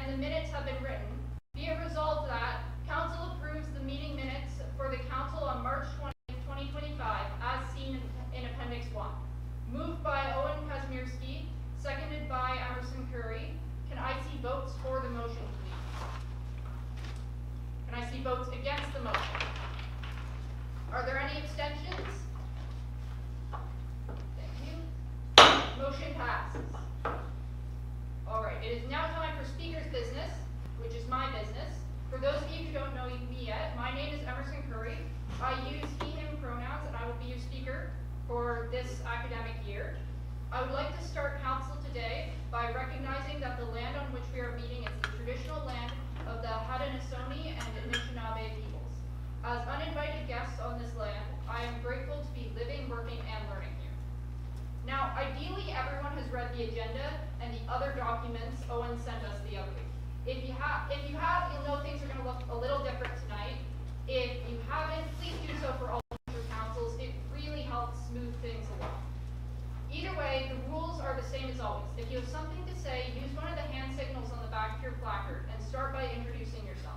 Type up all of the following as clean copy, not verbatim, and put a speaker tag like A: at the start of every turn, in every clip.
A: and the minutes have been written, be it resolved that Council approves the meeting minutes for the Council on March 20th, 2025, as seen in Appendix 1. Moved by Owen Kazmierski, seconded by Emerson Curry. Can I see votes for the motion, please? Can I see votes against the motion? Are there any abstentions? Thank you. Motion passes. All right, it is now time for speaker's business, which is my business. For those of you who don't know me yet, my name is Emerson Curry. I use he, him pronouns, and I will be your speaker for this academic year. I would like to start council today by recognizing that the land on which we are meeting is the traditional land of the Haudenosaunee and Anishinaabe peoples. As uninvited guests on this land, I am grateful to be living, working, and learning here. Now, ideally, everyone has read the agenda and the other documents Owen sent us the other week. If you have, you'll know things are going to look a little different tonight. If you haven't, please do so for all future councils. It really helps smooth things along. Either way, the rules are the same as always. If you have something to say, use one of the hand signals on the back of your placard and start by introducing yourself.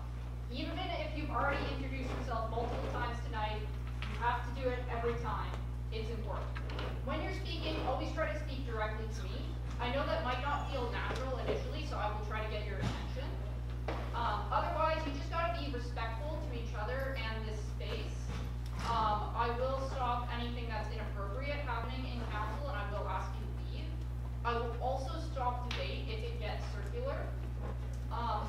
A: Even if you've already introduced yourself multiple times tonight, you have to do it every time. It's important. When you're speaking, always try to speak directly to me. I know that might not feel natural initially, so I will try to get your attention. Otherwise, you just gotta be respectful to each other and this space. I will stop anything that's inappropriate happening in council, and I will ask you to leave. I will also stop debate if it gets circular.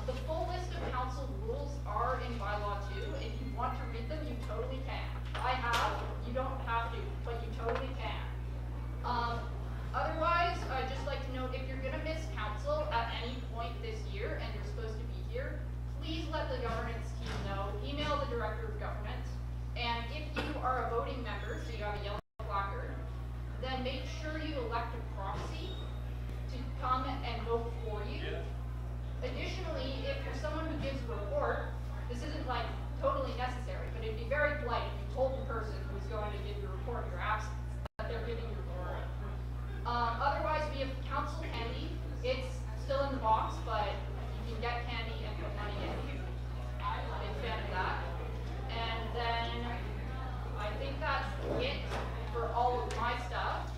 A: The full list of council rules are in bylaw 2. If you want to read them, you totally can. I have, you don't have to, but you totally can. Otherwise, I'd just like to note, if you're gonna miss council at any point this year and you're supposed to be here, please let the governance team know. Email the director of governance. And if you are a voting member, so you have a yellow placard, then make sure you elect a proxy to come and vote for you. Additionally, if you're someone who gives a report, this isn't like totally necessary, but it'd be very polite if you told the person who's going to give your report your absence that they're giving you a report. Otherwise, we have council candy. It's still in the box, but you can get candy and put money in. I'm a big fan of that. And then I think that's it for all of my stuff.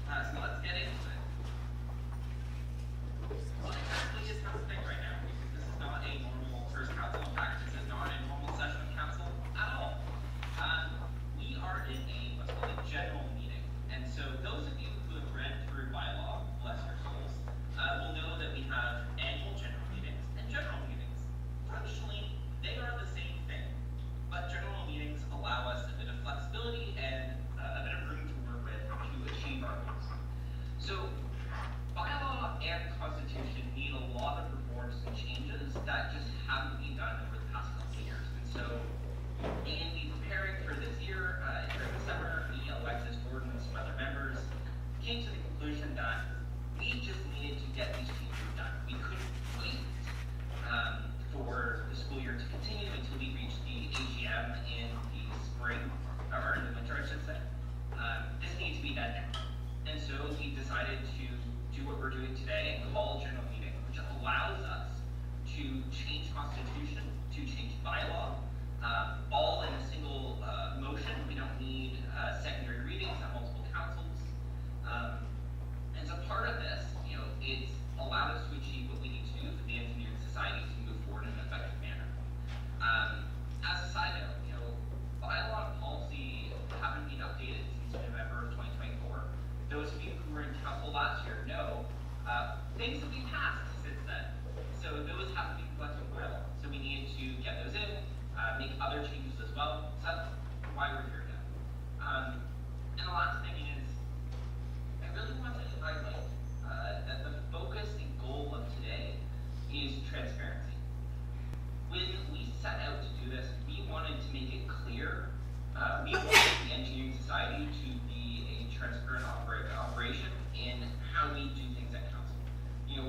B: So let's get into it. What exactly is happening right now? Because this is not a normal first council. In fact, this is not a normal session of council at all. We are in what's called a general meeting. And so those of you who have read through bylaw, bless your souls, will know that we have annual general meetings and general meetings. Functionally, they are the same thing, but general meetings allow us a bit of flexibility and a bit of room to work with to achieve our goals. So bylaw and constitution need a lot of reforms and changes that just haven't been done over the past couple of years. And so in preparing for this year, during the summer, me, Alexis, Gordon, and some other members came to the conclusion that we just needed to get these changes done. We couldn't wait for the school year to continue until we reach the AGM in the spring, or in the winter, I should say. This needs to be done now. And so we decided to do what we're doing today and call a general meeting, which allows us to change constitution, to change bylaw, all in a single motion. We don't need secondary readings at multiple councils. And so part of this, it's allowed us to achieve what we need to do for the engineering society to move forward in an effective manner. As a side note, bylaw and policy haven't been updated since November of 2024. Those of you who were in council last year know things have been passed since then. So those haven't been collected well. So we needed to get those in, make other changes as well. So that's why we're here now. And the last thing is, I really want to highlight that the focus and goal of today is transparency. When we set out to do this, we wanted to make it clear. We wanted the engineering society to be a transparent operation in how we do things at council.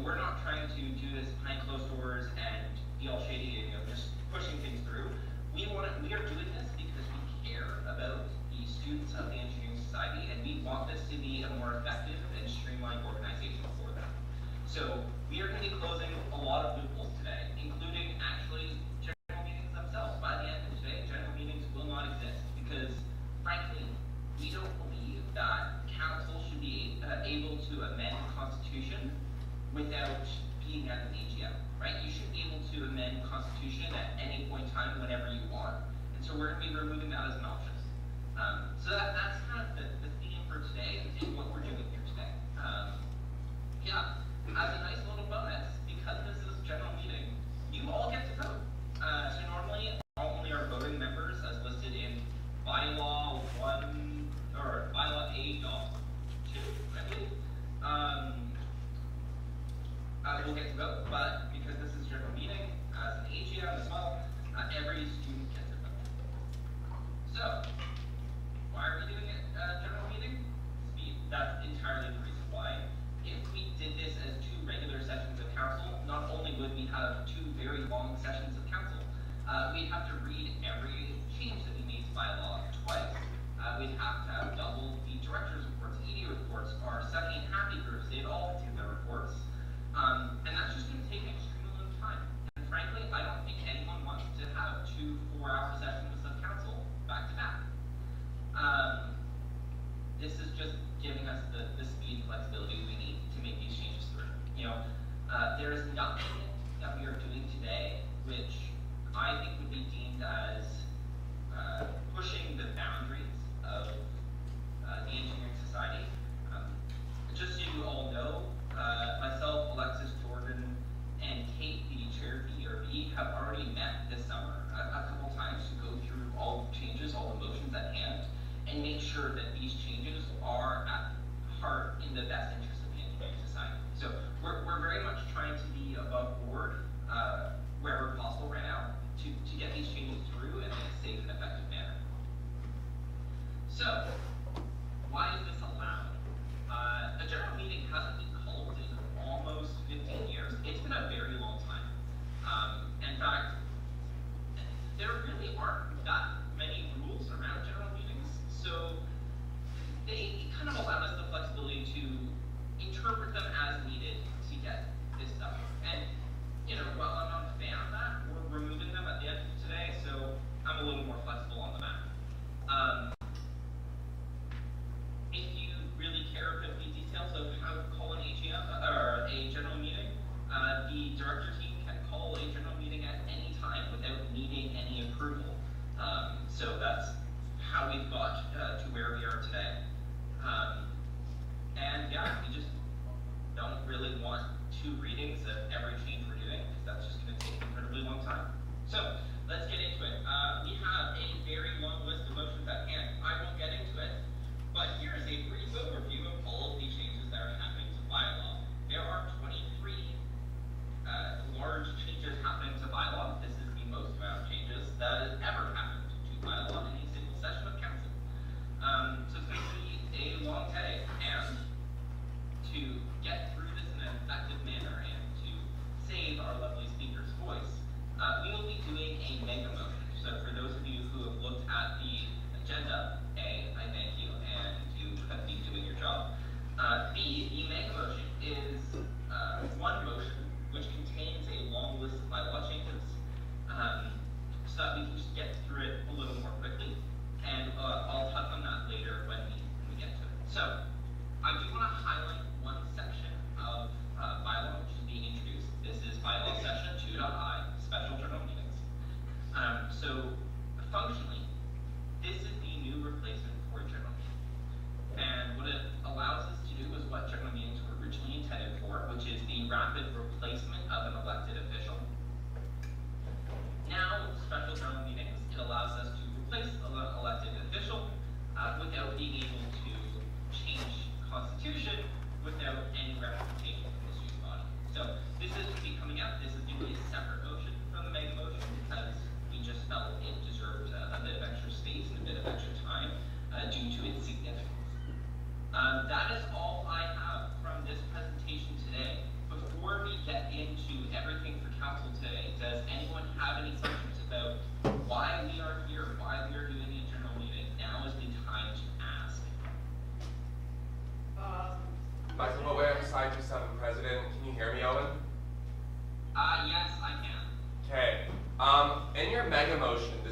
B: We're not trying to do this behind closed doors and be all shady and just pushing things through. We are doing this because we care about the students of the engineering society, and we want this to be a more effective and streamlined organization for them. So we are going to be closing a lot of loopholes today, including actually general meetings themselves. By the end of today, general meetings will not exist because, frankly, we don't believe that council should be able to amend the Constitution without being at an AGM, right? You should be able to amend the Constitution at any point in time, whenever you want. And so we're going to be removing that as an option. So that's kind of the theme for today and what we're doing here today. As a nice little bonus, because this is a general meeting, you all get to vote. So normally, only our voting members, as listed in bylaw 1 or bylaw 8.2, I believe, will get to vote. But because this is a general meeting, as an AGM as well, every student gets to vote. So, why are we doing a general meeting? Speed. That's entirely the reason why. If we did this as 2 regular sessions of council, not only would we have 2 very long sessions of council, we'd have to read every change that we made to bylaw twice. We'd have to have double the director's reports, ED reports, our 7 happy groups, they'd all do their reports. And that's just going to take an extremely long time. And frankly, I don't think anyone wants to have 2 4-hour sessions of council back to back. This is just giving us the speed and flexibility we need to make these changes through. There is nothing that we are doing today which I think would be deemed as pushing the boundaries of the engineering society. Just so you all know, myself, Alexis, Jordan, and Kate, the chair of the ERB, have already met this summer a couple times to go through all the changes, all the motions at hand, and make sure that these changes are at heart in the best interest of the engineering society. So we're very much trying to be above board wherever possible right now to get these changes through in a safe and effective manner. So, why is this allowed? A general meeting hasn't been called in almost 15 years. It's been a very long time. In fact, there really aren't that many rules around general meetings, so they kind of allow us the flexibility to interpret them as needed to get this stuff. And, while I'm not a fan of that, we're removing them at the end of today, so I'm a little more flexible on the matter. If you really care if we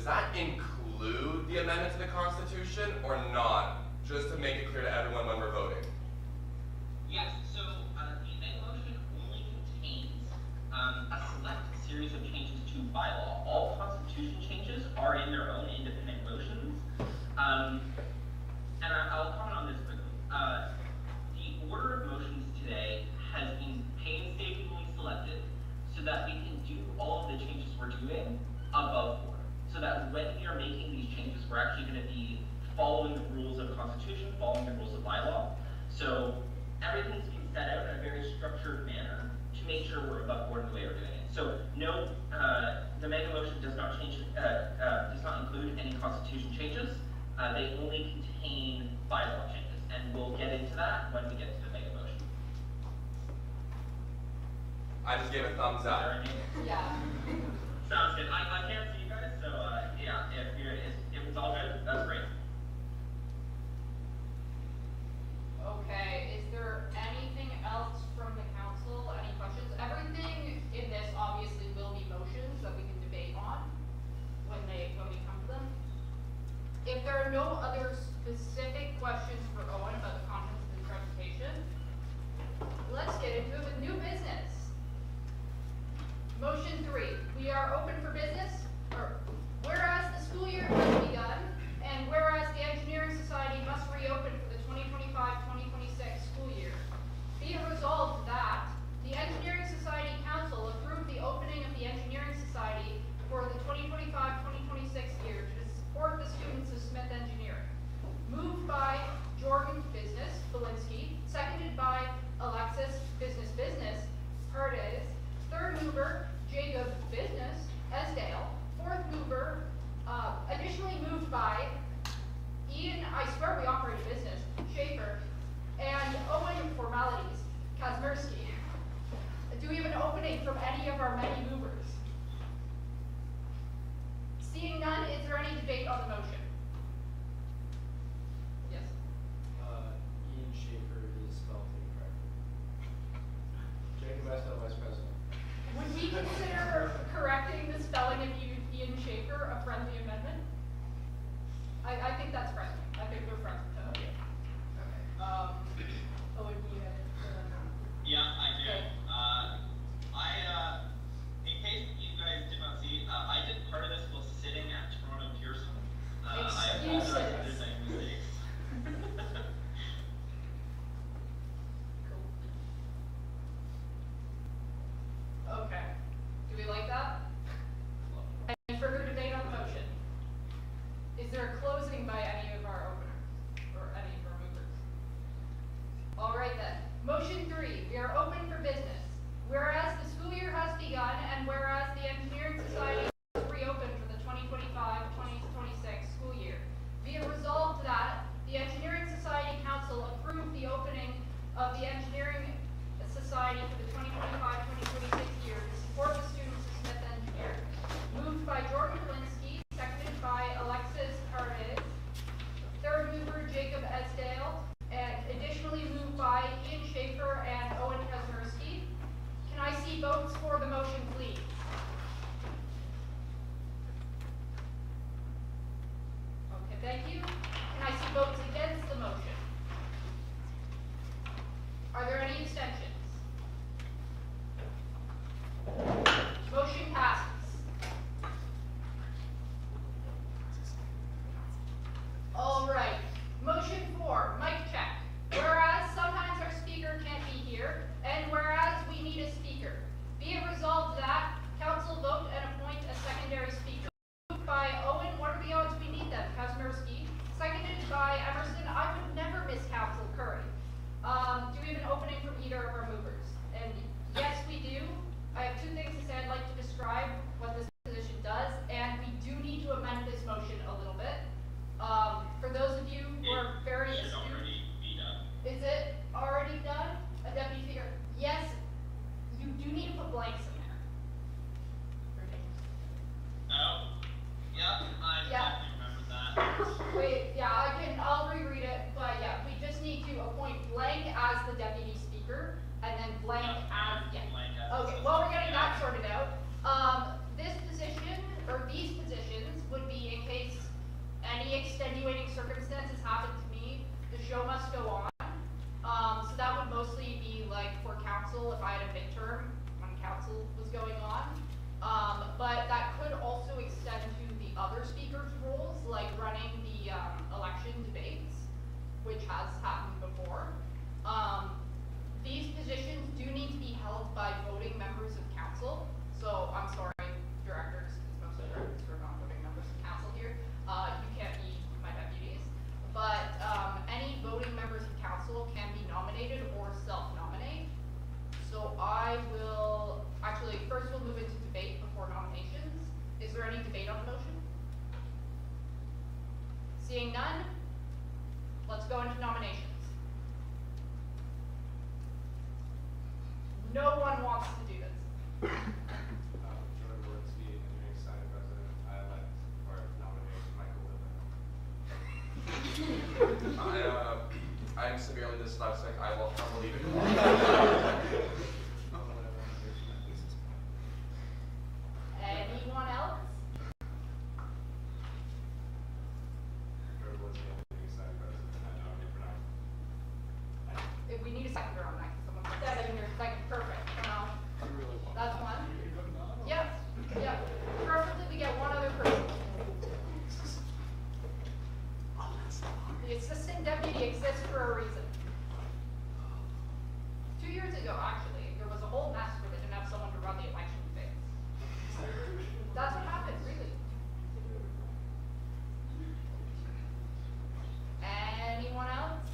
C: that include the amendment to the Constitution or not? Just to make it clear to everyone when we're voting.
B: Yes, so the amendment motion only contains a select series of changes to bylaw. All constitution changes are in their own independent motions. And I'll comment on this quickly. The order of motions today has been painstakingly selected so that we can do all of the changes we're doing above board. So that when we are making these changes, we're actually going to be following the rules of Constitution, following the rules of bylaw. So everything's been set out in a very structured manner to make sure we're above board in the way we're doing it. So no, the mega motion does not change, does not include any Constitution changes. They only contain bylaw changes, and we'll get into that when we get to the mega motion.
C: I just gave a thumbs up.
A: Yeah.
B: Sounds good. I can't see you guys, so yeah, if it's all good, that's great.
A: Okay, is there anything else from the council? Any questions? Everything in this obviously will be motions that we can debate on when we come to them. If there are no other specific questions for Owen about the contents of the presentation, let's get into it with new business. Motion 3, we are open for business, or whereas the school year has begun, and whereas the Engineering Society must reopen for the 2025-2026 school year, be it resolved that the Engineering Society Council approved the opening of the Engineering Society for the 2025-2026 year to support the students of Smith Engineering. Moved by Jordan Business, Belinsky, seconded by Alexis Business, Paredes, third mover, Jacob Business, Esdale, fourth mover, additionally moved by Ian, I swear we operate a business, Schaefer, and Owen Formalities, Kazmersky. Do we have an opening from any of our many movers? Seeing none, is there any debate on the motion? Yes.
D: Ian Schaefer is spelled incorrectly. Jacob Esdale, Vice President.
A: Would we consider correcting the spelling of Ian Schaefer a friendly amendment? I think that's friendly. I think we're friends with that. Okay. Owen, do you have it?
E: Yeah, I do. In case you guys did not see, I did part of this while sitting at Toronto Pearson. I apologize if there's any mistakes.
A: Okay. Do we like that? Any further debate on the motion? Is there a closing by any of our openers or any of our movers? All right then. Motion 3, we are open for business. Whereas the school year has begun and whereas the Engineering Society is reopened for the 2025-2026 school year, be it resolved that the Engineering Society Council approved the opening of the Engineering Society for the 2025-2026 year to support the students of Smith Engineering. Moved by Jordan Belinsky, seconded by Alexis Paredes, third mover Jacob Esdale, and additionally moved by Ian Schaefer and Owen Kazmersky. Can I see votes for the motion, please? Okay, thank you. Can I see votes against the motion? Are there any abstentions? Motion passes. All right. Motion 4, mic check. Whereas sometimes our speaker can't be here, and whereas we need a speaker, be it resolved that council vote and appoint a secondary speaker. Moved by Owen, what are the odds we need them? Kazmersky. Seconded by Emerson. I would never miss Council Curry. Do we have an opening from either of our movers? And yes, we do. I have 2 things to say. I'd like to describe what this position does, and we do need to amend this motion a little bit. For those of you who are very
E: It should
A: astute,
E: already be done.
A: is it already done? A deputy speaker? Yes, you do need to put blanks in there.
E: Oh, yeah, I
A: Yeah.
E: definitely remember that.
A: Wait, yeah, I'll reread it, but yeah, we just need to appoint blank as the deputy speaker, and then blank as, yeah.
E: Blank as
A: Okay,
E: the
A: well, we're getting
E: yeah.
A: that sorted out. This position, or these positions would be in case any extenuating circumstances happen to me, the show must go on. So that would mostly be like for council if I had a midterm when council was going on. But that could also extend to the other speakers' roles, like running the election debates, which has happened before. These positions do need to be held by voting members of council. So I'm sorry, directors, because most of the directors are not voting members of council here. You can't be my deputies. But any voting members of council can be nominated or self-nominate. So I will, actually, first we'll move into debate before nominations. Is there any debate on the motion? Seeing none, let's go into nominations. No one wants to do this.
D: Jordan Boritsky, Engineering Senate President, I elect or nominate Michael Whitman.
C: I'm severely dyslexic. I will leave it.
A: Anyone else?
D: Jordan Boritsky, Engineering Senate President, I nominate for now.
A: If we need a second round, I can someone second here, second, perfect. That's one. Yep, yep. Preferably we get one other person. The assistant deputy exists for a reason. 2 years ago, actually, there was a whole mess where they didn't have someone to run the election debates. That's what happened, really. Anyone else?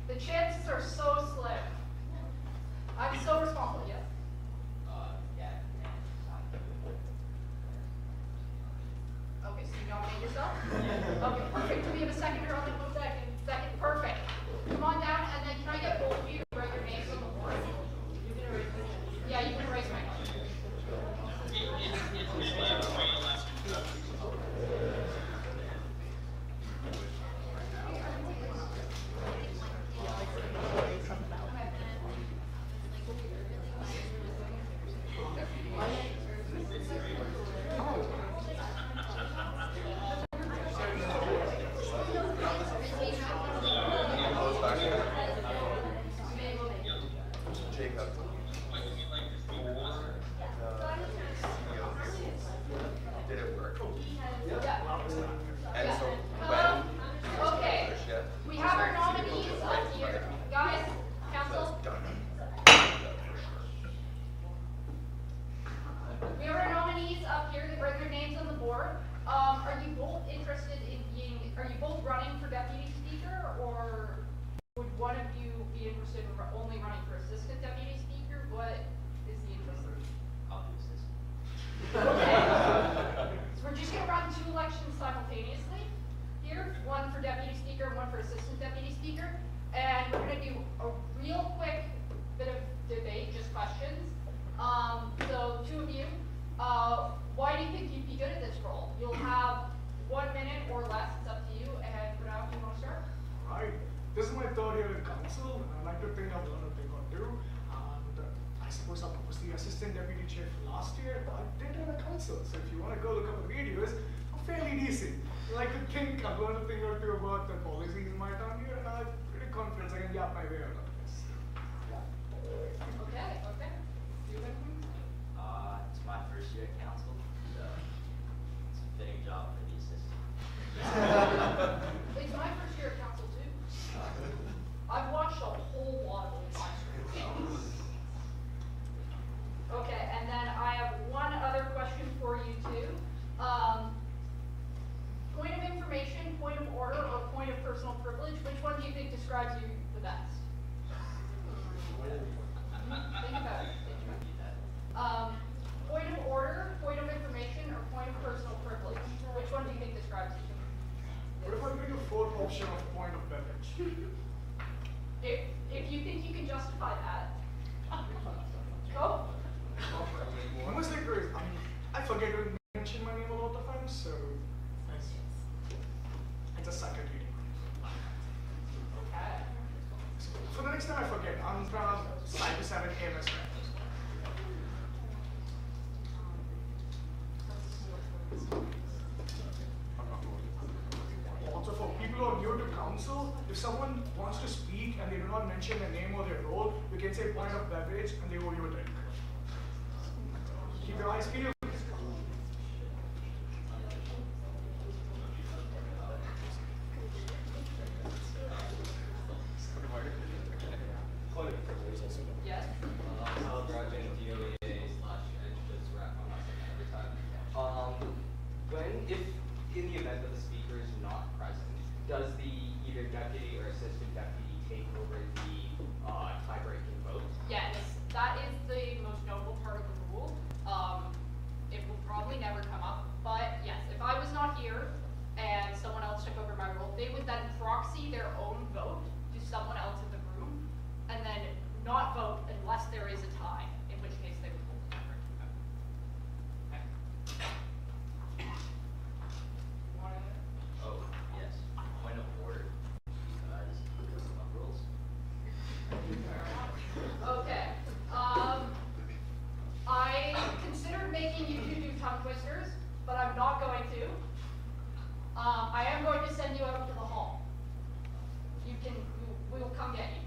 A: The chances are so slim. I'm so responsible, yes? Okay, so you nominate yourself? Okay, perfect. Do we have a seconder on the move? Second, perfect. Come on down, and then can I get both of you to write your names on the board? Yeah, you can erase my name.
E: It's pre-election.
C: Jacob.
E: What do you like to speak closer?
C: Did it work?
A: Yeah.
C: And so
A: Hello?
C: when
A: Okay.
C: leadership,
A: We have our nominees up here. Guys, council, we have our nominees up here to write their names on the board. Are you both interested in being, are you both running for deputy speaker, or would one of you be interested in only running for assistant deputy speaker? What is the interest?
F: I'll do assistant.
A: Okay. So we're just gonna run 2 elections simultaneously here, one for deputy speaker and one for assistant deputy speaker. And we're gonna do a real quick bit of debate, just questions. So 2 of you, why do you think you'd be good at this role? You'll have 1 minute or less, it's up to you. And Pranav, do you wanna start?
G: Right. This is my 3rd year in council, and I like to think I've learned a thing or two. And I suppose I was the assistant deputy chair for last year, but I did run a council. So if you want to go look up the videos, I'm fairly decent. I like to think I've learned a thing or two about the policies in my town here, and I'm pretty confident I can yap my way out of this.
A: Okay, okay. Do you have anything to say?
F: It's my first year at council, so it's a fitting job for the assistant.
A: It's my first year at council too. I've watched a whole lot of live streams. Okay, and then I have one other question for you too. Point of information, point of order, or point of personal privilege, which one do you think describes you the best? Think about it. Point of order, point of information, or point of personal privilege? Which one do you think describes you?
G: What if I bring a 4th option of point of beverage?
A: If you think you can justify that, go.
G: Honestly, Chris, I forget to mention my name a lot of times, so I just suck at reading.
A: Okay.
G: So for the next time I forget, I'm Pranav, Cyber 7 AMS rep. are new to council, if someone wants to speak and they do not mention their name or their role, you can say point of beverage and they owe you a drink. Keep your eyes peeled.
A: Yes?
H: Sal Dragon, DOAA/edge.rap when, if in the event that the speaker is not present, does the either deputy or assistant deputy take over the tie-breaking vote?
A: Yes, that is the most notable part of the rule. It will probably never come up, but yes, if I was not here and someone else took over my role, they would then proxy their own vote to someone else in the room, and then not vote unless there is a tie, in which case they would hold the tie-breaking vote. Okay.
F: Oh, yes. Point of order. This is about rules.
A: Okay. I considered making you two do tongue twisters, but I'm not going to. I am going to send you out to the hall. We will come get you.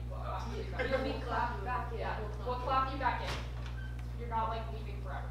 A: You'll be clapped back in. Yeah, we'll clap you back in. You're not like leaving forever.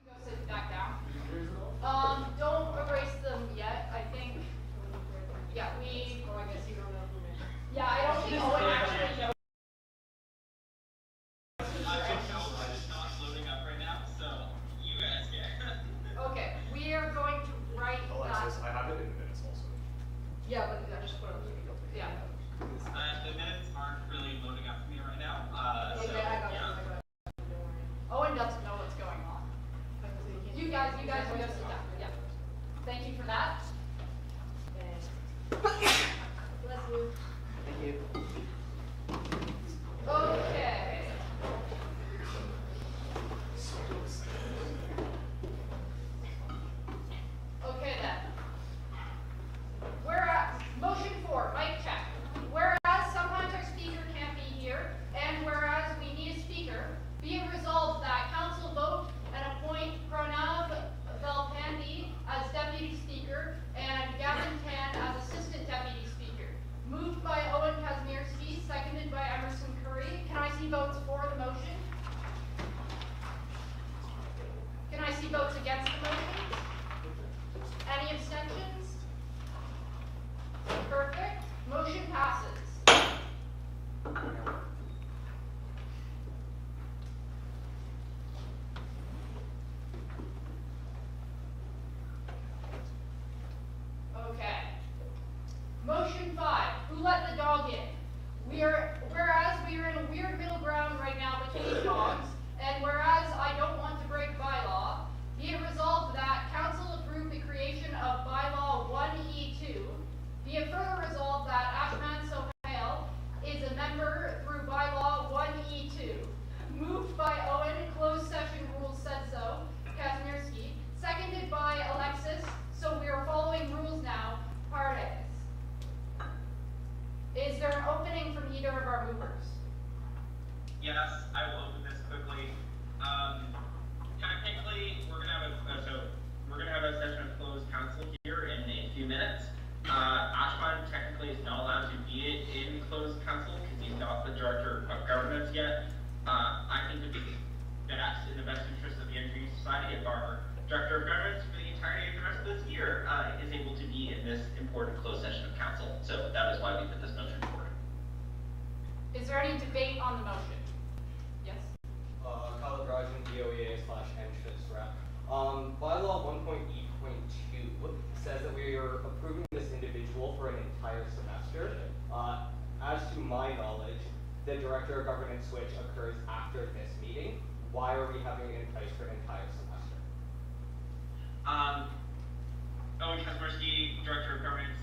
A: Go sit back down. Don't erase them yet. I think. Yeah, we. Oh, I guess you don't know who it is. Yeah, I don't think Owen actually knows.
E: It's not loading up right now, so you guys can.
A: Okay, we are going to write
D: Alexis,
A: that.
D: I have it in minutes also.
A: Yeah, but I just put it. Yeah.
E: The minutes aren't really loading up for me right now. So,
A: Okay, I got it.
E: yeah.
A: I got it. Owen doesn't know what's going on. You guys, sit down. Yeah. Thank you for that. Bless you.
H: Thank you.
A: Okay. Okay then. Whereas, motion 4, mic check. Whereas sometimes our speaker can't be here, and whereas we need a speaker, be it resolved that council vote and appoint Pranav Velpandi as deputy speaker and Gavin Tan as assistant deputy speaker. Moved by Owen Kazmierski, seconded by Emerson Curry. Can I see votes for the motion? Can I see votes against the motion? Any abstentions? Perfect. Motion passes. Okay. Motion 5. Who let the dog in? Whereas we are in a weird middle ground right now between dogs, and whereas I don't want to break bylaw, be it resolved that council approve the creation of bylaw 1E2. Be it further resolved that Ashman Sohail is a member through bylaw 1E2. Moved by Owen, closed session rules said so, Kazmierski. Seconded by Alexis
E: minutes. Ashman technically is not allowed to be in closed council because he's not the director of governance yet. I think it'd be best in the best interest of the engineering society if our director of governance for the entirety of the rest of this year is able to be in this important closed session of council. So that is why we put this motion forward.
A: Is there any debate on the motion? Yes?
H: Khaled Rajan, DOEA/Entrance Rep. Bylaw 1.E.2 says that we are approving this individual for an entire semester. As to my knowledge, the director of governance switch occurs after this meeting. Why are we having it in place for an entire semester?
E: Owen Kazmarski, director of governance.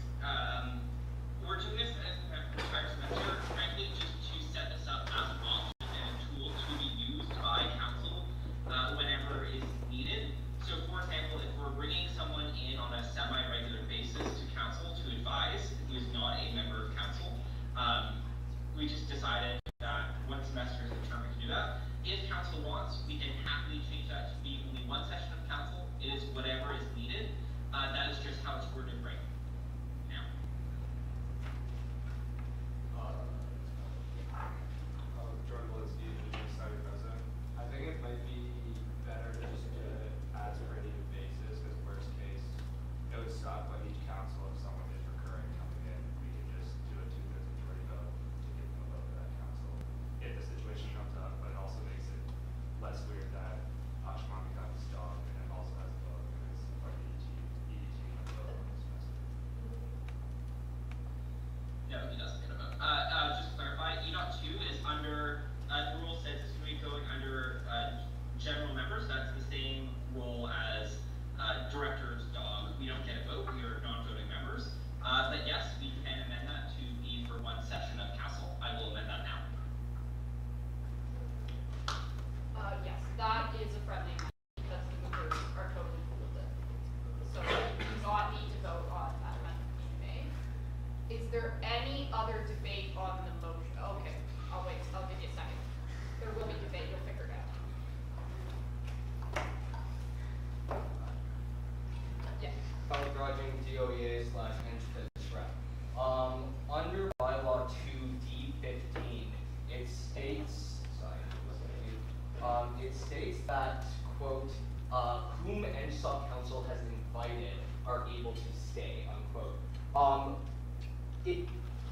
E: We're doing this as an entire semester, frankly, just to set this up as an option and a tool to be used by council whenever is needed. So, for example, if we're bringing someone in on a semi-regular basis to council to advise, who is not a member of council, we just decided that one semester is the term we can do that. If council wants, we can happily change that to be only one session of council. It is whatever is needed. That is just how it's worded right now.
D: Jordan Walensky, Engineering Society President. I think it might be better to just do it as a needed basis, because worst case, it would stop like each council if someone is recurring coming in. We can just do a 2/3 majority vote to give them a vote for that council if the situation comes up, but it also makes it less weird that Ashman becomes dog and then also has a vote because part of EDT has a vote on this semester.
E: No, he doesn't get a vote. Just to clarify, E.2 is under, the rule says it's going to be going under general members. That's the same rule as director's dog. We don't get a vote. We are non-voting members. But yes, we can amend that to be for one session of council. I will amend that now.
A: Yes, that is a friendly amendment because the movers are totally cool with it. So you do not need to vote on that amendment being made. Is there any other debate on the motion? Okay, I'll wait, I'll give you a second. There will be debate, you'll figure it out. Yeah.
H: Khaled Rajan, DOEA/Entrance Rep. Under bylaw 2D15, it states, it states that, quote, whom NSOP council has invited are able to stay, unquote.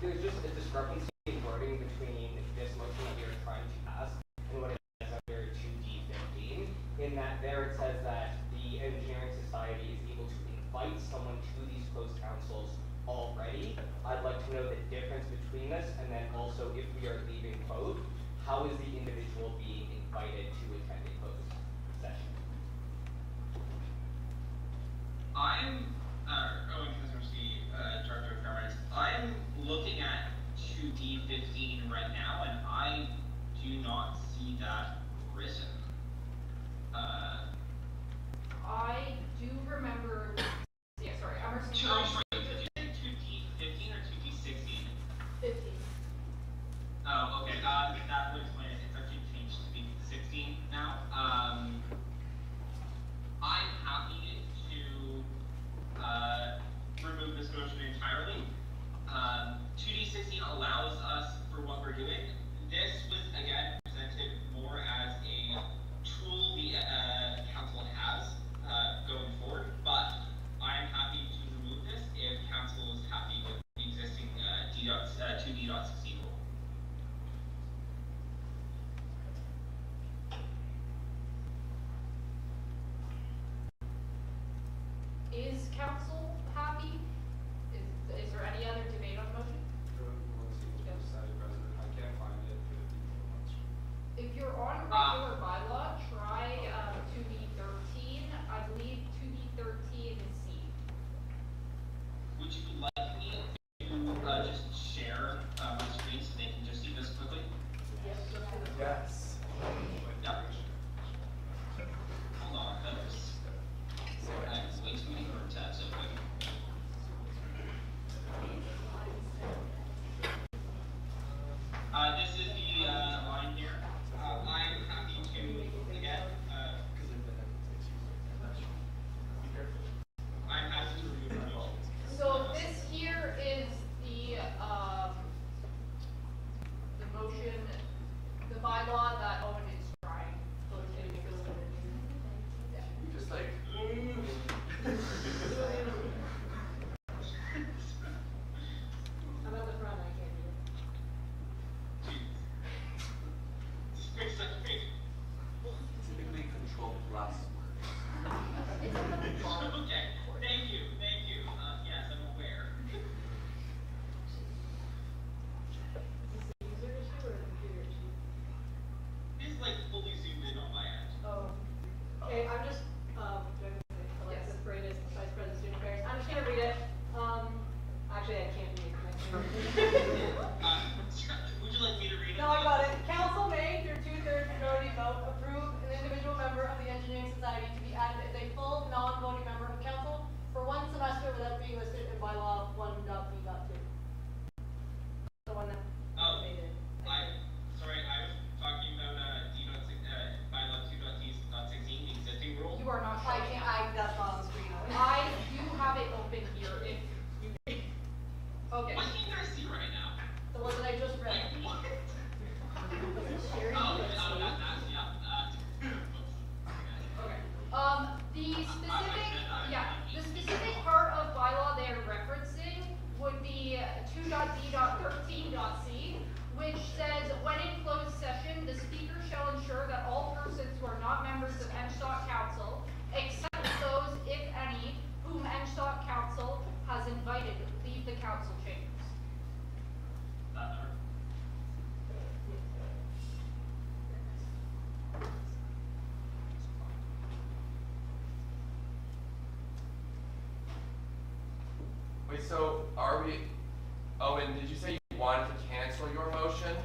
H: There's just a discrepancy in wording between this motion that we are trying to pass and what it says under 2D15, in that there it says that the engineering society is able to invite someone to these closed councils already. I'd like to know the difference between this, and then also if we are leaving code, how is the individual being invited to attend a closed session?
E: I'm Owen Kazmarski, director of governance. I'm looking at 2D15 right now, and I do not see that written.
A: I do remember, yeah, sorry, Emerson.
E: Sorry, did you say 2D15 or 2D16?
A: 15.
E: Oh, okay. That would explain it. It's actually changed to be 16 now. I'm happy to remove this motion entirely. 2D16 allows us for what we're doing. This was again presented more as a tool the council has going forward, but I'm happy to remove this if council is happy with the existing 2D.16 rule.
A: Is council happy? Is there any other debate on the motion?
D: Jordan Walensky, Engineering Society President. I can't find it. It would be too much.
A: If you're on regular bylaw, try 2B13. I believe 2B13 is C.
E: Would you like me to just share my screen so they can just see this quickly?
D: Yes.
E: Yeah. Hold on, that was, I have way too many room tabs open. This is the line here. I'm happy to, again, I'm happy to remove the motion.
A: So invited, leave the council chambers.
C: Wait, so are we, Owen, did you say you wanted to cancel your motion?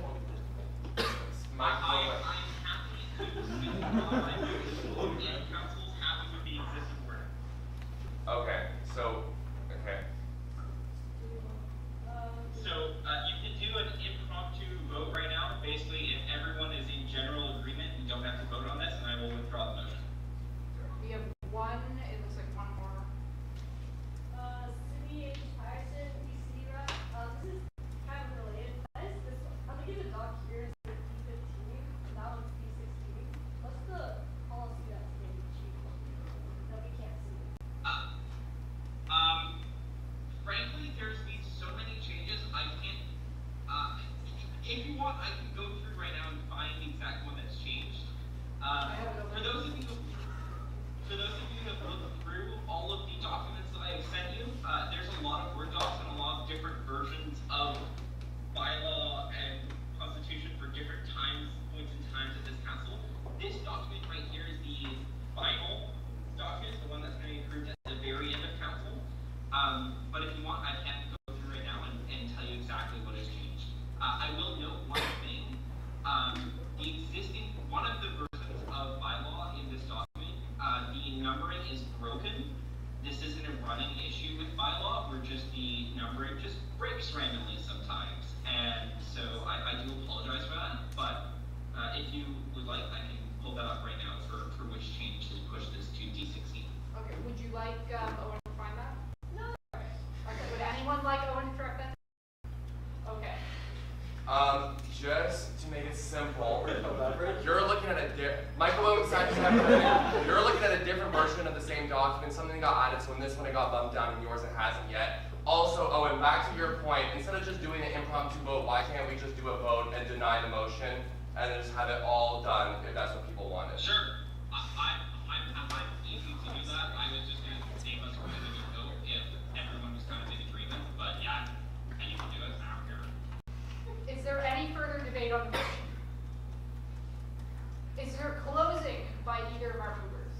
E: I'm happy to withdraw my motion if council's happy with the existing wording.
C: Okay, so, okay.
E: So, you can do an impromptu vote right now. Basically, if everyone is in general agreement, you don't have to vote on this, and I will withdraw the motion.
A: We have one, it looks like one more.
I: City H. Patterson, DC rep. This is kind of related. I'm thinking the doc here is D15, and that one's D16. What's the policy that's being achieved that we can't see?
E: Frankly, there's been so many changes, I can't, if you want, I can go through right now and find the exact one that's changed. For those of you who have looked through all of the documents that I have sent you, there's a lot of Word docs and a lot of different versions of bylaw and constitution for different points in times at this council. This document right here is the final document, the one that's going to be approved at the very end of council. But if you want, I can go through right now and tell you exactly what has changed. I will note one thing. One of the versions of bylaw in this document, the numbering is broken. This isn't a running issue with bylaw, where just the numbering just breaks randomly sometimes. And so I do apologize for that, but if you would like, I can pull that up right now for which change to push this to D16.
A: Okay, would you like Owen to find that?
I: No.
A: Okay, would anyone like Owen to correct that? Okay.
C: Just to make it simple, you're looking at Michael Owen, you're looking at a different version of the same document. Something got added, so when this one it got bumped down and yours it hasn't yet. Also, Owen, back to your point, instead of just doing an impromptu vote, why can't we just do a vote and deny the motion and then just have it all done if that's what people wanted?
E: Sure. I'm easy to do that. I was just going to save us from having a vote if everyone was kind of in agreement. But yeah, and you can do it. I don't care.
A: Is there any further debate on the motion? Is there closing by either of our movers?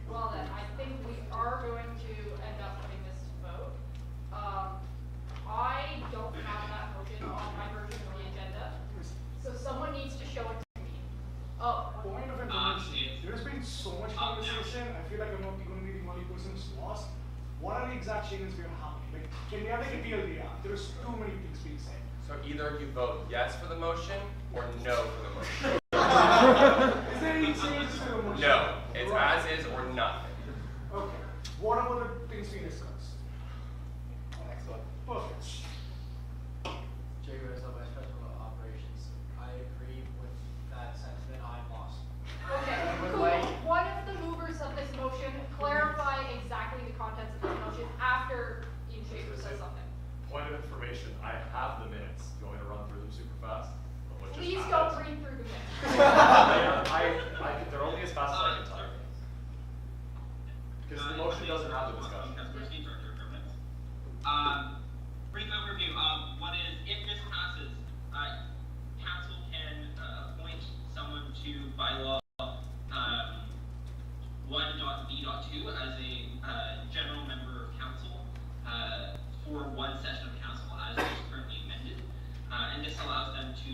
A: Well then, I think we are going to end up putting this to vote. I don't have that motion on my version of the agenda, so someone needs to show it to me. Oh,
G: Point of information. There's been so much conversation. I feel like I'm not going to be the only person who's lost. What are the exact changes we are happening? Like, can we have like a deal here? There's too many things being said.
C: So either you vote yes for the motion or no for the motion.
G: Is there any changes to the motion?
C: No, it's
G: Right.
C: as is or nothing.
G: Okay. What about the things we discussed?
F: Excellent.
G: Perfect.
J: Jay Rizzo, Vice President of Operations. I agree with that sentiment. I'm lost.
A: okay. Could one of the movers of this motion clarify exactly the contents of this motion after Ian Schaefer says something?
K: Point of information, I have the minutes. You want me to run through them super fast?
A: Please don't read through the minutes.
K: They're only as fast as I can type. Because the motion doesn't have the discussion.
E: Brief overview. One is, if this passes, council can appoint someone to bylaw 1.b.2 as a general member of council for one session of council as it is currently amended. And this allows them to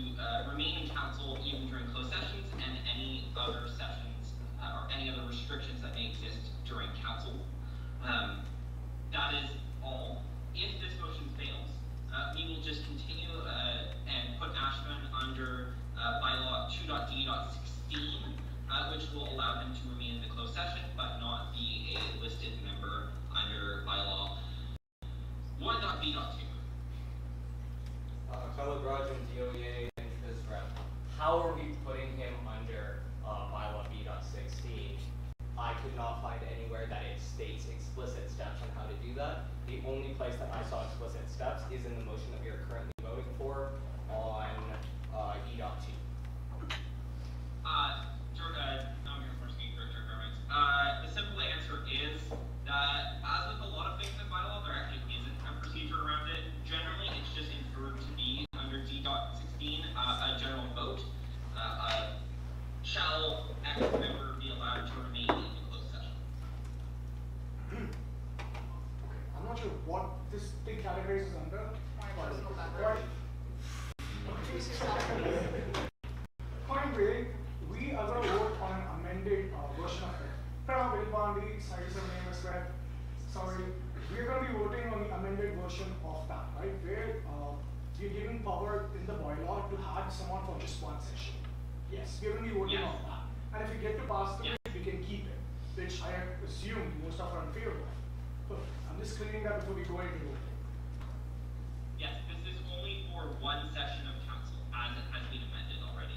E: remain in council even during closed sessions and any other sessions or any other restrictions that may exist during council. That is all. If this motion fails, we will just continue and put Ashman under bylaw 2.d.16, which will allow him to remain in the closed session but not be a listed member under bylaw 1.b.2.
H: Carlo Grajan, DOEA interest rep. How are we putting him under bylaw B.16? I could not find anywhere that it states explicit steps on how to do that. The only place that I saw explicit steps is in the motion that we are currently voting for on E.2.
E: The simple answer is that, as with a lot of things that
G: not sure what this thing categorizes under.
A: Personal beverage.
G: Point being, we are going to vote on an amended version of it. Pranav Vilpandi, 37 name square. Sorry, we're going to be voting on the amended version of that, right? Where we're giving power in the bylaw to have someone for just one session. Yes, we're going to be voting on that. And if we get to pass through it, we can keep it, which I assume most of are in favor of. Perfect. I'm just clearing that before we go into voting.
E: Yes, this is only for one session of council, as it has been amended already.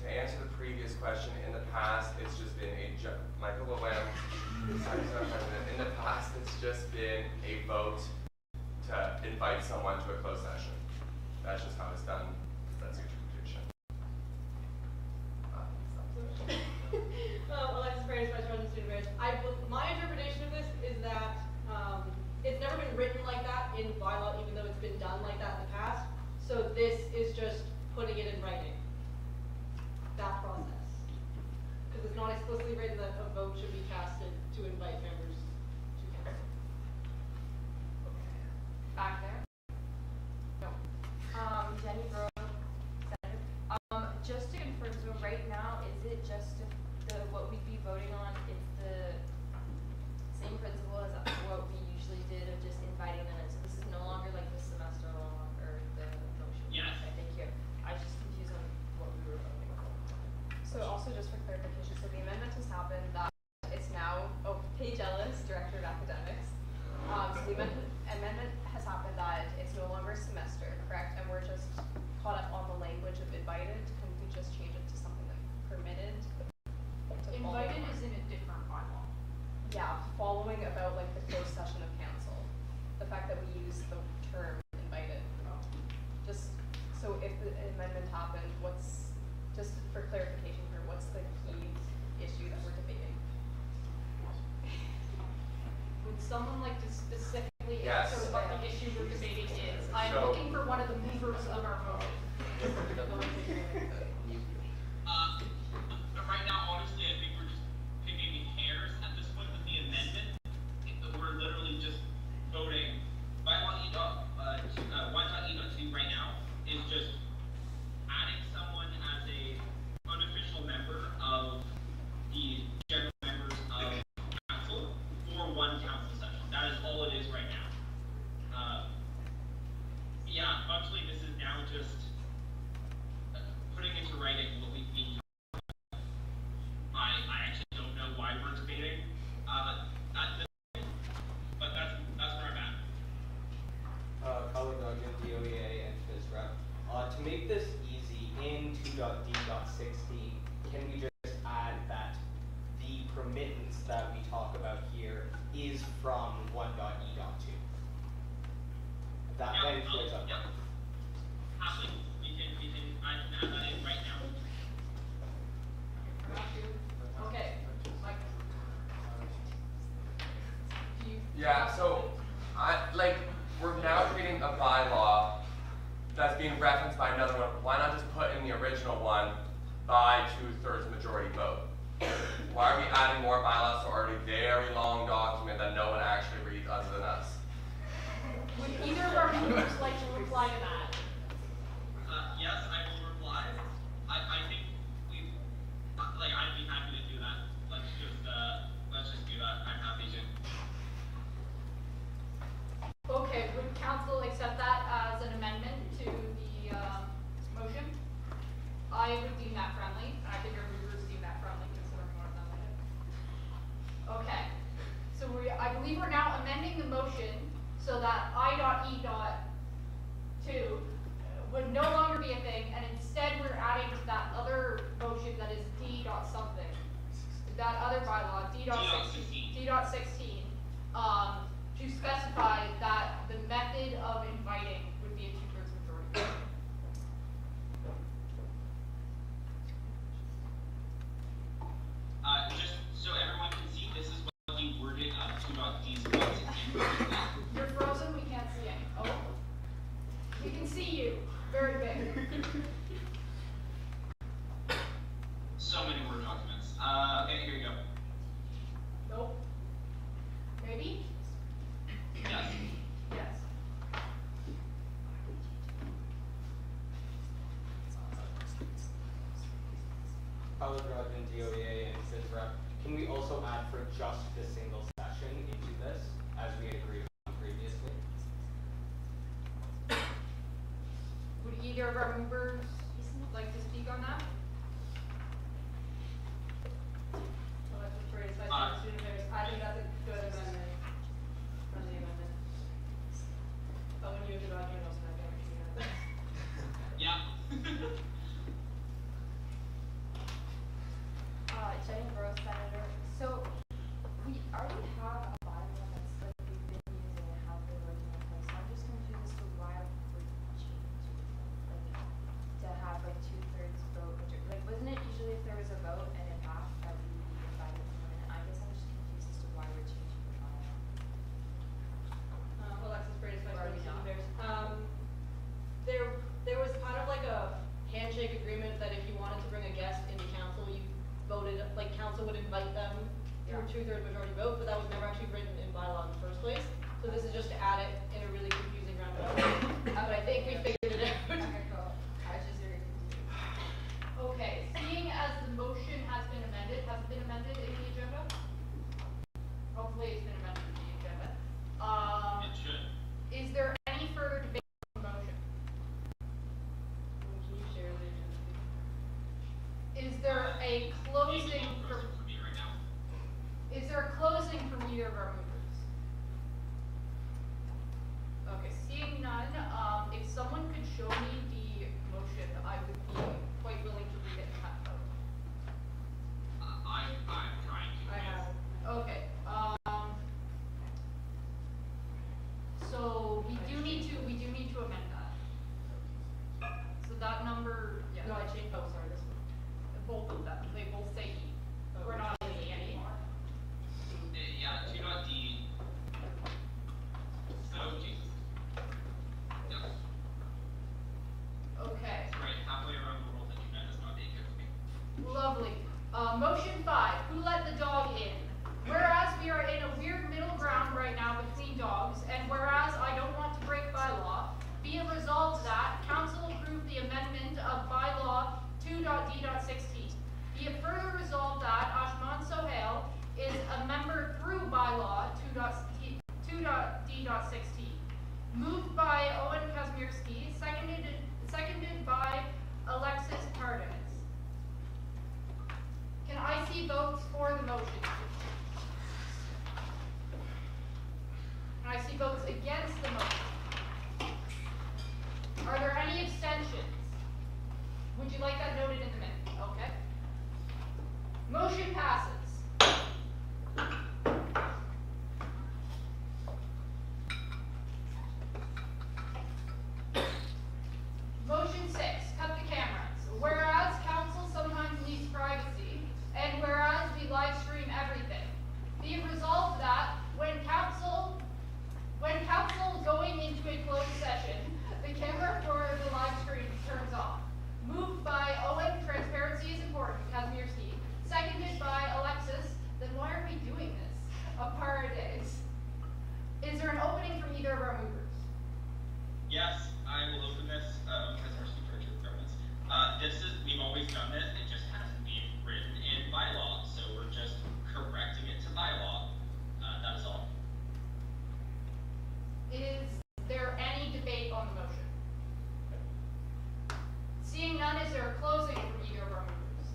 C: To answer the previous question, in the past, it's just been Michael Llewellyn, in the past, it's just been a vote to invite someone to a closed session. That's just how it's done. That's your tradition.
I: Alexis Paris, Vice President Student Affairs. My interpretation of this is that it's never been written like that in bylaw, even though it's been done like that in the past. So this is just putting it in writing. That process. Because it's not explicitly written that a vote should be casted to invite members to council.
A: Back there.
L: No. Jenny Bro, Senator. Just to confirm, so right now, is it just what we'd be voting on, it's the same principle as what we usually did of just inviting them in? So this is no longer like the semester long or the motion.
E: Yes.
L: I think here. I was just confused on what we were voting on.
M: So also just for clarification, so the amendment has happened that it's now, Paige Ellis, Director of Academics. So the amendment has happened that it's no longer semester, correct? And we're just caught up on the language of invited. Can we just change it to something like permitted?
A: Invited is in a different bylaw.
M: Yeah, following about like the closed session of council. The fact that we use the term invited. Just, so if the amendment happened, just for clarification here, what's the key issue that we're debating?
A: Would someone like to specifically
C: Yes.
A: answer what the issue we're debating is? I'm
C: So-
A: looking for one of the movers of our motion.
E: Right now, honestly, I think we're just picking hairs at this point with the amendment. We're literally just voting. Bylaw E.1.E.2 right now is just adding someone as a unofficial member of the general members of council for one council session. That is all it is right now. Yeah, functionally, this is now just putting into writing what we've been. I actually don't know why we're debating at this point, but that's where I'm at.
H: Color Duggan, DOEA, and FISREP. To make this easy, in 2.D.16, can we just add that the permittance that we talk about here is from 1.E.2? That then clears up.
E: Yeah. Happily, I can add that in right now.
A: Okay, Mike.
C: Yeah, so we're now creating a bylaw that's being referenced by another one. Why not just put in the original one by 2/3 majority vote? Why are we adding more bylaws to an already very long document that no one actually reads other than us?
A: Would either of our movers like to reply to that?
E: Yes, I will reply. I think I'd be happy to do that. Let's just do that. I'm happy to.
A: Okay, would council accept that as an amendment to the motion? I would deem that friendly, and I think our movers deem that friendly, considering what I'm amended. Okay, so I believe we're now amending the motion so that I.E.2 would no longer be a thing, and instead we're adding to that other motion that is D. something, that other bylaw, D.16, to specify that the method of inviting would be a 2/3 majority.
E: Just so everyone can see, this is what we worded 2.D.16.
A: You're frozen, we can't see any. Oh. We can see you. Very big.
E: So many Word documents. Okay, here we go.
A: Nope. Maybe?
H: and DOEA and CISREP, can we also add for just the single session into this, as we had agreed on previously?
A: Would either of our movers like to speak on that?
I: Alexis Paredes, Vice Chair of Student Affairs. I think that's a good amendment, friendly amendment. But when you do that, you know, so I guarantee that.
E: Yeah.
L: Jenny Rose, Senator. So we already have a bylaw that's like we've been using and how we're working with this. So I'm just confused as to why we're changing like to have like 2/3 vote. Like wasn't it usually if there was a vote and it passed that we invited someone in? I guess I'm just confused as to why we're changing the bylaw.
I: Alexis Paredes, Vice
L: Or are
I: Chair of
L: we
I: Student
L: not?
I: Affairs. There was kind of like a handshake agreement that if you wanted to bring a guest into council, you voted, like council would invite them through
L: Yeah.
I: 2/3 majority vote, but that was never actually written in bylaw in the first place. So this is just to add it in a really confusing roundabout way. But I think we figured it out.
L: Okay, cool. I was just very confused.
A: Okay, seeing as the motion has been amended, has it been amended in the agenda? Hopefully it's been amended in the agenda.
E: It should.
A: Is there any further debate on the motion?
I: Can you share the agenda?
A: Is there a closing
E: For
A: for,
E: me right now.
A: is there a closing from either of our movers? Okay, seeing none, if someone could show me the motion, I would be quite willing to read it and have a vote.
E: I'm trying to.
I: I have.
A: Okay, so we do need to amend that. So that number, yeah.
I: No, I changed, oh, sorry, this one.
A: Both of them, they both say E. We're not in E anymore.
E: Yeah, 2.D. Oh, Jesus. Yep.
A: Okay,
E: That's right, halfway around the world and you guys not being good to me.
A: lovely. Motion 5, who let the dog in? Whereas we are in a weird middle ground right now between dogs, and whereas I don't want to break bylaw, be it resolved that council approve the amendment of bylaw 2.D.16. Be it further resolved that Ashman Sohail is a member through bylaw 2.D.16. Moved by Owen Kazmierski, seconded by Alexis Pardes. Can I see votes for the motion? Can I see votes against the motion? Are there any abstentions? Would you like that noted in the minute? Okay. Motion passes. Motion 6, cut the cameras. Whereas council sometimes needs privacy, and whereas we live stream everything, be it resolved that when council going into a closed session, the camera for the live stream turns off. Moved by Owen, transparency is important, Kazmierski. Seconded by Alexis, then why are we doing this? Pardes. Is there an opening from either of our movers?
E: Yes, I will open this, because we're super requirements. We've always done this, it just hasn't been written in bylaw, so we're just correcting it to bylaw. That is all.
A: Is there any debate on the motion? Seeing none, is there a closing from either of our movers?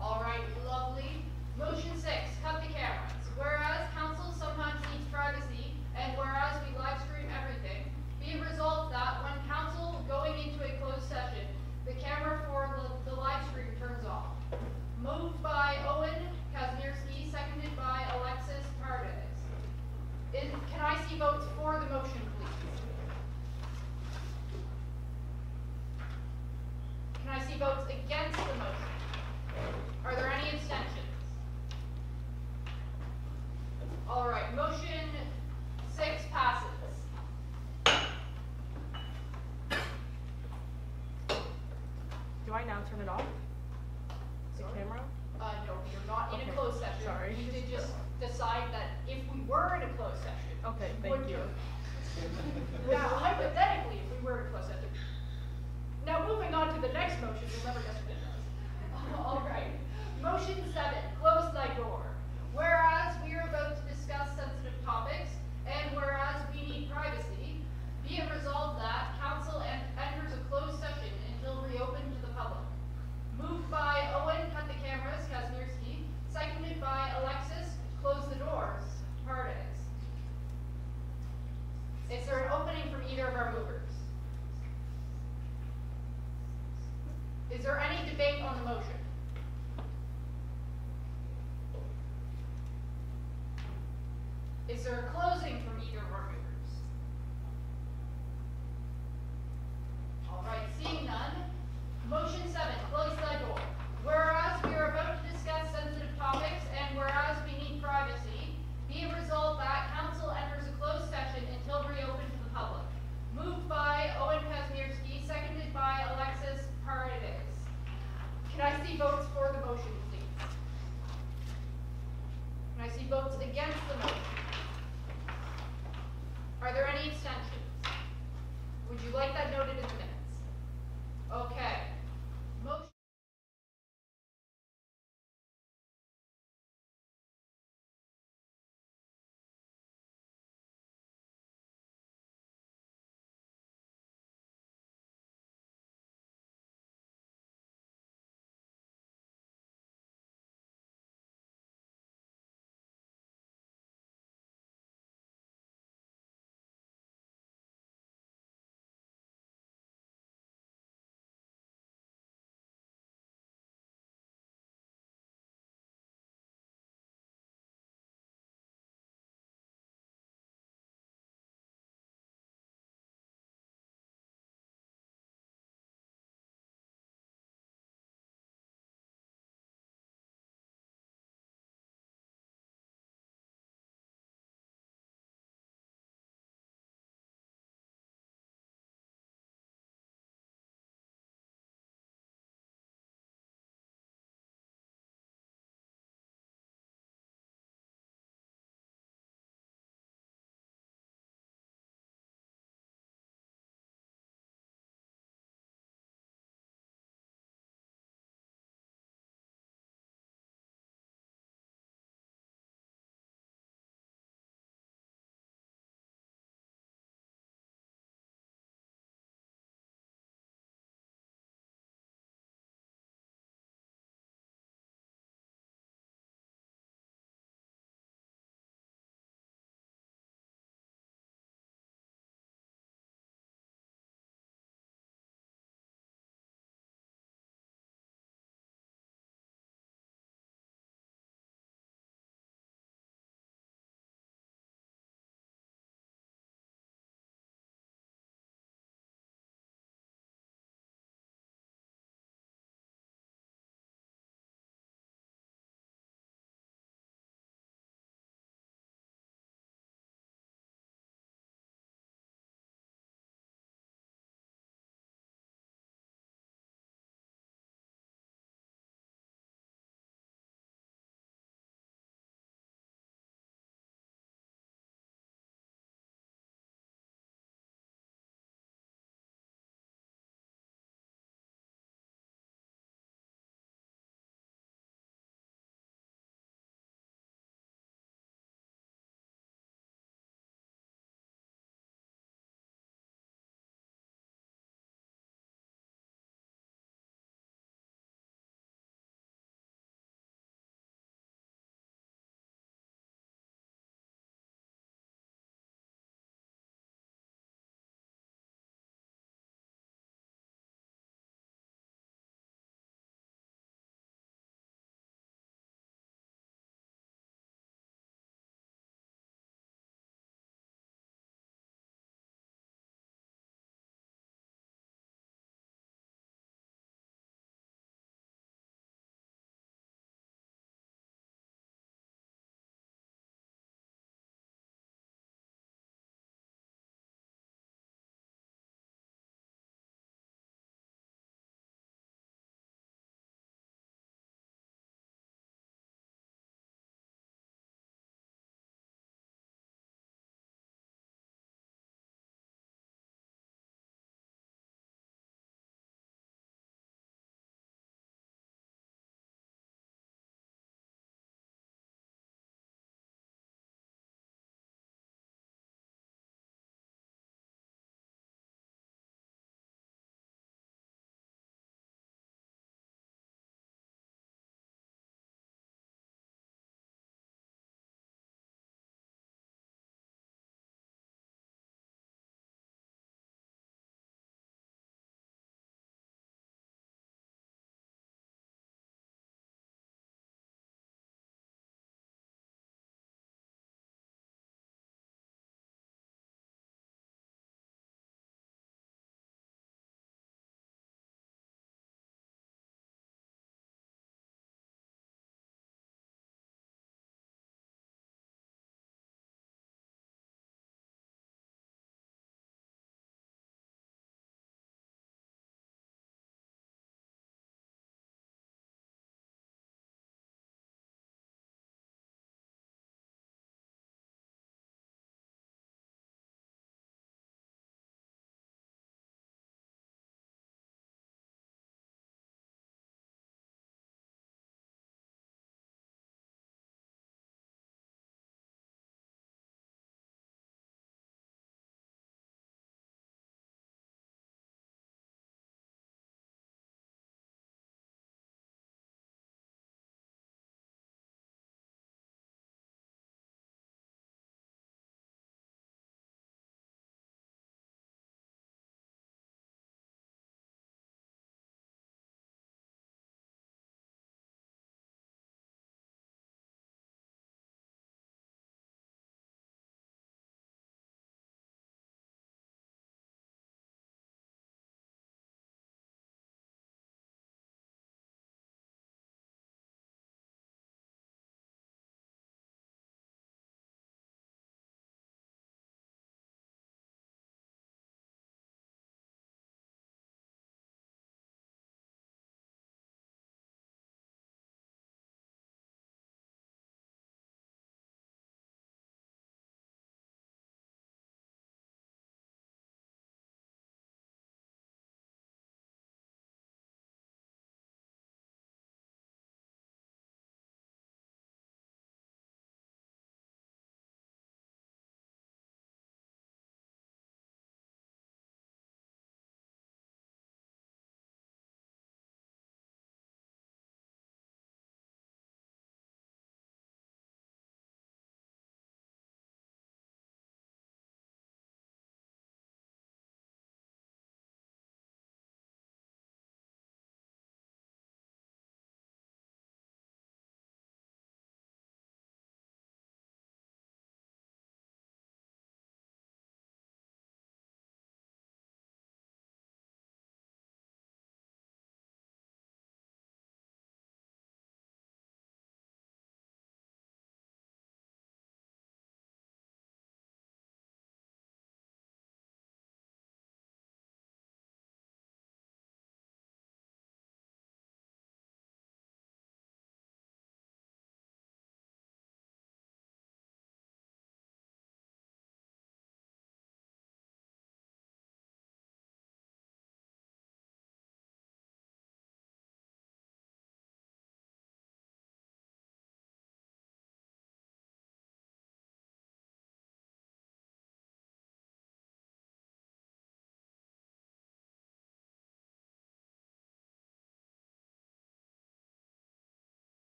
A: All right, lovely. Motion 6, cut the cameras. Whereas council sometimes needs privacy, and whereas we live stream everything, be it resolved that when council going into a closed session, the camera for the live stream turns off. Moved by Owen Kazmierski, seconded by Alexis Pardes. Can I see votes for the motion, please? Can I see votes against the motion? Are there any abstentions? All right, motion 6 passes.
N: Do I now turn it off? The camera?
A: No, you're not in a
N: Okay,
A: closed session.
N: sorry.
A: We did just decide that if we were in a closed session.
N: Okay,
A: would
N: thank you.
A: Now, hypothetically, if we were in a closed session. Now, moving on to the next motion, you'll never guess what it does. All right. Motion 7, close thy door. Whereas we are about to discuss sensitive topics, and whereas we need privacy, be it resolved that council enters a closed session until reopened to the public. Moved by Owen, cut the cameras, Kazmierski. Seconded by Alexis, close the doors, Paredes. Is there an opening from either of our movers? Is there any debate on the motion? Is there a closing from either of our movers? All right, seeing none. Motion 7, close thy door. Whereas we are about to discuss sensitive topics and whereas we need privacy, be it resolved that council enters a closed session until reopened to the public. Moved by Owen Kazmierski, seconded by Alexis Paredes. Can I see votes for the motion, please? Can I see votes against the motion? Are there any abstentions? Would you like that noted in the minutes? Okay. Motion.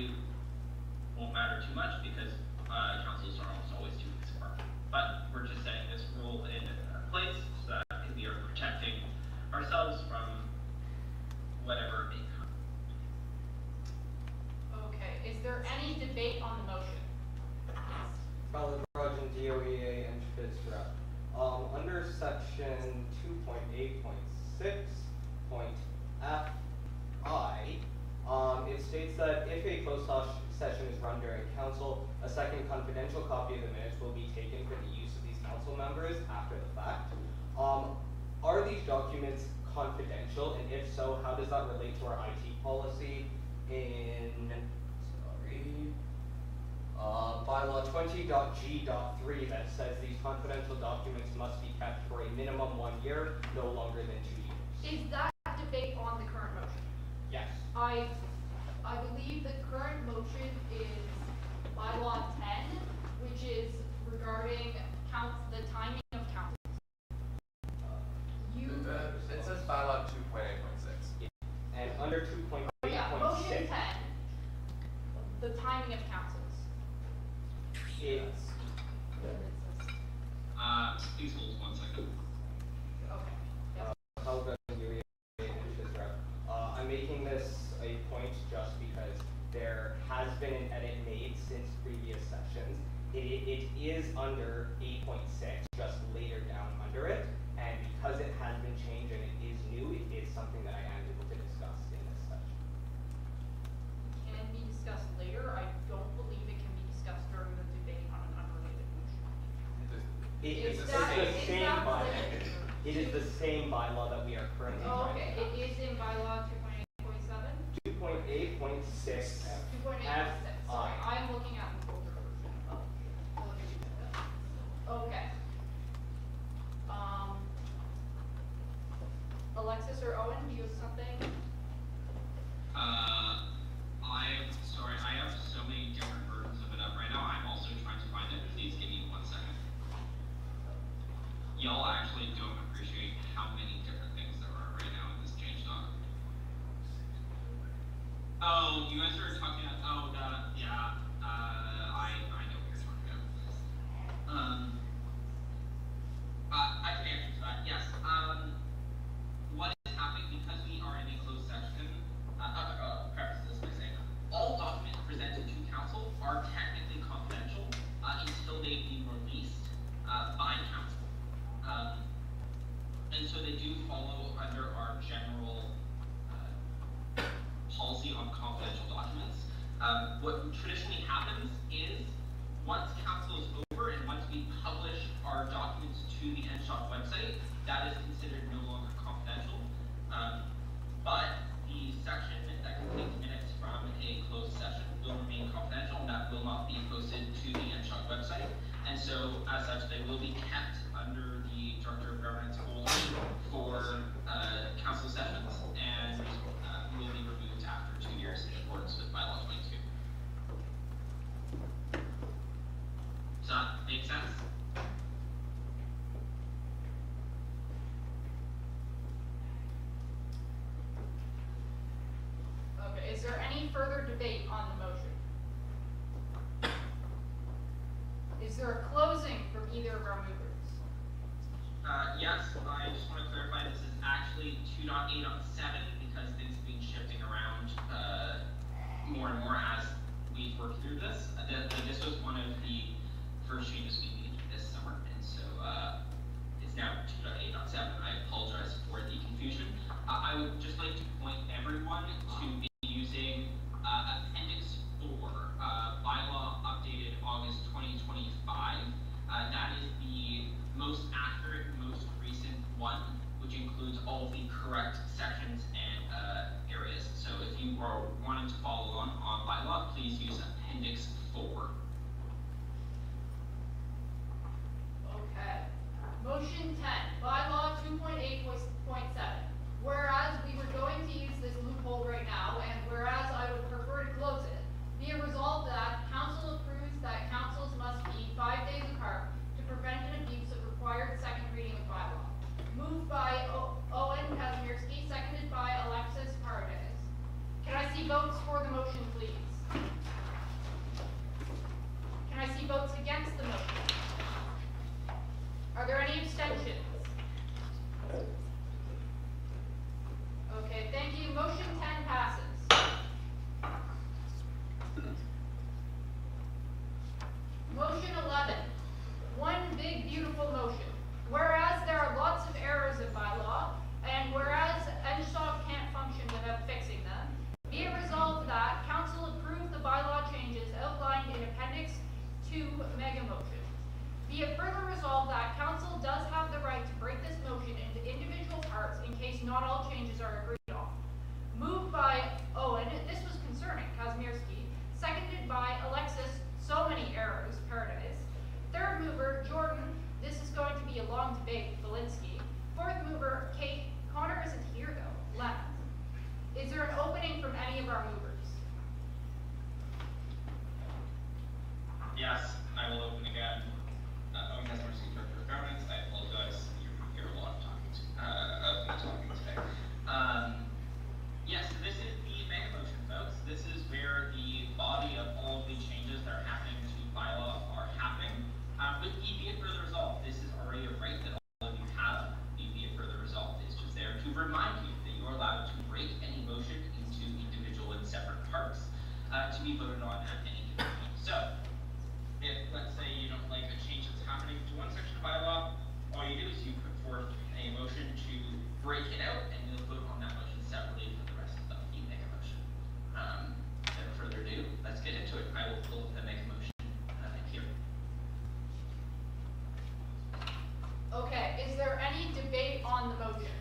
E: frankly, won't matter too much because councils are almost always 2 weeks apart. But we're just setting this rule in place so that we are protecting ourselves from whatever may come.
A: Okay, is there any debate on the motion?
H: Ballard Rajan, DOEA, and FISRA. Under section 2.8.6.fi, it states that if a closed session is run during council, a second confidential copy of the minutes will be taken for the use of these council members after the fact. Are these documents confidential, and if so, how does that relate to our IT policy in, bylaw 20.g.3 that says these confidential documents must be kept for a minimum 1 year, no longer than 2 years?
A: Is that debate on the current motion?
H: Yes.
A: I believe the current motion is bylaw 10, which is regarding the timing of councils.
C: It says bylaw 2.8.6.
H: And under 2.8.6.
A: Motion 10, the timing of councils.
H: It's
E: Please hold 1 second.
A: Okay. Yes.
H: I'm making this a point just because there has been an edit made since previous sessions. It is under 8.6, just later down under it, and because it has been changed and it is new, it is something that I am able to discuss in this session.
A: Can be discussed later. I don't believe it can be discussed during the debate on an unrelated motion.
H: It's the same bylaw. It is the same bylaw that we are currently
A: Oh,
H: trying
A: okay,
H: to
A: it is in bylaw 2.8.7?
H: 2.8.6
A: 2.8.6, sorry, I'm looking at the older version of okay. Alexis or Owen, do you have something?
E: I'm sorry, I have so many different versions of it up right now. I'm also trying to find it. Please give me 1 second. Y'all actually don't appreciate how many different things there are right now in this change doc. Oh, you guys are talking about, yeah, I know what you're talking about. I can answer to that, yes. What is happening because we are in a closed session, preface this by saying, all documents presented to council are technically confidential until they be released by council. And so they do follow under our general policy on confidential documents. What traditionally happens is once council is over and once we publish our documents to the NSHOP website, that is considered no longer confidential. But the section that contains minutes from a closed session will remain confidential, and that will not be posted to the NSHOP website. And so, as such, they will be kept under the Director of Governance folder for council sessions, and will be removed after 2 years in accordance with bylaw 22. Does that make sense?
A: Okay, is there any further debate on the motion? Is there a closing from either of our movers?
E: Yes, I just want to clarify this is actually 2.8.7 because things have been shifting around more and more as we've worked through this. This was one of the first changes we made this summer, and so it's now 2.8.7. I apologize for the confusion. I would just like to point everyone to be using Appendix 4, bylaw updated August 2025. That is the most accurate, most recent one, which includes all of the correct sections and areas. So if you are wanting to follow on bylaw, please use Appendix 4.
A: Okay. Motion 10, bylaw 2.8.7. Whereas we were going to use this loophole right now votes against the motion? Are there any abstentions? Okay, thank you. Motion 10 passes. Motion 11. One big beautiful motion. Whereas there are lots of errors in bylaw, and whereas NSHOP can't function without fixing them, be it resolved that council approve the bylaw changes outlined in Appendix 2 mega motion. Be it further resolved that council does have the right to break this motion into individual parts in case not all changes are agreed on. Moved by Owen, this was concerning, Kazmierski. Seconded by Alexis, so many errors, Paradise. Third mover, Jordan, this is going to be a long debate, Valinsky. Fourth mover, Kate, Connor isn't here though, left. Is there an opening from any of our movers?
E: Yes, I will open again. Owen Kazmierski, Director of Governance. I apologize. You hear a lot of talking today. Yes, this is the mega motion, folks. This is where the body of all of the changes that are happening to bylaw are happening. With be it further resolved, this is already a right that all of you have. Be it further resolved. It's just there to remind you that you're allowed to break any motion into individual and separate parts to be voted on at any given point. So, if let's say you don't like a change that's happening to one section of bylaw, all you do is you put forth a motion to break it out, and you'll vote on that motion separately for the rest of the mega motion. Without further ado, let's get into it. I will pull the mega motion here.
A: Okay, is there any debate on the motion?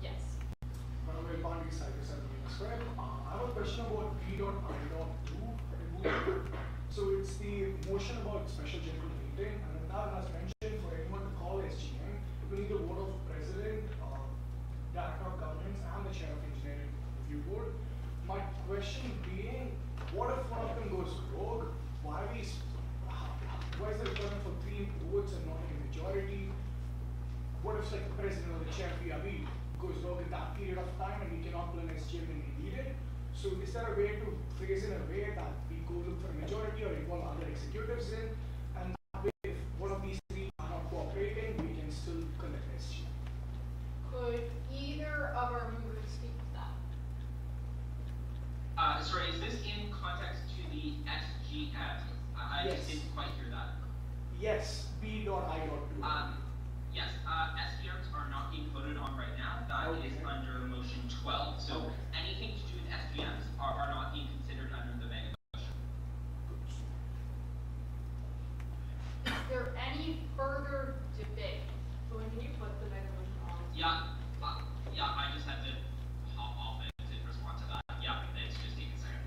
A: Yes.
G: Manuel Pandey, Cyprus and Square. I have a question about B.I.2. So it's the motion about special general meeting, and that has mentioned for anyone to call SGM, we need the vote of president, director of governance, and the chair of engineering review board. My question being, what if one of them goes rogue? Why is the requirement for 3 votes and not like a majority? What if like the president or the chair PRB goes rogue in that period of time and we cannot pull an SGM when we need it? So is there a way to phrase in a way that we go look for a majority or involve other executives in, and that way if one of these 3 are not cooperating, we can still conduct SGM?
A: Could either of our movers speak to that?
E: Sorry, is this in context to the SGM? I
G: Yes.
E: just didn't quite hear that.
G: Yes, B.I.2.
E: Yes, SGMs are not being voted on right now. That is
G: Okay.
E: under motion 12. So
G: Okay.
E: anything to do with SGMs are not being considered under the mega motion.
A: Is there any further debate?
N: Owen, can you put the mega motion on?
E: Yeah, I just had to hop off it to respond to that. Yeah, it's just taking a second.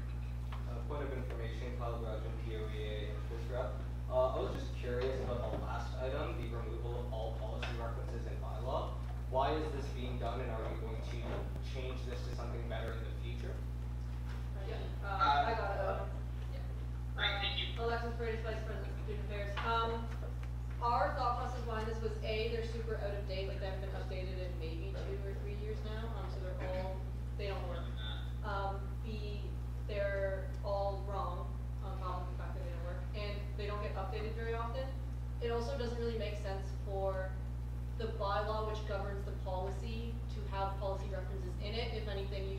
H: Point of information, Kyle Graduate, POEA, and FISREP. I was just curious about the last item, the removal of all policy references in bylaw. Why is this being done, and are we going to change this to something better in the future?
I: I got it.
E: Great, thank you.
I: Alexis Paredes, Vice President of Student Affairs. Our thought process behind this was A, they're super out of date, like they haven't been updated in maybe 2 or 3 years now, so they don't work. B, they're all wrong on top of the fact that they don't work, and they don't get updated very often. It also doesn't really make sense for the bylaw which governs the policy to have policy references in it. If anything, we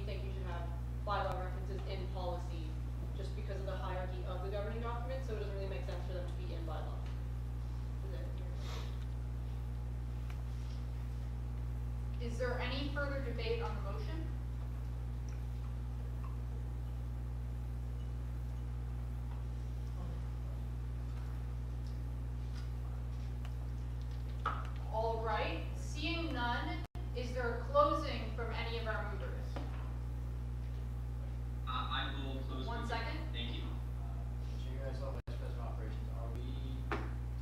I: think you should have bylaw references in policy just because of the hierarchy of the governing document, so it doesn't really make sense for them to be in bylaw.
A: Is there any further debate on the motion? All right, seeing none, is there a closing from any of our movers?
E: I will close.
A: 1 second.
E: Thank you.
J: Chair as well, Vice President of Operations, are we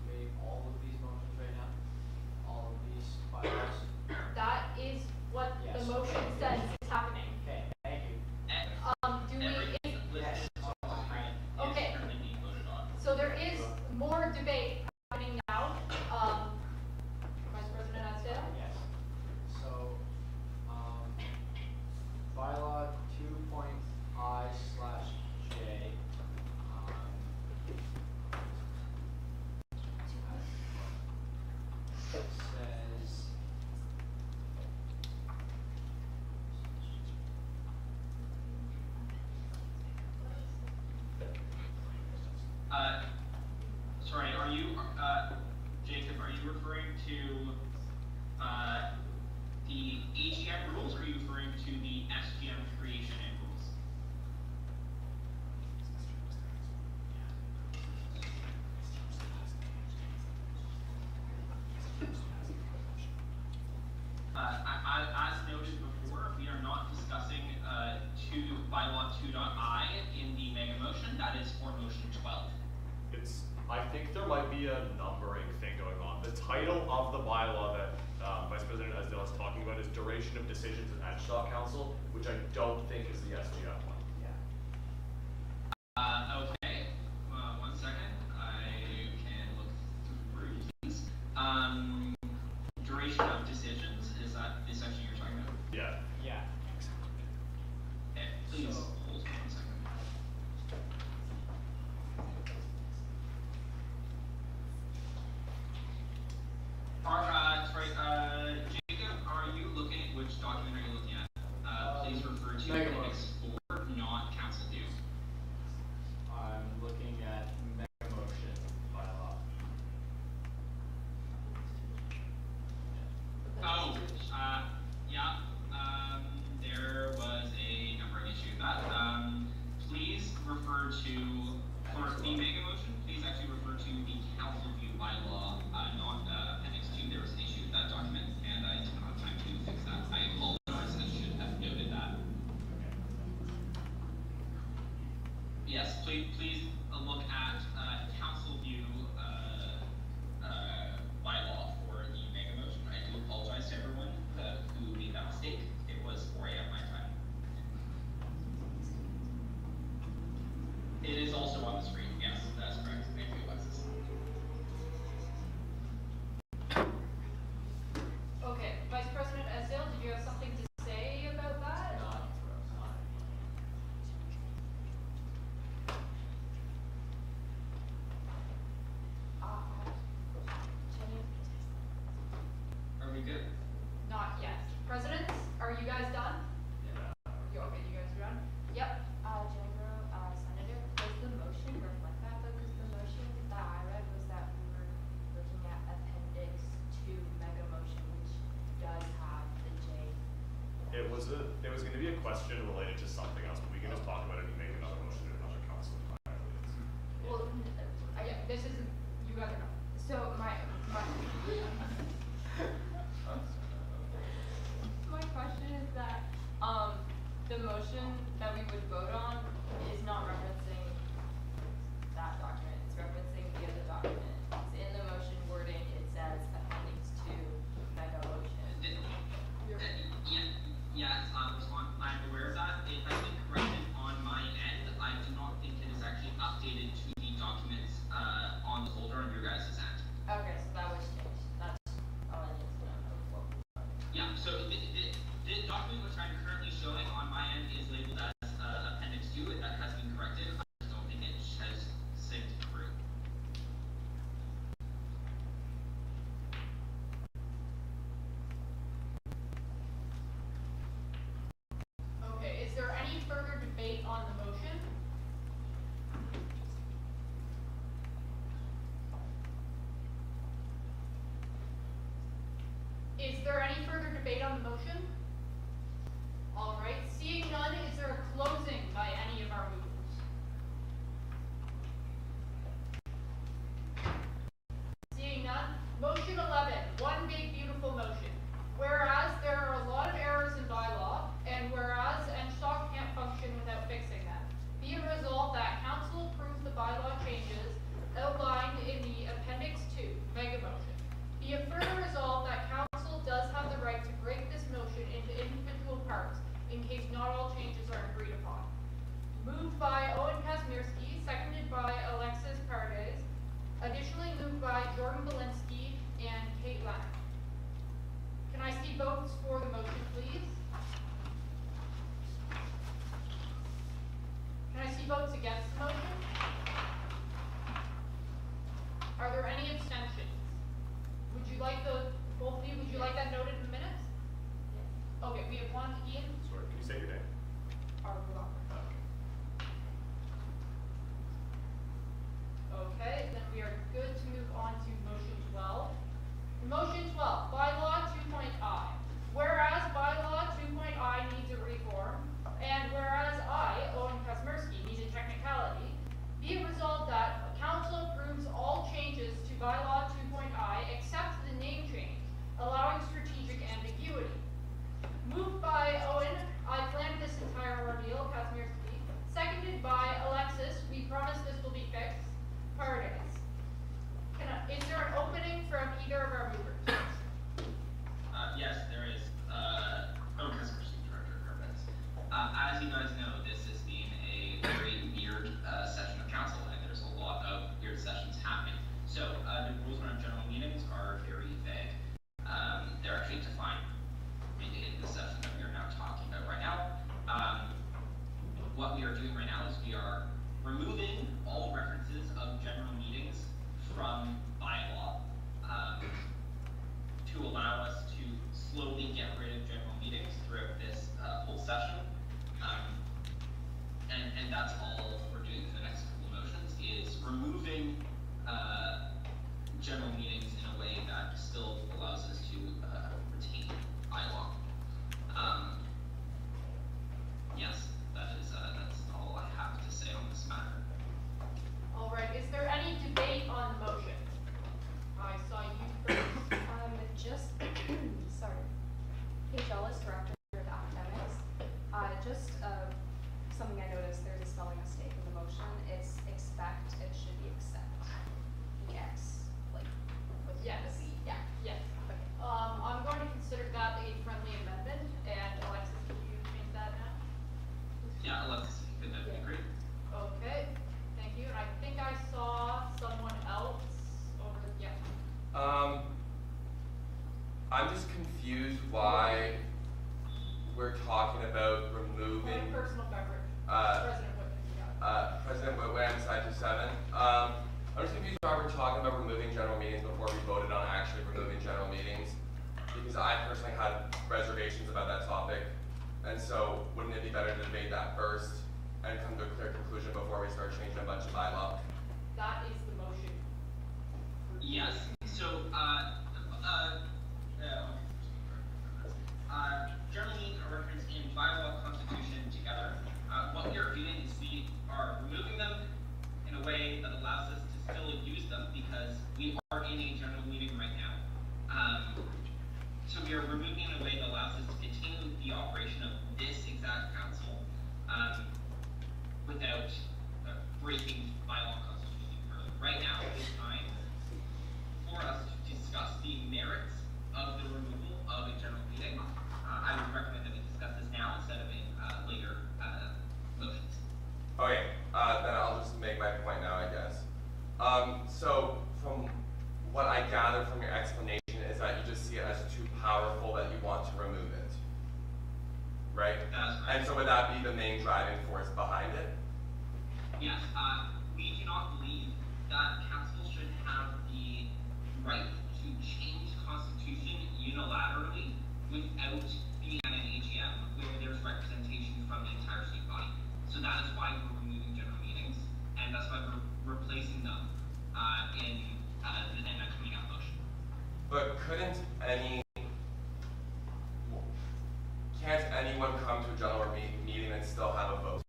J: debating all of these motions right now? All of these bylaws?
A: That is what the
J: Yes.
A: motion says is happening.
J: Okay, thank you.
A: Do we,
E: Everything listed on the screen
A: Okay.
E: is currently being voted on.
A: so there is more debate happening now. Vice President Asteda?
J: Yes. So, bylaw 2.I/J,
E: Jacob, are you referring to the AGM rules, or are you referring to the SGM creation and rules? As noted before, we are not discussing bylaw 2.I in the mega motion. That is for motion 12.
K: I think there might be a numbering thing going on. The title of the bylaw that Vice President Esdale is talking about is duration of decisions in Edgestock Council, which I don't think is the SGF one.
E: Okay. 1 second. I can look through these. Duration of decisions, is that the section you're talking about?
K: Yeah.
J: Yeah.
E: Okay, please hold 1 second. Jacob, are you looking at which document are you looking at? Please refer to
J: Mega
E: appendix 4, not council due.
J: I'm looking at mega motion bylaw.
E: Oh, yeah, there was a numbering issue. Please refer to, for the mega motion, please actually refer to the council view bylaw, not appendix 2. There was an issue with that document, and I did not have time to fix that. I apologize, I should have noted that. Yes, please look at council view bylaw for the mega motion. I do apologize to everyone who made that mistake. It was 4 a.m. my time. It is also on the screen. Yes, that's correct. Thank you, Alexis.
A: Okay, Vice President Esdale, did you have something to say about that?
E: Are we good?
A: Not yet. Presidents, are you guys done? Okay, you guys are done? Yep.
L: Jenny Bro, Senator, does the motion reflect that though? Because the motion that I read was that we were looking at appendix 2 mega motion, which does have the J.
K: It was going to be a question related to something else, but we can just talk about it and make another motion to another council entirely.
A: Well, this isn't, you guys are done.
L: So my question is that the motion that we would vote on is not referencing that document. It's referencing the other document. It's in the motion wording. It says appendix 2 mega motion.
E: Yes, I'm aware of that. It has been corrected on my end. I do not think it is actually updated to the documents on the folder on your guys' end.
L: Okay, so that was changed. That's all I need to know.
E: Yeah, so the document which I'm currently showing on my end is labeled as appendix 2, and that has been corrected. I just don't think it has synced through.
A: Okay, is there any further debate on the motion? Is there any further debate on the motion? All right, seeing none, is there a closing by any of our movers? Seeing none, motion 11, one big beautiful motion. Whereas there are a lot of errors in bylaw, and whereas Edgestock can't function without fixing them, be it resolved that council approves the bylaw changes outlined in the appendix 2 mega motion. Be it further resolved that council does have the right to break this motion into individual parts in case not all changes are agreed upon. Moved by Owen Kazmierski, seconded by Alexis Pardes, additionally moved by Jordan Belinsky and Kate Leonard. Can I see votes for the motion, please? Can I see votes against the motion? Are there any abstentions? Would you like both of you, would you like that noted in the minutes? Yes. Okay, we have one, Ian.
K: Sorry, can you say your name?
A: Okay, then we are good to move on to bylaw 2.I except the name change, allowing strategic ambiguity. Moved by Owen, I planned this entire ordeal, Casimir's speak. Seconded by Alexis, we promise this will be fixed. Pardes. Is there an opening from either of our movers?
B: Yes, there is. Owen Casimirski, Director of Governance. As you guys know, this has been a very weird session of council, and there's a lot of weird sessions happening. So the rules around general meetings are very vague. They're actually defined in the session that we are now talking about right now. What we are doing right now is we are removing all references of general meetings from bylaw to allow us to slowly get rid of general meetings throughout this whole session. And that's all we're doing for the next couple of motions, is removing general meetings in a way that still allows us to retain bylaw. Yes, that's all I have to say on this matter.
A: All right, is there any debate on the motion? I saw you first.
M: Just, sorry, Paige Ellis, Director of Academics. Just something I noticed, there's a spelling mistake in the motion. It's expect, it should be accept. Yes, like, with
A: Yes.
M: the Z, yeah.
A: Yes.
M: Okay.
A: I'm going to consider that a friendly amendment, and Alexis, can you change that now?
B: Yeah, Alexis, if you could, that'd be great.
A: Okay, thank you, and I think I saw someone else over, yeah.
C: I'm just confused why we're talking about removing
A: One personal beverage, President Whitman, yeah.
C: President Whitman, side to 7. I'm just confused why we're talking about removing general meetings before we voted on actually removing general meetings, because I personally had reservations about that topic, and so wouldn't it be better to debate that first and come to a clear conclusion before we start changing a bunch of bylaw?
A: That is the motion.
B: Yes, so, general meetings are referenced in bylaw, constitution together. What we are doing is we are removing them in a way that allows us to still use them because we are in a general meeting right now. So we are removing in a way that allows us to continue the operation of this exact council without breaking bylaw, constitution further. Right now, it is time for us to discuss the merits of the removal of a general meeting. I would recommend that we discuss this now instead of in later motions.
C: Okay, then I'll just make my point now, I guess. So from what I gather from your explanation is that you just see it as too powerful that you want to remove it, right?
B: That's right.
C: And so would that be the main driving force behind it?
B: Yes, we do not believe that council should have the right to change constitution unilaterally without being at an AGM where there's representation from the entire state body. So that is why we're removing general meetings, and that's why we're replacing them in the coming out motion.
C: But can't anyone come to a general meeting and still have a vote?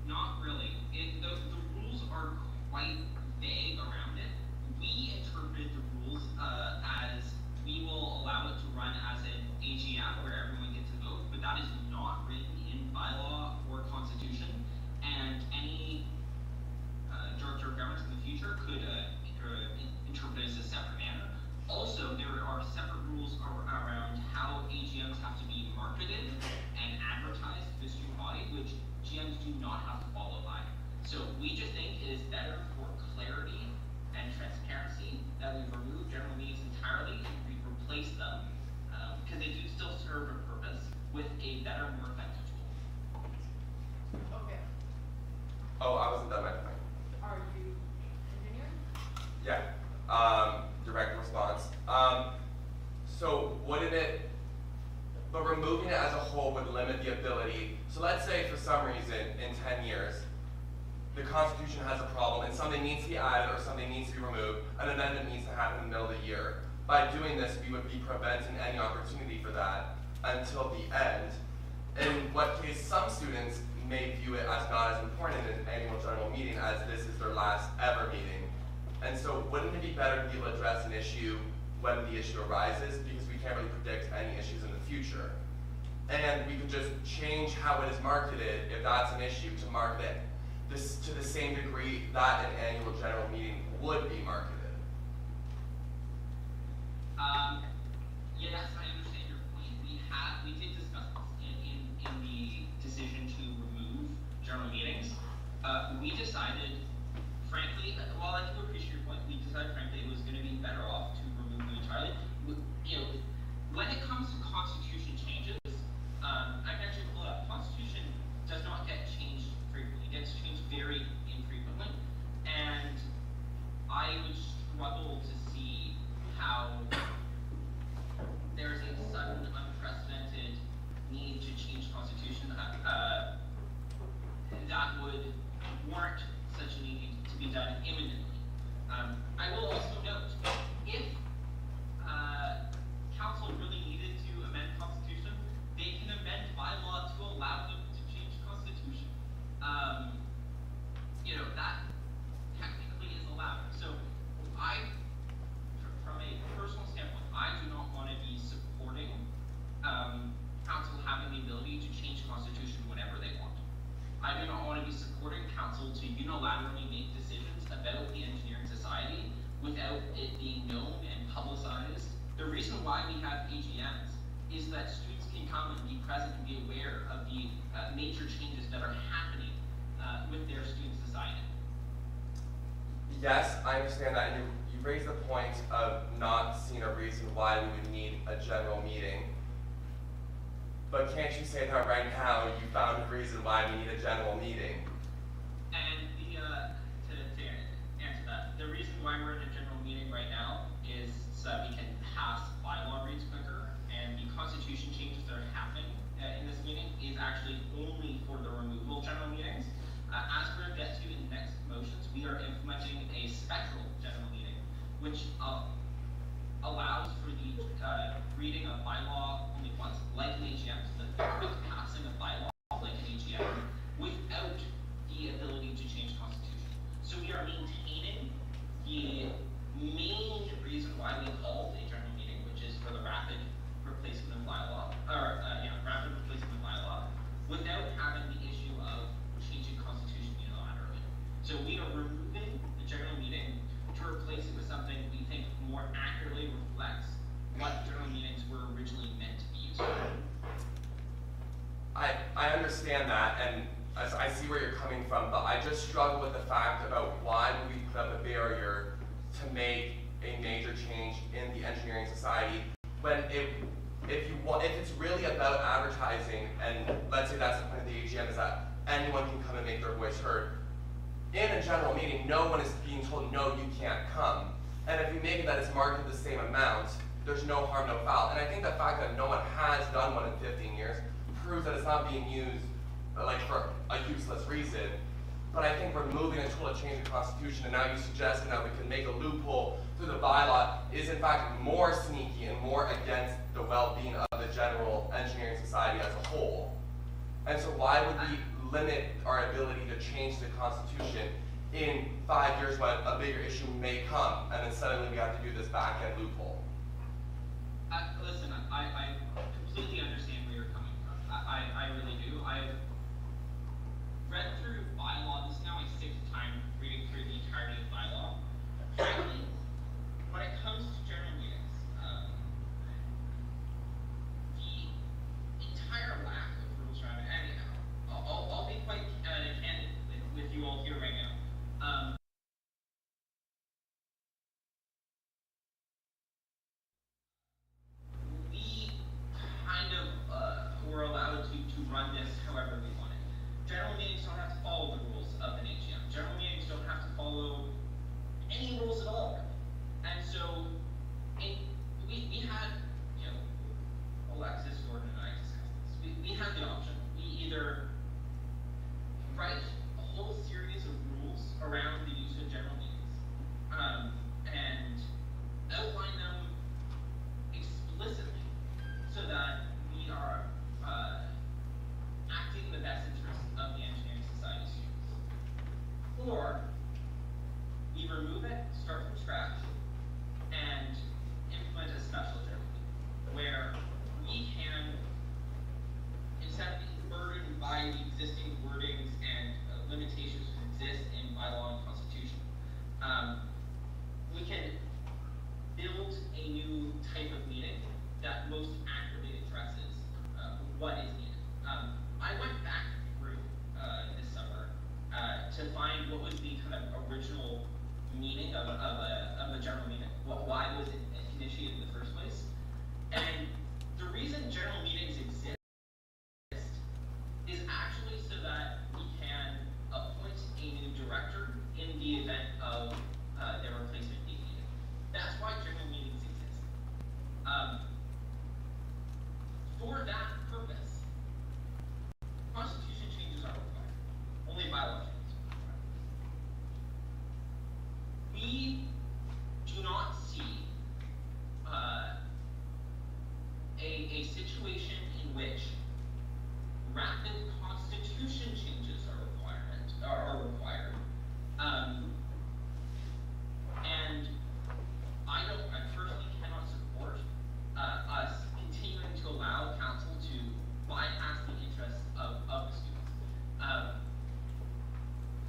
B: Not really. The rules are quite vague around it. We interpret the rules as we will allow it to run as an AGM where everyone gets a vote, but that is not written in bylaw or constitution, and any director of government in the future could interpret it as a separate manner. Also, there are separate rules around how AGMs have to be marketed and advertised to the student body, which GMs do not have to follow by. So we just think it is better for clarity and transparency that we remove general meetings entirely and we replace them because they do still serve a purpose with a better, more effective tool.
A: Okay,
C: Oh, I wasn't done my point.
A: are you continuing?
C: Yeah, direct response. So wouldn't it, but removing it as a whole would limit the ability, so let's say for some reason in 10 years, the Constitution has a problem and something needs to be added or something needs to be removed, an amendment needs to happen in the middle of the year. By doing this, we would be preventing any opportunity for that until the end, in what case some students may view it as not as important in an annual general meeting as this is their last ever meeting. And so wouldn't it be better to be able to address an issue when the issue arises, because we can't really predict any issues in the future. And we could just change how it is marketed, if that's an issue, to market it this to the same degree that an annual general meeting would be marketed.
B: Yes, I understand your point. We did discuss this in the decision to remove general meetings. We decided, frankly, while I do appreciate your point, we decided, frankly, it was going to be better off to remove them entirely. You know, when it comes to constitution changes, I can actually pull it up. Constitution does not get changed frequently. It gets changed very infrequently, and I would struggle to see how there's a sudden, unprecedented need to change constitution that would warrant such a need to be done imminently. I will also note, if council really needed to amend constitution, they can amend bylaw to allow them to change constitution. You know, that technically is allowed. So from a personal standpoint, I do not want to be supporting council having the ability to change constitution whenever they want. I do not want to be supporting council to unilaterally make decisions about the engineering society without it being known and publicized. The reason why we have AGMs is that students can come and be present and be aware of the major changes that are happening with their student society.
C: Yes, I understand that, and you raised the point of not seeing a reason why we would need a general meeting. But can't you say that right now you found a reason why we need a general meeting?
B: And to answer that, the reason why we're in a general meeting right now is so that we can pass bylaw reads quicker, and the constitution changes that are happening in this meeting is actually only for the removal general meetings. As we're going to get to in the next motions, we are implementing a special general meeting, which allows for the reading of bylaw only once, like an AGM, so the quick passing of bylaw like an AGM, without the ability to change constitution. So we are maintaining the main reason why we called a general meeting, which is for the rapid replacement of bylaw, rapid replacement of bylaw, without having the issue of changing constitution unilaterally. So we are removing the general meeting to replace it with something we think more accurately reflects what general meetings were originally meant to be used for.
C: I understand that, and I see where you're coming from, but I just struggle with the fact about why would we put up a barrier to make a major change in the engineering society when if it's really about advertising, and let's say that's the point of the AGM, is that anyone can come and make their voice heard. In a general meeting, no one is being told, no, you can't come. And if you make it that it's marketed the same amount, there's no harm, no foul. And I think the fact that no one has done one in 15 years proves that it's not being used like for a useless reason. But I think removing a tool to change the constitution, and now you suggesting that we can make a loophole through the bylaw, is in fact more sneaky and more against the well-being of the general engineering society as a whole. And so why would we limit our ability to change the constitution in 5 years when a bigger issue may come, and then suddenly we have to do this back-end loophole?
B: Listen, I completely understand where you're coming from. I really do. I've read through bylaw. This is now my 6th time reading through the entirety of bylaw. Frankly, when it comes to general meetings, the entire lack of rules around it, and I'll be quite candid with you all here right now. We kind of were allowed to run this however we
E: Or we remove it, start from scratch, and implement a special general meeting where we can, instead of being burdened by the existing wordings and limitations that exist in bylaw and constitution, we can build a new type of meeting that most accurately addresses what is needed. I went back through this summer to find what was the kind of original meaning of a general meeting. Why was it initiated in the first place? And the reason general meetings exist is actually so that we can appoint a new director in the event of their replacement being needed. That's why general meetings exist. For that purpose, constitution changes are required. Only bylaw changes are required. We do not see a situation in which rapid constitution changes are required. And I personally cannot support us continuing to allow council to bypass the interests of the students.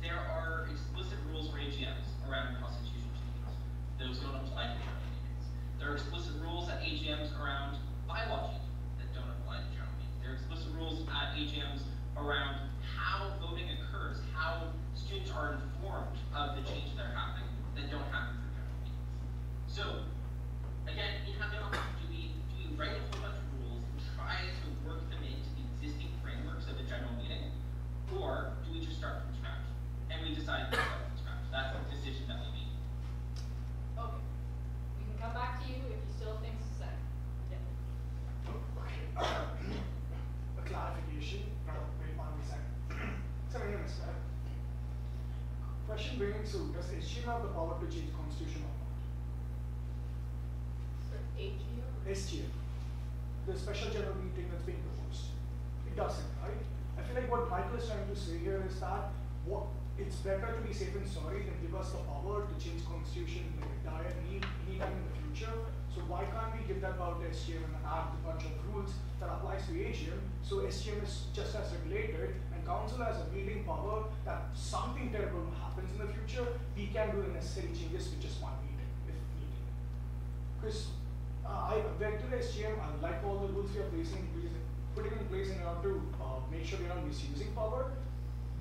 E: There are explicit rules for AGMs around constitution changes. Those don't apply to general meetings. There are explicit rules at AGMs around bylaw changes that don't apply to general meetings. There are explicit rules at AGMs around how voting occurs, how students are informed of the changes that are happening that don't happen through general meetings. So, again, we have the option. Do we write a whole bunch of rules and try to work them into the existing frameworks of a general meeting? Or do we just start from scratch? And we decide to start from scratch. That's the decision that we make.
A: Okay. We can come back to you if you still have things to say. Yeah.
G: Okay. A clarification. Wait 1 second. Sorry, sir. Question being, so does SGM have the power to change constitution or not? SGM. The special general meeting that's being proposed. It doesn't, right? I feel like what Michael is trying to say here is that it's better to be safe and sorry than give us the power to change constitution in the entire anytime in the future. So why can't we give that power to SGM and add a bunch of rules that applies to AGM, so SGM is just as regulated and council has a meeting power that something terrible happens in the future, we can do the necessary changes with just one meeting if needed. Because I went to the SGM, I like all the rules we are putting in place in order to make sure we are not misusing power.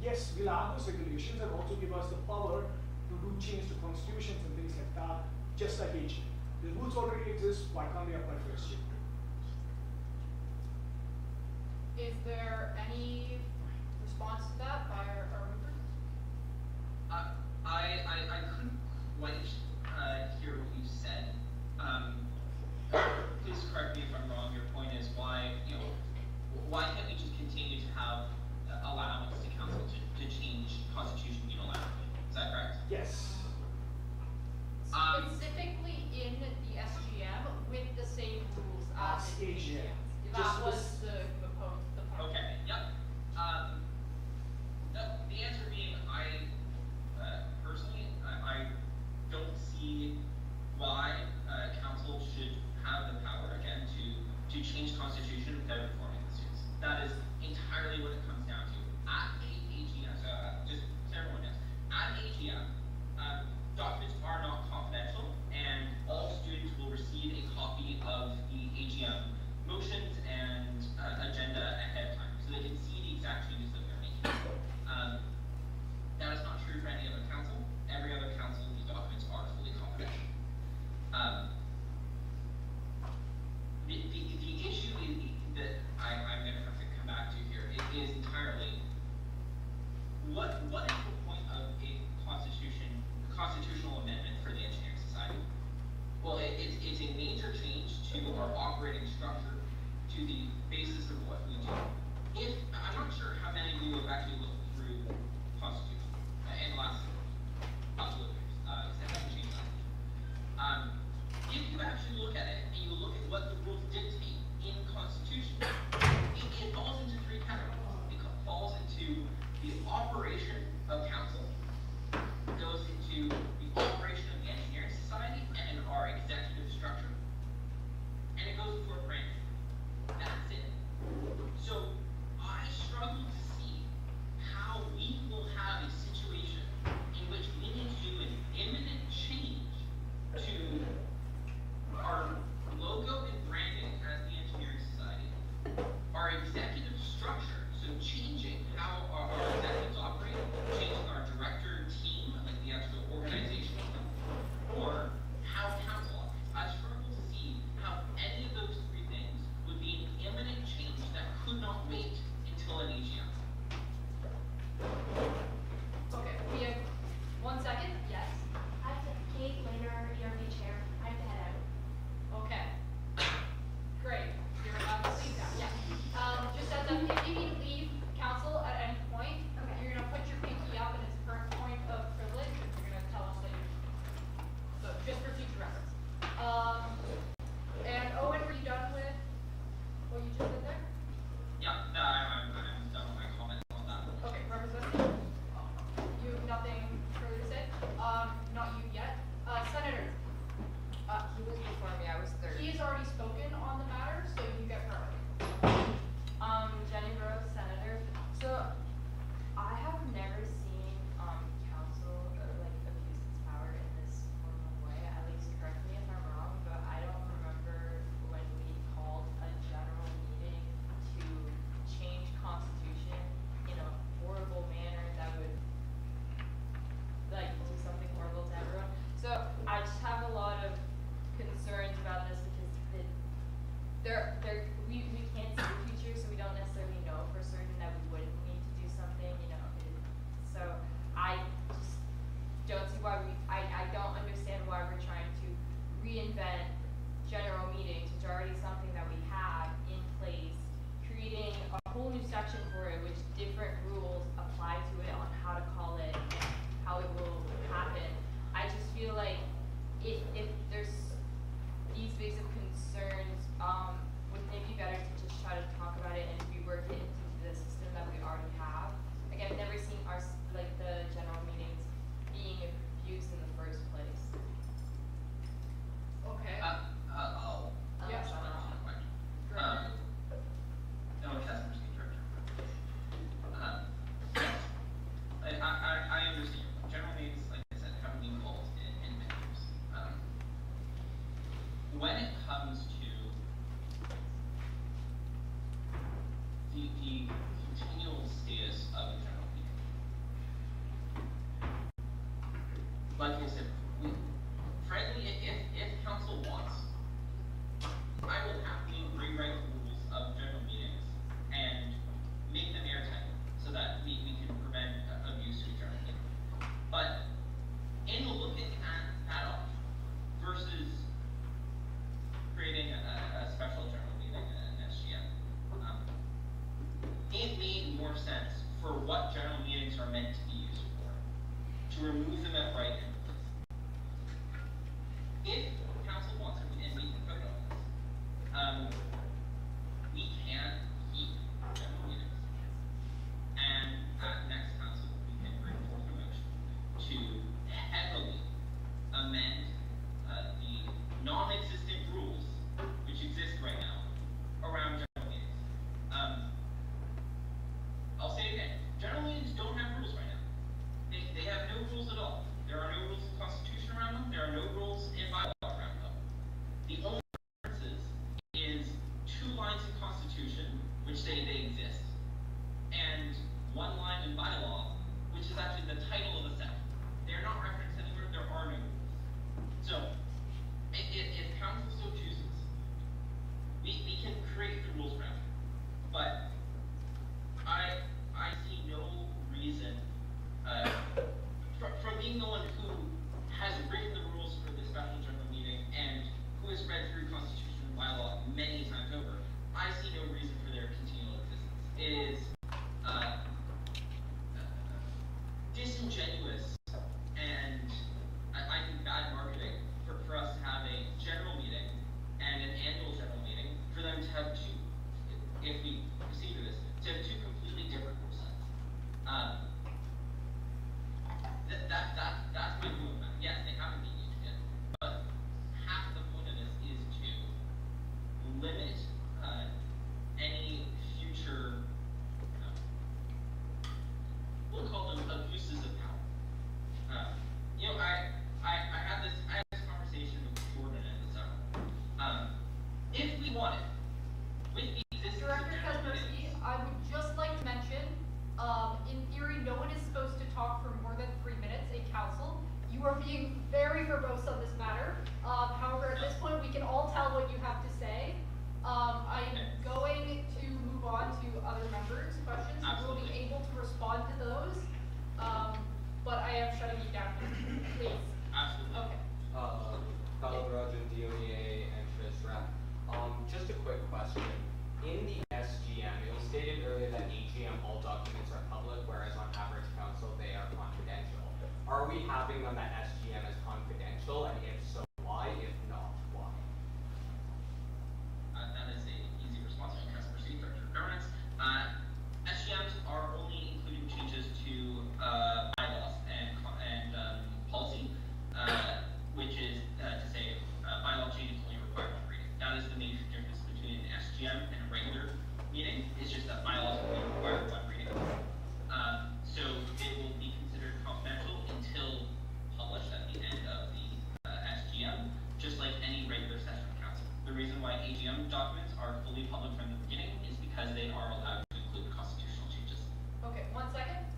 G: Yes, we'll add those regulations and also give us the power to do change to constitutions and things like that, just like AGM. The rules already exist, why can't they apply for SGM?
A: Is there any response to that by our movers?
E: I couldn't quite hear what you said. Please correct me if I'm wrong. Your point is why can't we just continue to have allowance to council to change constitution unilaterally? Is that correct?
G: Yes.
A: Specifically in the SGM with the same rules as in AGM. That was the point.
E: Okay, yep. like I said, frankly, if council wants, I will happily rewrite the rules of general meetings and make them airtight so that we can prevent abuse to a general meeting. But in looking at that versus creating a special general meeting and an SGM, it made more sense for what general meetings are meant to be used for, to remove them at right intervals. If council wants it, and we can vote on this, we can keep general meetings. And at next council, we can bring forth a motion to heavily amend the non-existent rules which exist right now around general meetings. I'll say it again, general meetings don't have rules right now. They have no rules at all. There are no rules in the Constitution around them. There are no rules in bylaw around them. The only differences is 2 lines in Constitution, which say they exist, and 1 line in bylaw, which is actually the title of the section. They're not referenced anywhere. There are no rules. So, if council so chooses, we can create the rules around it. But I see no reason, from being the one who has written the rules for the special general meeting and who has read through Constitution and bylaw many times over, I see no reason for their continual existence. It is disingenuous and I think bad marketing for us to have a general meeting and an annual general meeting, for them to have 2, if we proceed with this, to have 2 completely different rule sets. That's my view of that. Yes, they haven't been used yet, but half the point of this is to limit any future, we'll call them abuses of power. I had this conversation with Jordan in the summer. If we wanted, with the existence of
A: Director
E: general
A: Kazmersky,
E: meetings,
A: I would just like to mention, in theory, no one is supposed to talk for more than 3 minutes in council. You are being very verbose on this matter. However, at this point, we can all tell what you have to say. I am going to move on to other members' questions. You will be able to respond to those. But I am shutting you down, please.
E: Absolutely.
A: Okay.
H: Balarajan, DOEA, and Tris Rep. Just a quick question. In the SGM, it was stated earlier that AGM all documents are public, whereas on average council they are confidential. Are we having them at SGM as confidential, and if so, why? If not, why?
E: That is an easy response. I can proceed, Director of Governance. SGMs are only including changes to bylaws and policy, which is to say bylaw changes only require 1 reading. That is the major difference between an SGM and a regular meeting. It's just that bylaws only require 1 reading. So it will be considered confidential until published at the end of the SGM, just like any regular session of council. The reason why AGM documents are fully public from the beginning is because they are allowed to include constitutional changes.
A: Okay, 1 second.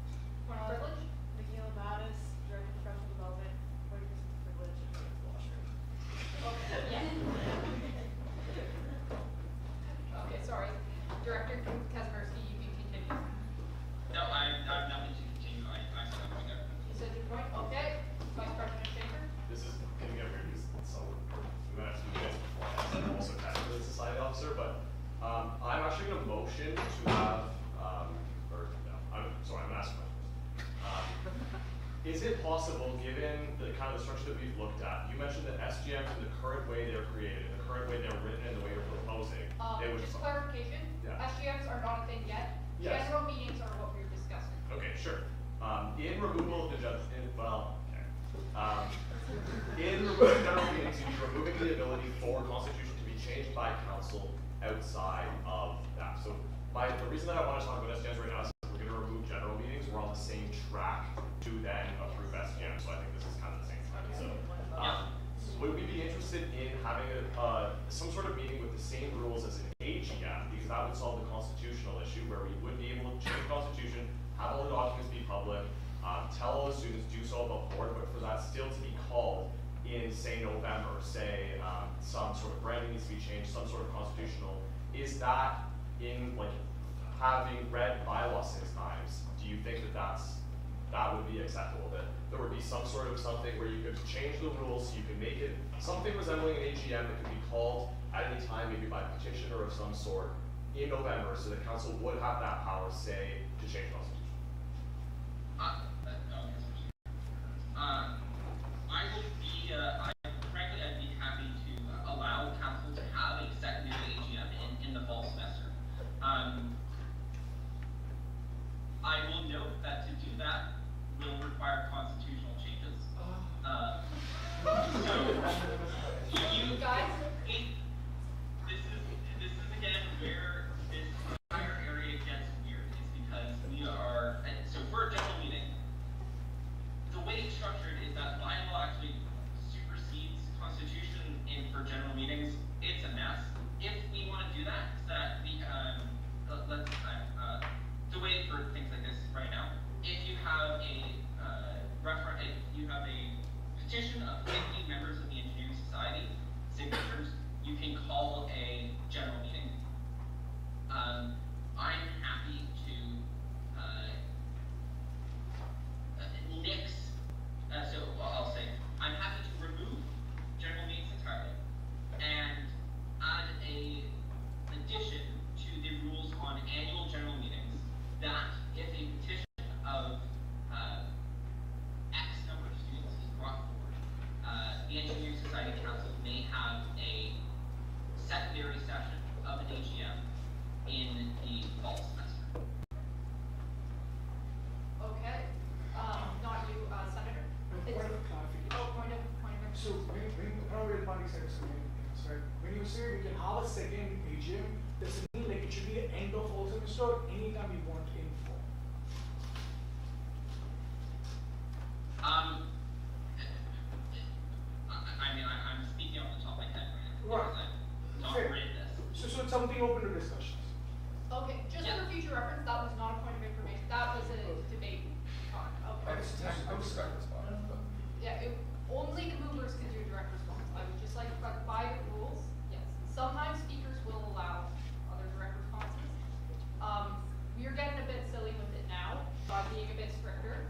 A: Point of privilege.
N: Michaela Mattis, Director of Professional Development, what is privilege and what is washroom?
A: Okay, yeah. Okay, sorry. Director Kazmersky, you can continue.
E: No, I have nothing to continue. I said I'm going to go.
A: You said your point, okay. Vice President Schaefer?
K: This is gonna get weird because someone, we might have to do this before, I'm also technically a society officer, but, I'm actually gonna motion to have, or, no, I'm gonna ask a question. Is it possible, given the kind of the structure that we've looked at, you mentioned that SGMs in the current way they're created, in the current way they're written, and the way you're proposing, they would.
A: Just clarification,
K: Yeah.
A: SGMs are not a thing yet.
K: Yes.
A: General meetings are what we're discussing.
K: Okay, sure. In removal of the judge, in removal general meetings, you'd be removing the ability for constitution to be changed by council outside of that. So the reason that I want to talk about SGMs right now is we're going to remove general meetings. We're on the same track to then approve SGM. So I think this is kind of the same time. So would we be interested in having some sort of meeting with the same rules as an AGM, because that would solve the constitutional issue where we would be able to change the constitution, have all the documents be public, tell all the students do so above board, but for for that still to be called in, say, November, say, some sort of branding needs to be changed, some sort of constitutional, is that in, like, having read bylaw 6 times, do you think that that would be acceptable? That there would be some sort of something where you could change the rules, you could make it something resembling an AGM that could be called at any time, maybe by petition or of some sort, in November, so the council would have that power, say, to change the constitution?
B: Frankly, I'd be happy to allow council to have a secondary AGM in the fall semester. I will note that to do that will require constitutional changes. So, you guys, this is again where this entire area gets weird, is because we are, and so for a general meeting, the way it's structured is that bylaw actually supersedes constitution for general meetings. It's a mess. If we want to do that, the way for things like this right now, if you have a petition of 50 members of the engineering society signatures, you can call a general meeting. I'm happy to I'll say, I'm happy to remove general meetings entirely and add a addition to the rules on annual general meetings that if a petition of X number of students is brought forward, the Engineering Society Council may have a secondary session of an AGM in the fall semester.
A: Okay, not you, Senator.
G: Point of clarification.
A: Oh, point of.
G: So when Honorable Party said so many things, right? When you say we can have a second AGM, does it mean like it should be the end of fall semester or anytime we want in fall?
B: I'm speaking off the top of my head right now.
G: Right.
B: Because I've not
G: Fair.
B: written this.
G: So it's something open to discussions.
A: Okay, just for future reference, that was not a point of information, that was a debate. Okay.
C: I'm just going to respond.
A: Yeah, only the movers can do direct response. I would just like, but by the rules, yes. Sometimes speakers will allow other direct responses. We're getting a bit silly with it now, by being a bit stricter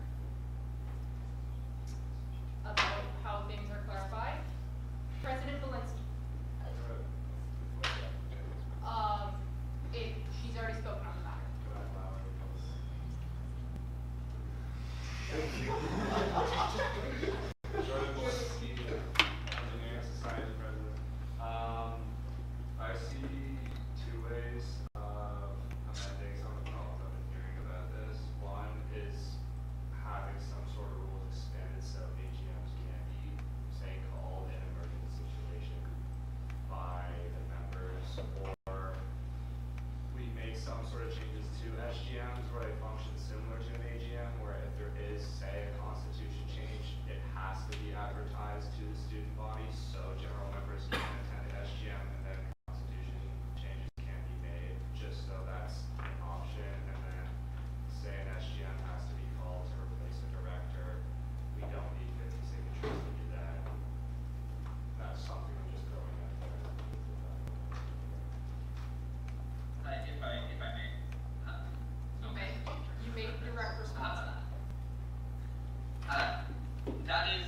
A: about how things are clarified. President Valinsky. She's already spoken on the matter.
D: Jordan Valinsky, Engineering Society President. I see two ways of amending some of the problems I've been hearing about this. One is having some sort of rules expanded so AGMs can be, say, called in an emergency situation by the members, or we make some sort of changes to SGMs where they function similar to an AGM, where if there is, say, a constitution change, it has to be advertised to the student body, so general members can attend the SGM, and then constitution changes can be made, just so that's an option, and then, say, an SGM has to be called to replace a director, we don't need 50 signatures to do that. That's something I'm just throwing out there.
B: If I may.
A: You made direct response to that.
B: That is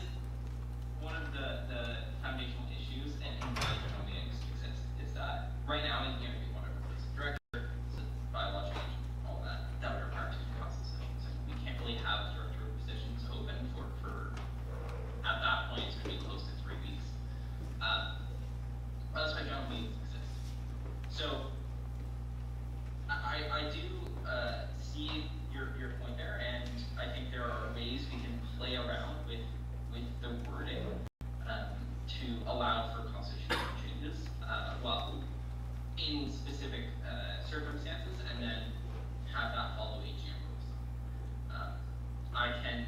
B: one of the foundational issues in why general meetings exist, is that right now, you know, you want to replace a director, bylaw change, all that would require 2 council sessions. We can't really have director positions open for at that point, it's going to be close to 3 weeks. That's why general meetings exist. So, I do see your point there, and I think there are ways we can play around with the wording to allow for constitutional changes, in specific circumstances, and then have that follow AGM rules. I can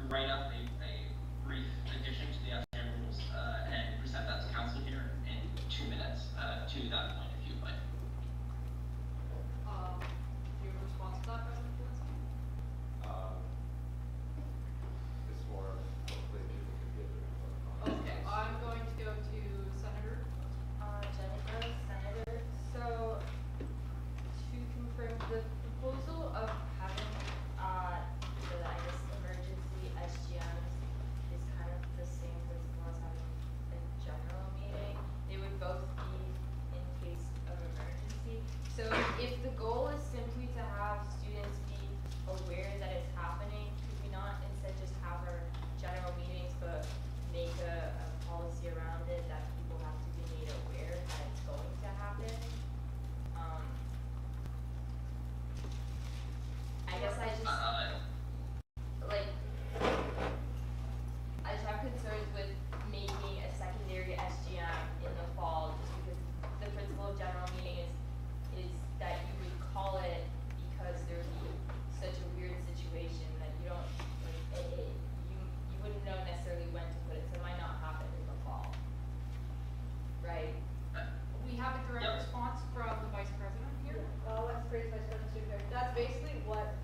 B: write up a brief addition to the SGM rules and present that to council here in 2 minutes to that point, if you'd like.
A: Do you have a response to that, President Valinsky?
L: guess I just, like, I just have concerns with making a secondary SGM in the fall, just because the principle of general meeting is that you would call it because there would be such a weird situation that you don't, like, you wouldn't know necessarily when to put it, so it might not happen in the fall. Right?
A: We have a direct response from the vice president here.
I: Let's praise Vice President Studer. That's basically what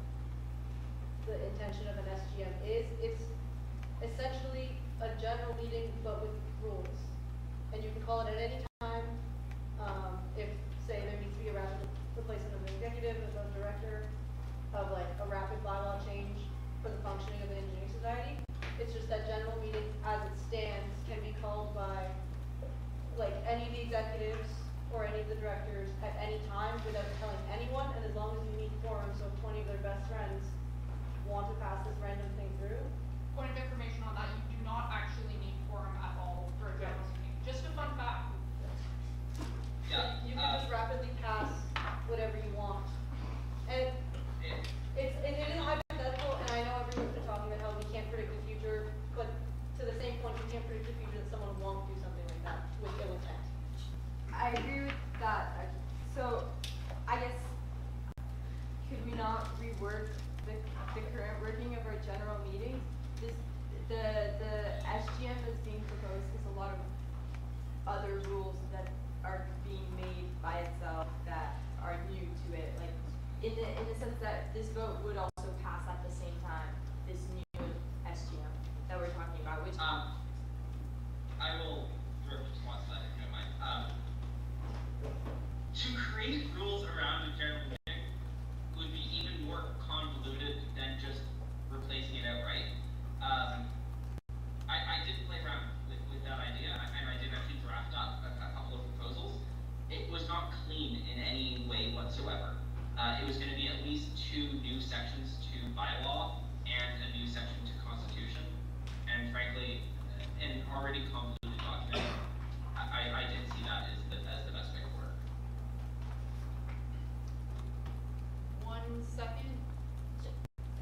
I: the intention of an SGM is. It's essentially a general meeting, but with rules. And you can call it at any time. If, say, there needs to be a rapid replacement of an executive, of a director, of like a rapid bylaw change for the functioning of the engineering society. It's just that general meeting as it stands can be called by like any of the executives or any of the directors at any time without telling anyone, and as long as you meet quorum, so if 20 of their best friends want to pass this random thing through.
A: Point of information on that, you do not actually need quorum at all for a general meeting. Just a fun fact.
B: Yeah.
I: You can just rapidly pass whatever you want. And it is hypothetical, and I know everyone's been talking about how we can't predict the future, but to the same point, we can't predict the future that someone won't do something like that with ill intent.
L: I agree with that. So, I guess, could we not rework the current working of our general meeting? The SGM that's being proposed has a lot of other rules that are being made by itself that are new to it. Like, in the sense that this vote would also pass at the same time, this new SGM that we're talking about, which
E: I will direct response to that if you don't mind. To create rules around a general meeting would be even more convoluted than just replacing it outright. I did play around with that idea, and I did actually draft up a couple of proposals. It was not clean in any way whatsoever. It was going to be at least 2 new sections to bylaw and a new section to constitution. And frankly, an already convoluted document, I didn't see that as the best way forward.
A: 1 second.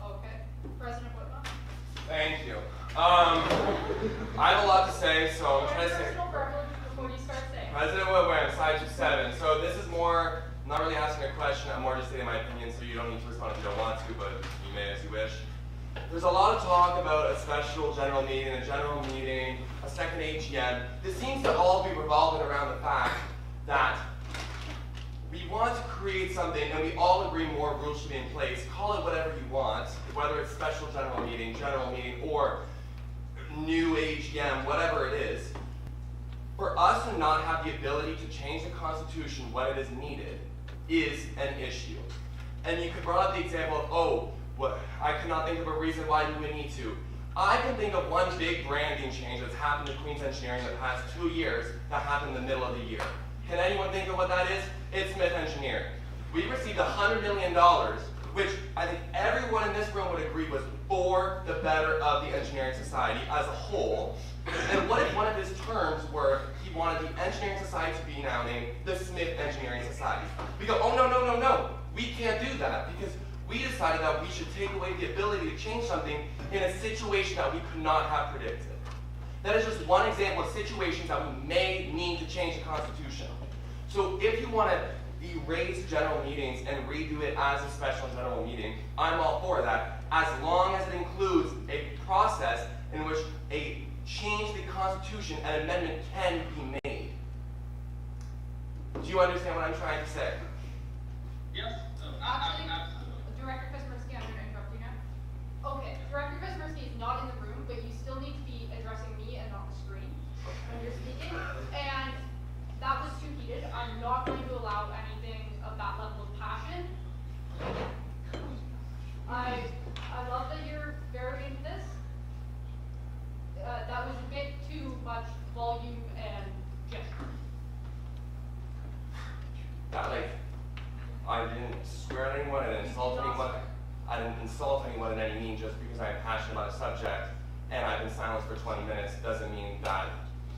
A: Okay. President Whitman.
C: Thank you. I have a lot to say, so I'm trying to say.
A: Personal preference before you start saying.
C: President Whitman, side 7. So this is more, I'm not really asking a question, I'm more just stating my opinion, so you don't need to respond if you don't want to, but you may as you wish. There's a lot of talk about a special general meeting, a second AGM. This seems to all be revolving around the fact that we want to create something, and we all agree more rules should be in place. Call it whatever you want, whether it's special general meeting, or new AGM, whatever it is. For us to not have the ability to change the Constitution when it is needed is an issue. And you could brought up the example of, I could not think of a reason why you would need to. I can think of one big branding change that's happened to Queen's Engineering in the past 2 years that happened in the middle of the year. Can anyone think of what that is? It's Smith Engineering. We received $100 million, which I think everyone in this room would agree was for the better of the engineering society as a whole. And what if one of his terms were he wanted the engineering society to be now named the Smith Engineering Society? We go, oh no, we can't do that because we decided that we should take away the ability to change something in a situation that we could not have predicted. That is just one example of situations that we may need to change the Constitution. So if you want to erase general meetings and redo it as a special general meeting, I'm all for that, as long as it includes a process in which a change to the Constitution, an amendment can be made. Do you understand what I'm trying to say?
E: Yes.
A: Actually,
E: Absolutely.
A: Director Kosmierski, I'm going to interrupt you now. Okay, Director Kosmierski is not in the room, but you still need to be addressing me and not the screen when you're speaking. And that was too heated. I'm not going to allow anything of that level of passion. I love that you're very into this. That was a bit too much volume and gesture.
C: I didn't swear at anyone, I didn't insult anyone. I didn't insult anyone in any means just because I'm passionate about a subject and I've been silenced for 20 minutes doesn't mean that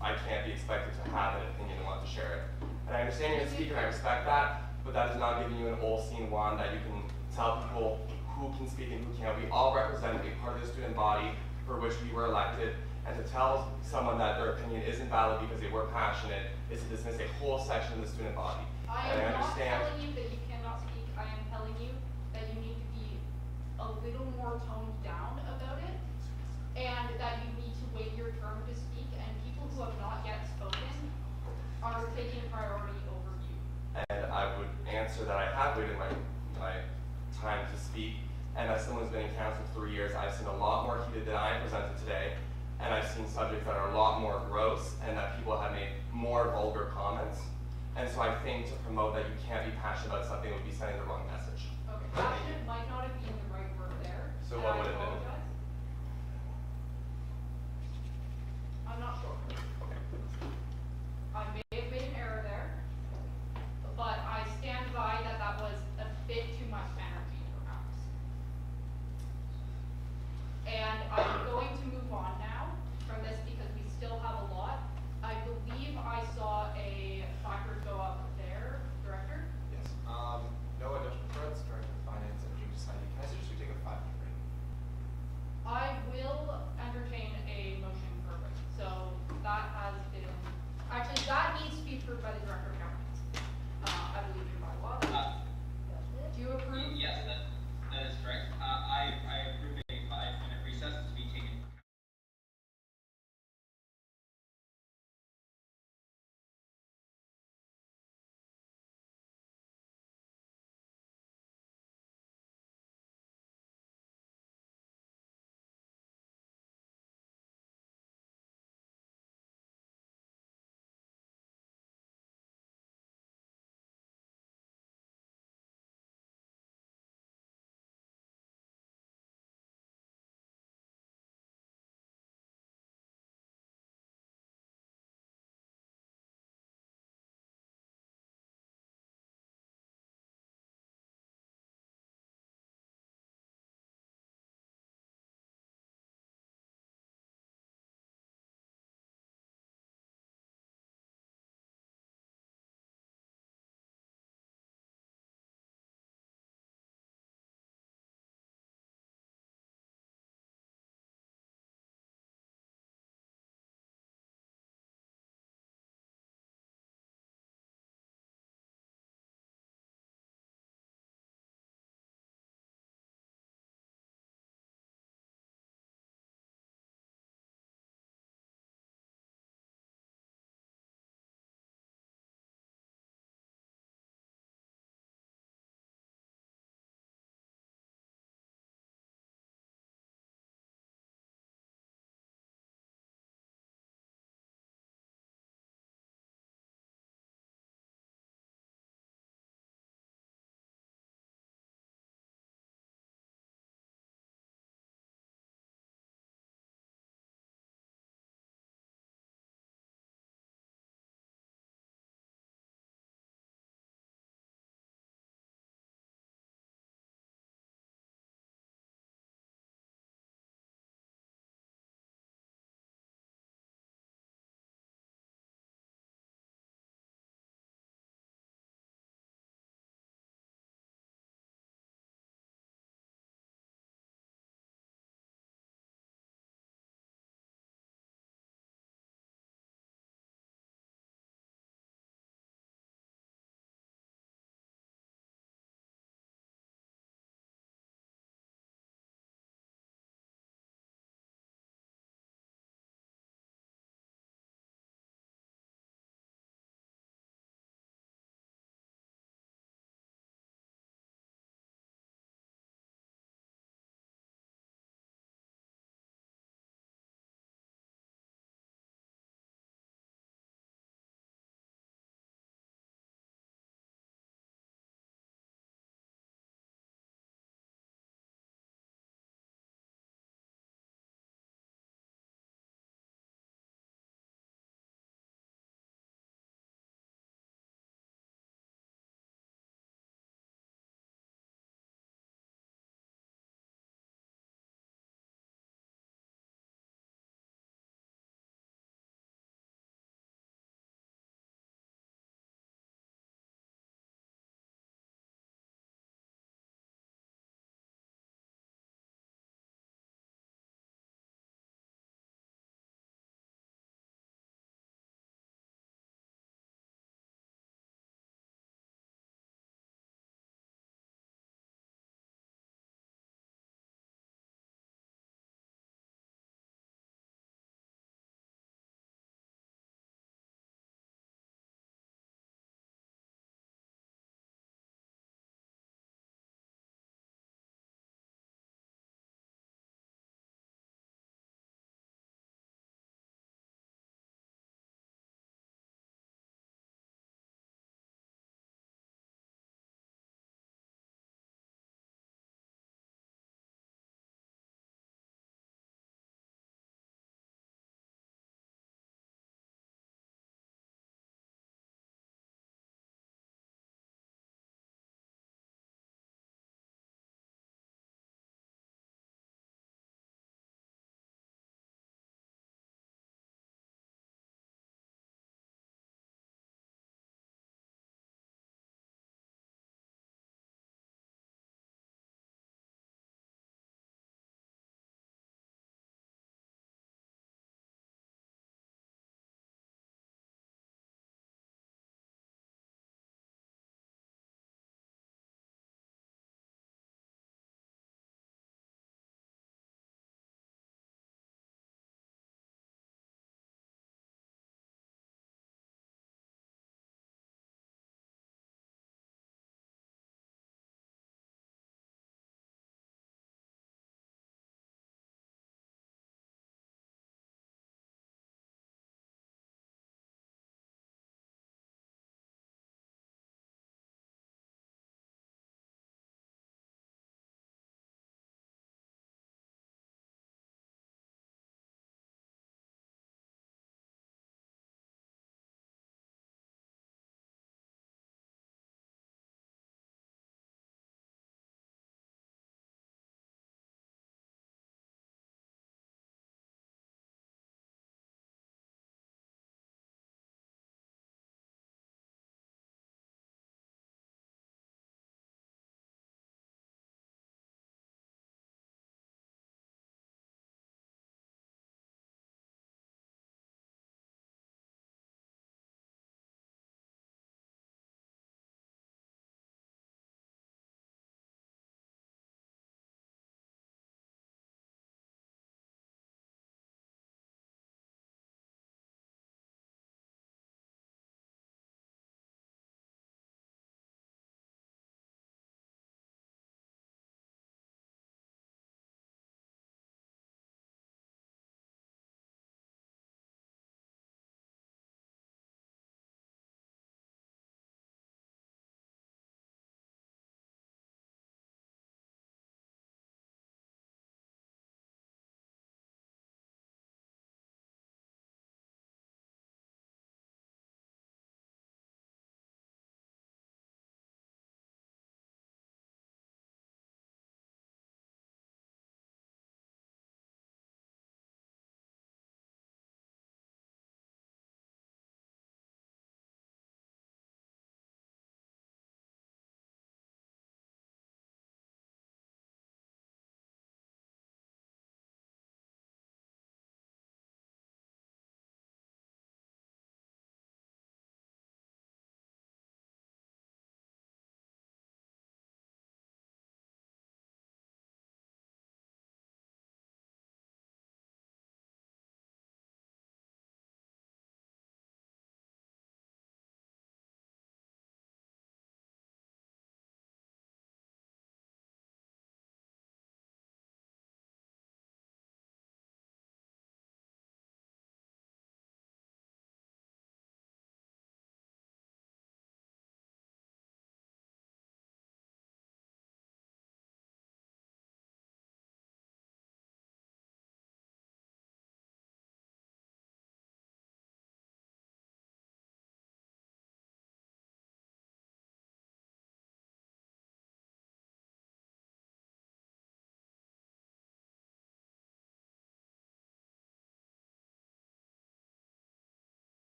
C: I can't be expected to have an opinion and want to share it. And I understand you're a speaker and I respect that, but that is not giving you an Olstein wand that you can tell people who can speak and who can't. We all represent a part of the student body for which we were elected, and to tell someone that their opinion isn't valid because they were passionate is to dismiss a whole section of the student body.
A: I
C: And
A: am not
C: understand.
A: telling you that you cannot speak. I am telling you that you need to be a little more toned down about it, and that you need to wait your turn to speak, and people who have not yet spoken are taking priority over you.
C: And I would answer that I have waited my time to speak, and as someone who's been in council for 3 years, I've seen a lot more heated than I presented today, and I've seen subjects that are a lot more gross, and that people have made more vulgar comments. And so I think to promote that you can't be passionate about something would be sending the wrong message.
A: Okay, passionate might not have been the right word there.
C: So
A: and
C: what
A: I
C: would it have been?
A: apologize. I'm not sure.
C: Okay.
A: I may have made an error there, but I stand by that that was a bit too much energy, perhaps. And I'm going to move on now from this because we still have a lot. I believe I saw a placard go up there, Director?
D: Yes, no additional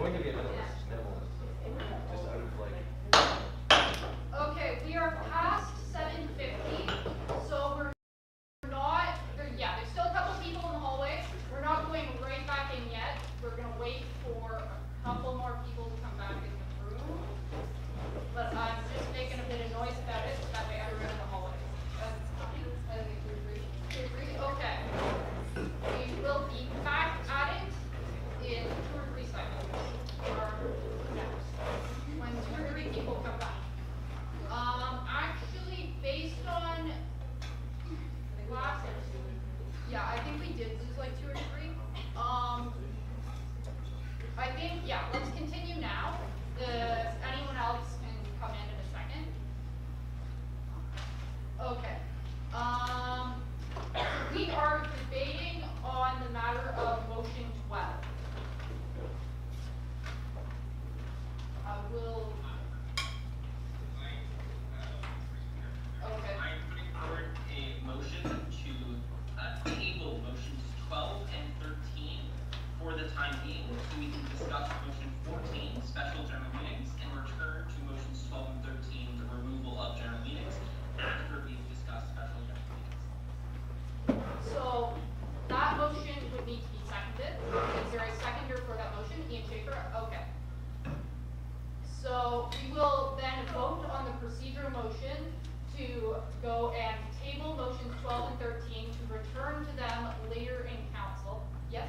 O: going to be a minimalist, just out of like.
A: Okay, we are past 7:50, so we're not, there's still a couple people in the hallway. We're not going right back in yet. We're gonna wait for a couple more people to come back in the room. But I'm just making a bit of noise about it, so that way everyone in the hallway. I think we agree. You agree? Okay. We will be back at it in 2 or 3 seconds. Or next. When 2 or 3 people come back. Actually, based on last, yeah, I think we did lose like 2 or 3. I think, yeah, let's continue now. Anyone else can come in a second. Okay. We are debating on the matter of motion 12. I will. Okay.
B: I'm putting forward a motion to table motions 12 and 13 for the time being, so we can discuss motion 14, special general meetings, and return to motions 12 and 13, the removal of general meetings, after we've discussed special general meetings.
A: So that motion would need to be seconded. Is there a seconder for that motion? Ian Schaefer? Okay. So we will then vote on the procedural motion to go and table motions 12 and 13 to return to them later in council. Yes?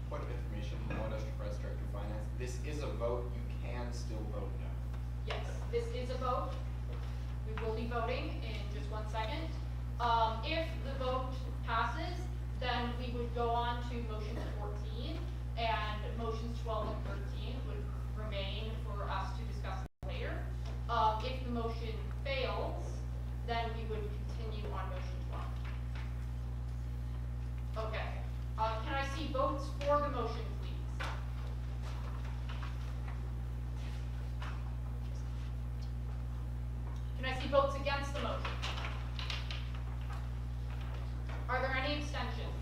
P: Point of information, Modesto Press Director of Finance. This is a vote. You can still vote no.
A: Yes, this is a vote. We will be voting in just 1 second. If the vote passes, then we would go on to motions 14, and motions 12 and 13 would remain for us to discuss later. If the motion fails, then we would continue on motion 12. Okay. Can I see votes for the motion, please? Can I see votes against the motion? Are there any abstentions?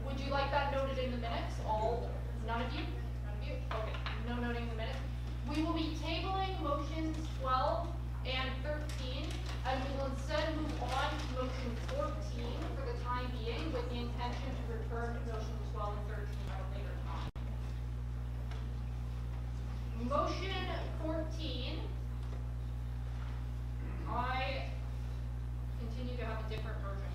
A: Would you like that noted in the minutes? None of you? None of you? Okay, no noting in the minutes. We will be tabling motions 12 and 13, and we will instead move on to motion 14 for the time being, with the intention to return to motions 12 and 13 at a later time. Motion 14, I continue to have a different version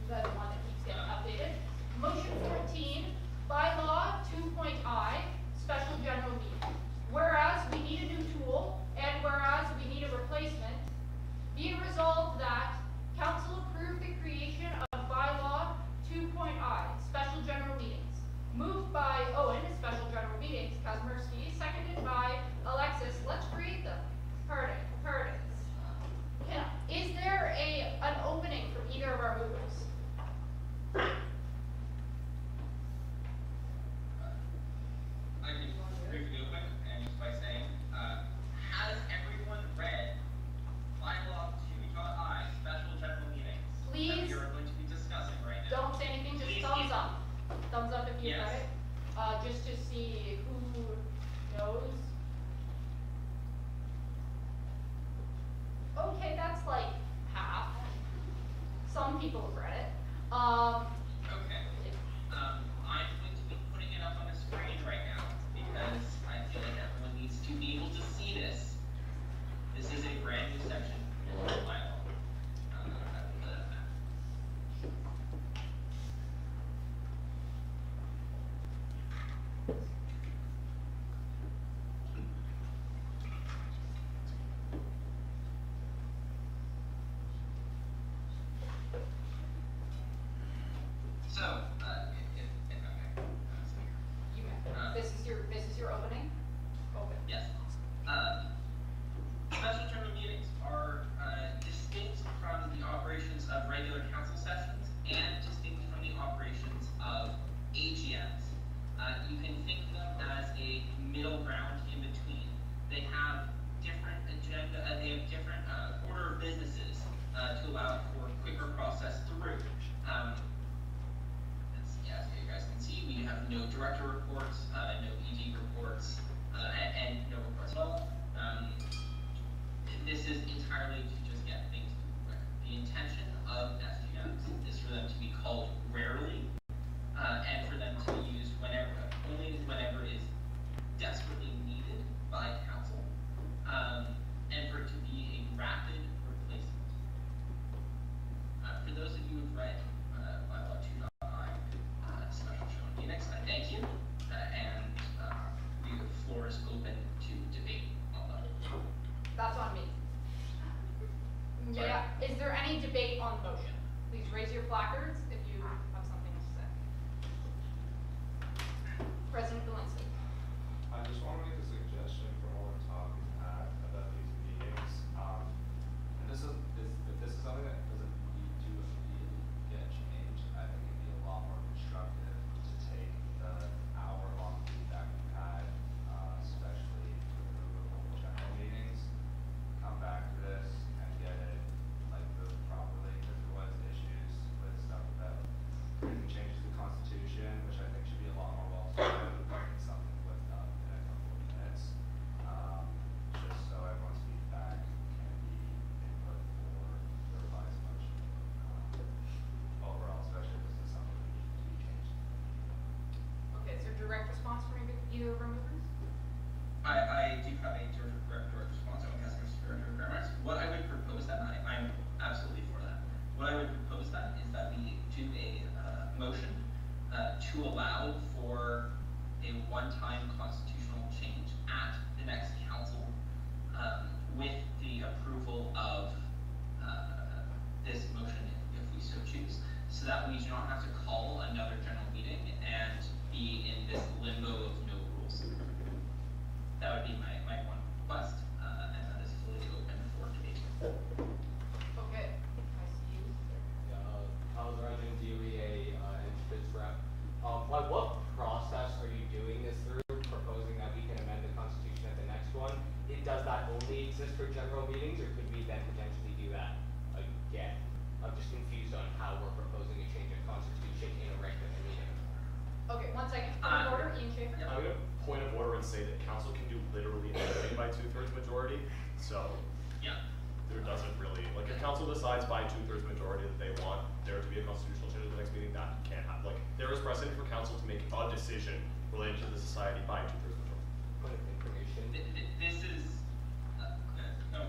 A: than the one that keeps getting updated. Motion 14, bylaw 2.I, special general meeting. Whereas we need a new tool, and whereas we need a replacement, be it resolved that council approve the creation of bylaw 2.I, special general meetings. Moved by Owen, special general meetings, Kazmersky, seconded by Alexis. Let's create them. Pardon. Is there an opening from either of our movers?
B: I can briefly open, and just by saying, has everyone read bylaw 2.I, special general meetings?
A: Please.
B: That we are going to be discussing right now.
A: Don't say anything, just
B: Please
A: thumbs
B: keep-
A: up. Thumbs up if you
B: Yes.
A: read it. Just to see who knows. Okay, that's like half. Some people have read it.
B: Okay. I'm going to be putting it up on the screen right now because I feel like everyone needs to be able to see this. This is a brand new section in the bylaw. I will put it up now. So,
A: You may. This is your opening? Okay.
B: yes. Special general meetings are distinct from the operations of regular council sessions and distinct from the operations of AGMs. You can think of them as a middle ground in between. They have different agenda, they have different order of businesses to allow for quicker process through. As you guys can see, we have no director reports, no ED reports, and no reports at all. This is entirely to just get things quick. The intention of SGMs is for them to be called rarely, and for them to be used only whenever is desperately needed by council, and for it to be a rapid replacement. For those of you who've read bylaw 2.I, special show in Phoenix, I thank you, and the floor is open to debate on that.
A: That's on me.
B: Sorry.
A: Yeah, is there any debate on the motion? Please raise your placards if you have something to say. President Valinsky.
D: I just want to make a suggestion for all the talk we've had about these meetings. And this is if this is something that doesn't need to immediately get changed, I think it'd be a lot more constructive to take the hour-long feedback we've had, especially with the removal of general meetings, come back to this and get it like moved properly, because there was issues with stuff about making changes to the Constitution, which I think should be a lot more well suited than something whipped up in a couple of minutes. Just so everyone's feedback can be input for the revised motion. Overall, especially if this is something that needs to be changed.
A: Okay, is there direct response from either removers?
B: I do have a direct response on customer security requirements. What I would propose then, I'm absolutely for that. What I would propose then is that we do a motion to allow for a one-time constitutional change at the next council with the approval of this motion if we so choose, so that we do not have to call another general meeting and be in this limbo of no rules. That would be my one request, and that is fully open for debate.
A: Okay, I see you.
H: Kyle Dragon, DOEA, and Fitz Rep. Like, what process are you doing this through, proposing that we can amend the Constitution at the next one? Does that only exist for general meetings, or could we then potentially do that again? I'm just confused on how we're proposing a change of Constitution in a regular meeting.
A: Okay, 1 second. Point of order, Ian Schaefer.
K: I'm gonna point of order and say that council can do literally anything by 2/3 majority, so.
B: Yeah.
K: There doesn't really, like, if council decides by 2/3 majority that they want there to be a constitutional change at the next meeting, that can't happen. Like, there is precedent for council to make a decision related to the society by 2/3 majority.
H: Point of information.
B: This is,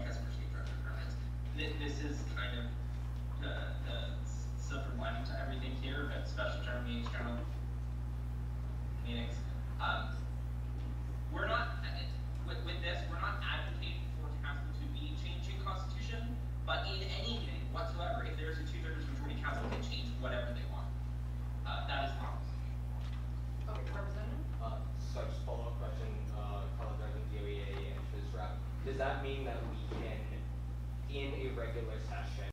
B: customer security requirements. This is kind of the silver lining to everything here, but special general meetings, we're not, with this, we're not advocating for council to be changing constitution, but in anything whatsoever, if there's a 2/3 majority, council can change whatever they want. That is not.
A: Okay, Representative.
H: So just follow-up question, Kyle Dragon, DOEA, and Fitz Rep. Does that mean that we can, in a regular session,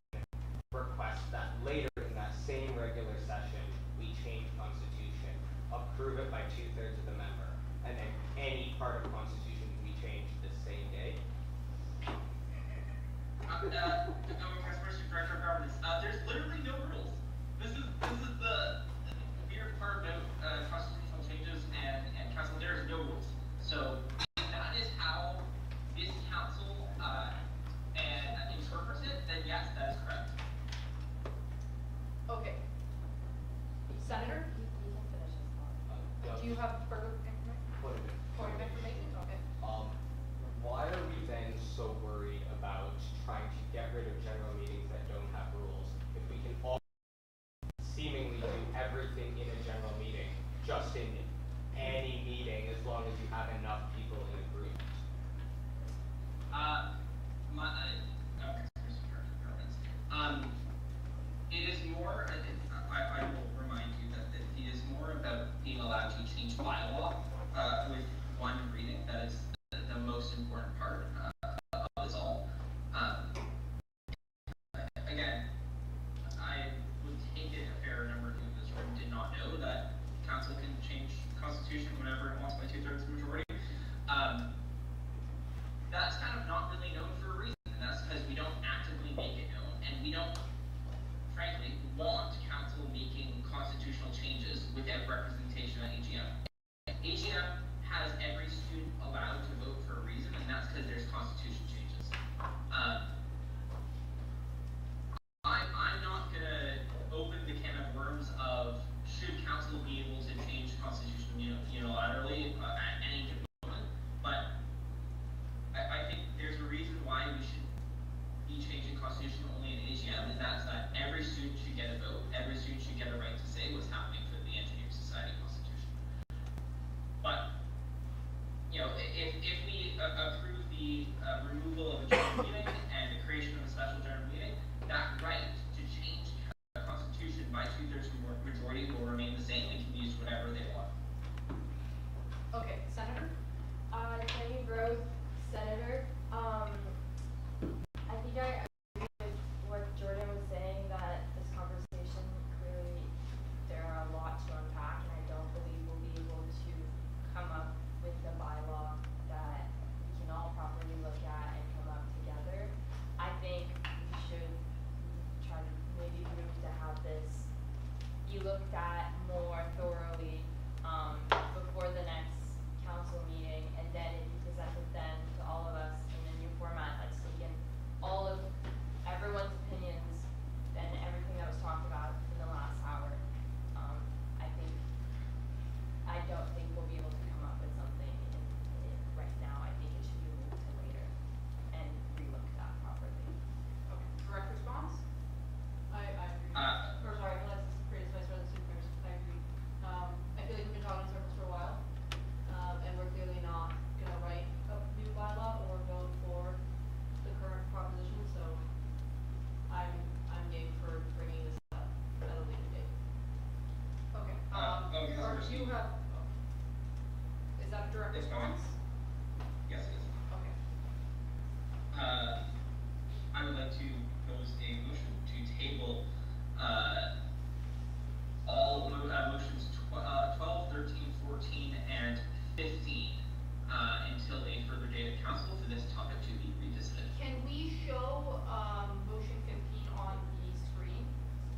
H: request that later in that same regular session, we change Constitution, approve it by 2/3 of the member, and then any part of Constitution can be changed the same day?
B: Customer security requirements. There's literally no rules. This is the weird part about constitutional changes and council. There is no rules. So that is how this council and interprets it. Then yes, that is correct.
A: Okay. Senator, do you have further information? Point of information? Okay.
H: Why are we then so worried about trying to get rid of general meetings that don't have rules if we can all seemingly do everything in a general meeting, just in any meeting, as long as you have enough people in agreement?
B: It is more, I will remind you that it is more about being allowed to change bylaw with one reading. That is the most important part of this all. Again, I would take it a fair number of you in this room did not know that council can change constitution whenever it wants by 2/3 majority. That's kind of not really known for a reason, and that's because we don't actively make it known, and we don't, frankly, want council making constitutional council changes without representation at AGM. AGM has every student allowed to vote for a reason, and that's because there's constitution changes. I'm not gonna open the can of worms of should council be able to change the constitution unilaterally at any given moment, but I think there's a reason why we should be changing constitution only in AGM, and that's that every student should get a vote, every student should get a right to say what's happening for the Engineering Society Constitution. But, if we approve the removal of a general meeting and the creation of a special general meeting, that right to change the constitution by 2/3 majority will remain the same and can be used whenever they want.
A: Okay, Senator?
L: Jenny Rose, Senator, I think I agree with what Jordan was saying, that this conversation, clearly there are a lot to unpack, and I don't believe we'll be able to come up with the bylaw that we can all properly look at and come up together. I think we should try to maybe move to have this be looked at more thoroughly, before the next council meeting, and then it be presented then to all of us in a new format that's taken all of everyone's opinions and everything that was talked about in the last hour. I don't think we'll be able to come up with something right now. I think it should be moved to later and re-looked at properly.
A: Okay, direct response?
M: I agree. Or sorry, let's praise Vice President Stewart. I agree. I feel like we've been talking in circles for a while, and we're clearly not gonna write a new bylaw or vote for the current proposition, so I'm game for bringing this up at a later date.
A: Okay,
B: Councilor
A: or do you
B: Steve.
A: have, is that a direct
B: It's fine.
A: response?
B: Yes, it is.
A: Okay.
B: I would like to pose a motion to table, all motions 12, 13, 14, and 15, until a further date of council for this topic to be revisited.
A: Can we show, motion 15 on the screen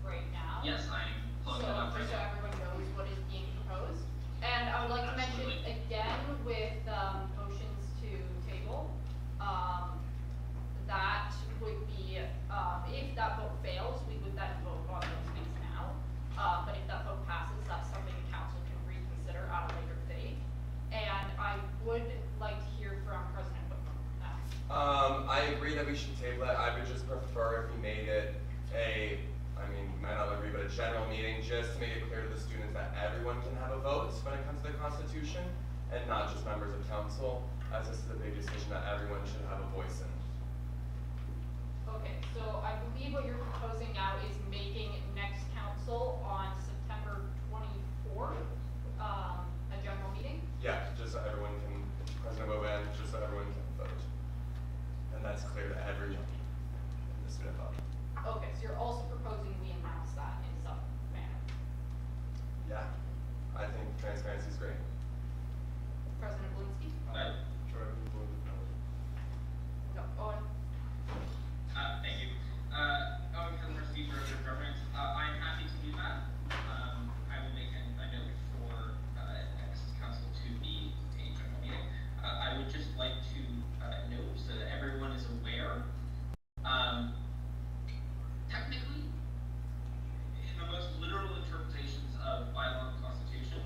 A: right now?
B: Yes, I'm pulling that up right
A: Just so
B: now.
A: everyone knows what is being proposed. And I would like to mention
B: Absolutely.
A: again with, motions to table, that would be, if that vote fails, we would then vote on those things now. But if that vote passes, that's something the council can reconsider at a later date. And I would like to hear from President Whitcomb now.
C: I agree that we should table it. I would just prefer if we made it might not agree, but a general meeting, just to make it clear to the students that everyone can have a vote when it comes to the Constitution, and not just members of council, as this is a big decision that everyone should have a voice in.
A: Okay, so I believe what you're proposing now is making next council on September 24th, a general meeting?
C: Yeah, just so everyone can, President Boban, just so everyone can vote. And that's clear to everyone in the student body.
A: Okay, so you're also proposing we announce that in some manner.
C: Yeah, I think transparency is great.
A: President Blinsky?
D: Jordan,
A: No, Owen?
B: Thank you. Owen Councilor Steve, Director of Government. I'm happy to do that. I will make a note for next council to be a general meeting. I would just like to note so that everyone is aware. Technically, in the most literal interpretations of bylaw and constitution,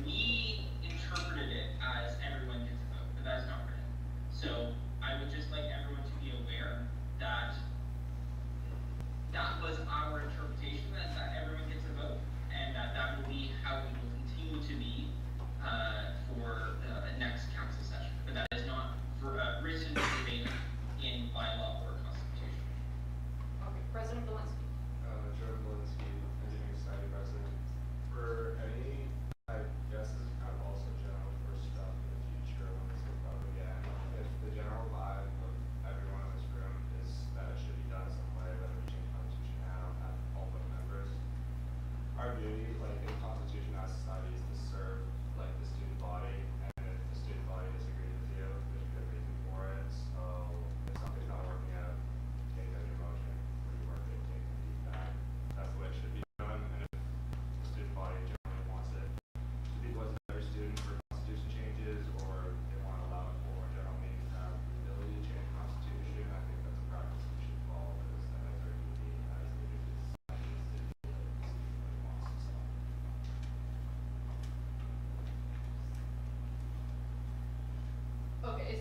B: we interpreted it as everyone gets a vote, but that's not written. So I would just like everyone to be aware that that was our interpretation, that everyone gets a vote, and that will be how we will continue to be for the next council session. But that is not for, written verbatim in bylaw or constitution.
A: Okay, President Blinsky?
D: Jordan Blinsky, Engineering Society President. For any, I guess this is kind of also general for stuff in the future when this comes up again. If the general vibe of everyone in this room is that it should be done some way, whether we change the constitution now, have all the members, our duty, like in the constitution as a society, is to serve like the student body, and if the student body disagrees with you, there's a good reason for it. So if something's not working out, take out your motion, rework it, take the feedback. That's the way it should be done. And if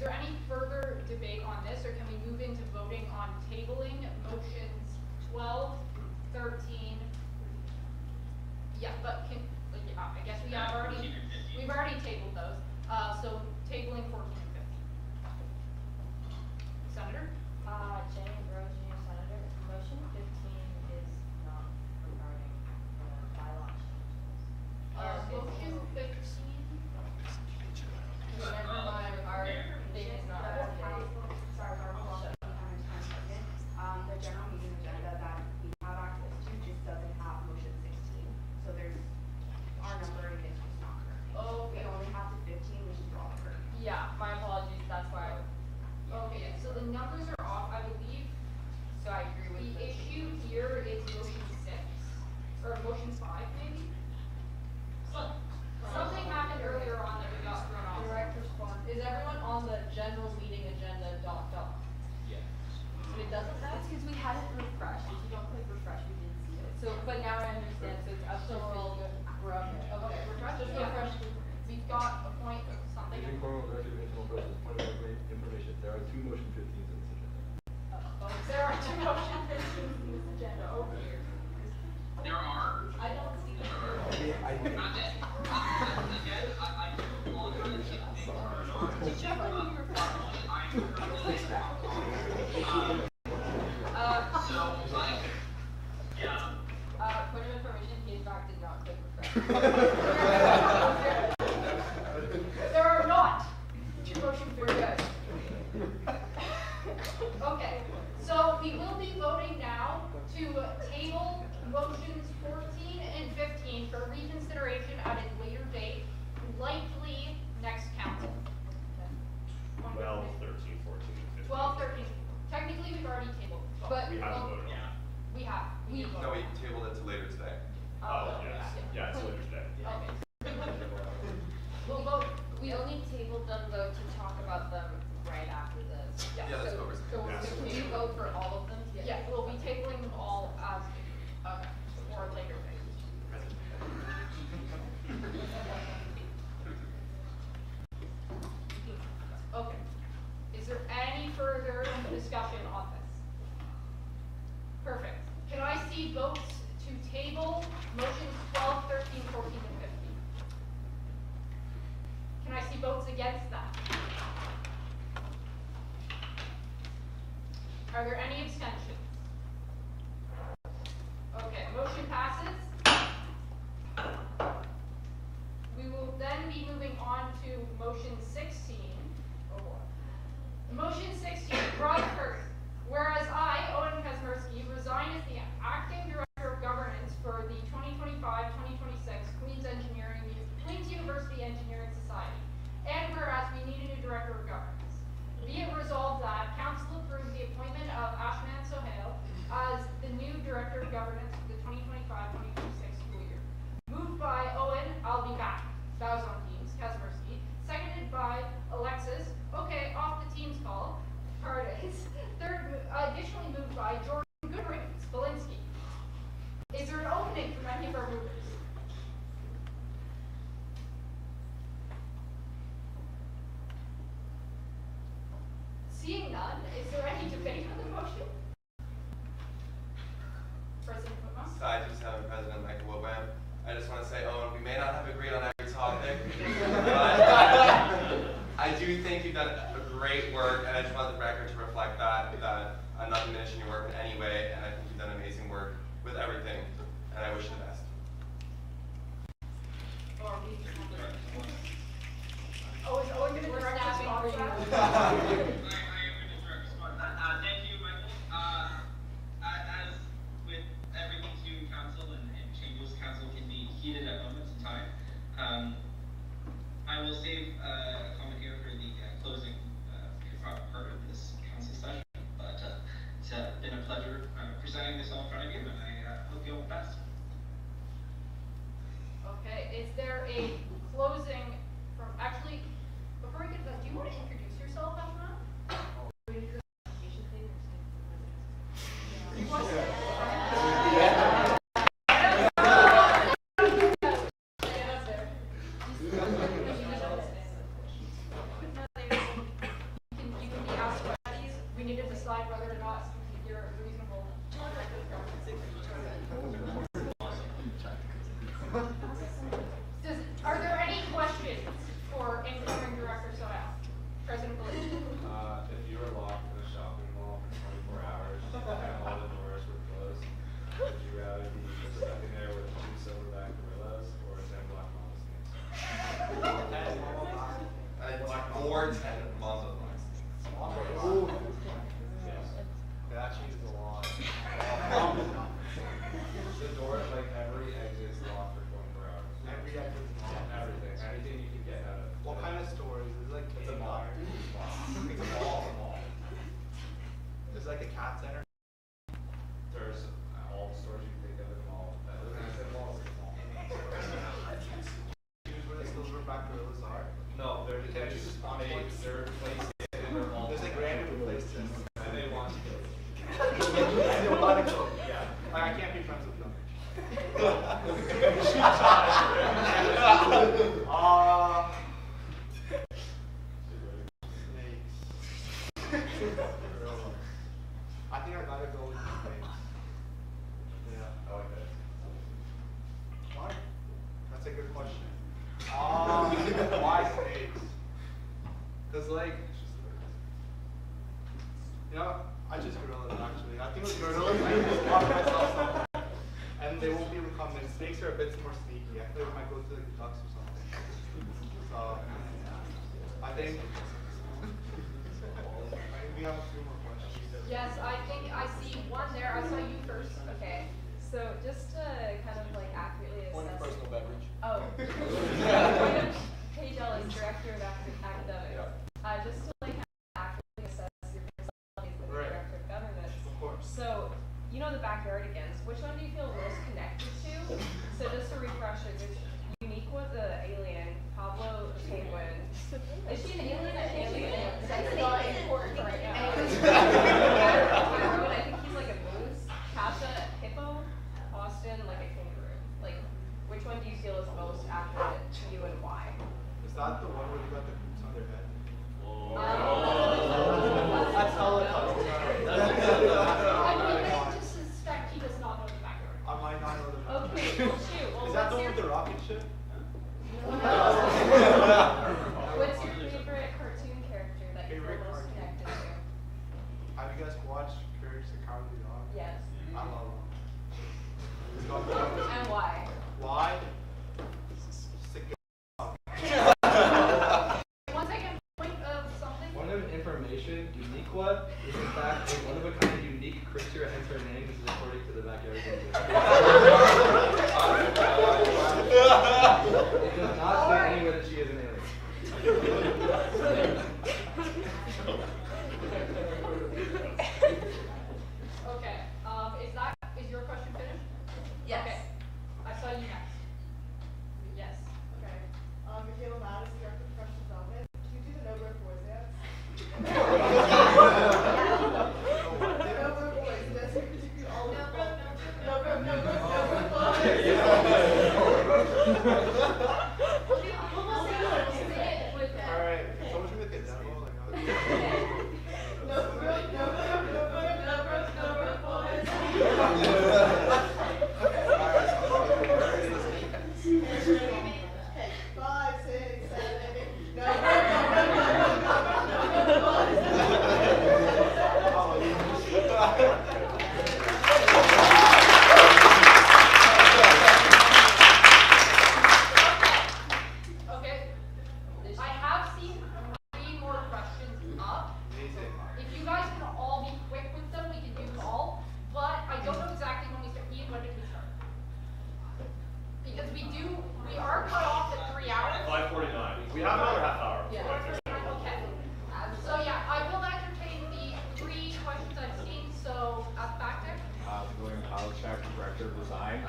A: there any further debate on this, or can we move into voting on tabling motions 12, 13? Yeah, but I guess we have already, we've already tabled those. So tabling 14 and 15. Senator?
L: Jenny Bro, Junior Senator, motion 15 is not regarding the bylaw changes.
A: Motion 15.
L: Remember our thing is not up to date.
Q: Sorry, the general meeting agenda that we have access to just doesn't have motion 16. So there's, our numbering is just not correct.
A: Oh,
Q: We
A: okay.
Q: only have to 15, which is all correct.
L: Yeah, my apologies, that's why.
A: Okay, so the numbers are off, I believe.
L: So I agree with
A: The
L: this.
A: issue here is motion 6, or motion 5 maybe? Something happened earlier on that we got thrown off.
M: Direct response. Is everyone on the general meeting agenda doc?
H: Yeah.
M: It doesn't now?
L: It's because we hadn't refreshed. If you don't click refresh, we didn't see it. So, but now I understand, so it's up to
M: So we're all good.
L: We're up there.
A: Okay, refresh,
M: Just
A: yeah.
M: refresh.
A: We've got a point of something.
O: Using formal directive internal process, point of information, there are 2 motion 15s in this agenda.
A: There are 2 motion 15s in this agenda. Oh dear.
B: There are.
Q: I don't see the.
B: Not that, again, I do apologize if things are not. I'm currently so, like, yeah.
L: Point of information, he in fact did not click refresh.
A: There are not 2 motion 15s. Okay, so we will be voting now to table motions 14 and 15 for reconsideration at a later date, likely next council.
K: 12, 13, 14, 15.
A: 12, 13. Technically, we've already tabled 12.
L: But
K: We haven't voted on it.
A: We have. We did vote.
C: No, we tabled it to later today.
K: Oh, yes. Yeah, it's later today.
A: Okay. We'll vote.
L: We only tabled them though to talk about them right after this.
A: Yeah,
C: Yeah, that's
L: So-
C: what we're saying.
L: So
K: Yeah.
L: can we vote for all of them?
A: Yeah, we'll be tabling them all as, okay, or later date. Okay. Is there any further discussion on this? Perfect. Can I see votes to table motions 12, 13, 14, and 15? Can I see votes against that? Are there any abstentions? Okay, motion passes. We will then be moving on to motion 16. Oh boy. Motion 16, Broad Curry. Whereas I, Owen Kazmersky, resign as the acting director of governance for the 2025-2026 Queen's University Engineering Society. And whereas we need a new director of governance. Be it resolved that council approves the appointment of Ashman Sohail as the new director of governance for the 2025-2026 school year. Moved by Owen, I'll be back. That was on Teams, Kazmersky. Seconded by Alexis. Okay, off the Teams call. Pardes. Additionally moved by Jordan Goodring, Spalinsky. Is there an opening from any of our movers? Seeing none, is there any debate on the motion? President Whitmer?
C: Side 27 President Michael Woodwam. I just want to say, Owen, we may not have agreed on every topic, but I do think you've done a great work, and I just want the record to reflect that I'm not diminishing your work in any way, and I think you've done amazing work with everything, and I wish you the best.
A: Oh, is Owen going to direct us
L: snapping for
A: on
L: you.
A: that?
E: I am going to direct response. Thank you, Michael. As with everything to do in council and changes, council can be heated at moments in time. I will save a comment here for the closing part of this council session, but it's been a pleasure presenting this all in front of you, and I hope you all the best.
A: Okay, is there a closing from, actually, before we get to that, do you want to introduce yourself, Ashman? You want to? Are there any questions for incoming Director Soto? President Galais?
D: If you were locked in a shopping mall for 24 hours and all the doors were closed, would you rather be stuck in there with 2 silverback gorillas or 10 black mamba snakes?
C: Or 10 mamba
D: Ooh. Yes.
J: That changes a lot.
D: The door, like every exit is locked for 24 hours.
J: Every exit is locked.
D: Everything. Anything you can get out of.
J: What kind of stores? Is it like
D: It's a mall.
J: It's a mall. There's like a cat center.
D: There's all the stores you can think of in the mall. I said mall, it's a mall.
J: Choose where the silverback gorillas are.
D: No, they're
J: You can't choose a spot
D: made,
J: points.
D: they're placed in their mall.
J: There's like random places.
D: And they want to kill you.
J: And they want to kill me.
D: Yeah.
J: Like, I can't be friends with them. Snakes. I think I gotta go with the snakes. Yeah.
D: I like that.
J: Why? That's a good question. Why snakes? Cause like, you know, I just gorillas actually. I think with gorillas I can just walk myself somewhere, and they won't be able to come in. Snakes are a bit more sneaky. I feel like we might go to like the ducks or something. So, I think. I think we have a few more questions.
L: Yes, I think I see one there. I saw you first. Okay. So just to kind of like accurately assess.
P: Point of personal beverage.
L: Oh. Point of Paige Ellis, Director of Academics. Just to like accurately assess your personalities as
J: Right.
L: Director of Government.
J: Of course.
L: So, you know the backyardigans. Which one do you feel most connected to? So just a refresher, there's Unique was the alien, Pablo the penguin. Is she an alien? An alien? That's not important right now. Tyrone, I think he's like a moose. Kasha, a hippo. Austin, like a kangaroo. Like, which one do you feel is most accurate to you and why?
J: Is that the one where you got the boots on their head?
G: That's all it
A: I just suspect he does not know the backyard.
J: I might not know the
L: Okay, well shoot. Well,
J: Is that the
L: what's
J: one with
L: your,
J: the rocket ship?
L: what's your favorite cartoon character that you feel
J: Favorite
L: most
J: cartoon?
L: connected to?
J: Have you guys watched Courage the Cowardly Dog?
L: Yes.
J: I love him.
L: And why?
J: Why? Sick
A: Once again, point of something.
O: Point of information, Uniqua is in fact a one-of-a-kind unique creature, hence her name. This is according to the backyard. It does not say anywhere that she is an alien.
A: Okay, is your question finished?
Q: Yes.
A: Okay, I saw you next. Yes.
I: Okay. Michaela Madison, Director of Professional Development. Do you do the No Broke Boys dance? The No Broke Boys. That's what you do all the time. No Broke Boys.
J: Alright, someone should make a demo. Like,
I: No Broke Boys. Okay, 5, 6, 7, 8. No
A: Okay, I have seen 3 more questions up.
J: amazing.
A: If you guys can all be quick with them, we can do them all. But I don't know exactly when we start. Ian, when did we start? Because we are cut off at 3 hours.
K: 5:49. We have another half hour.
A: Yeah. Okay. So yeah, I will entertain the 3 questions I've seen. So back there.
R: William Pawlczak, Director of Design.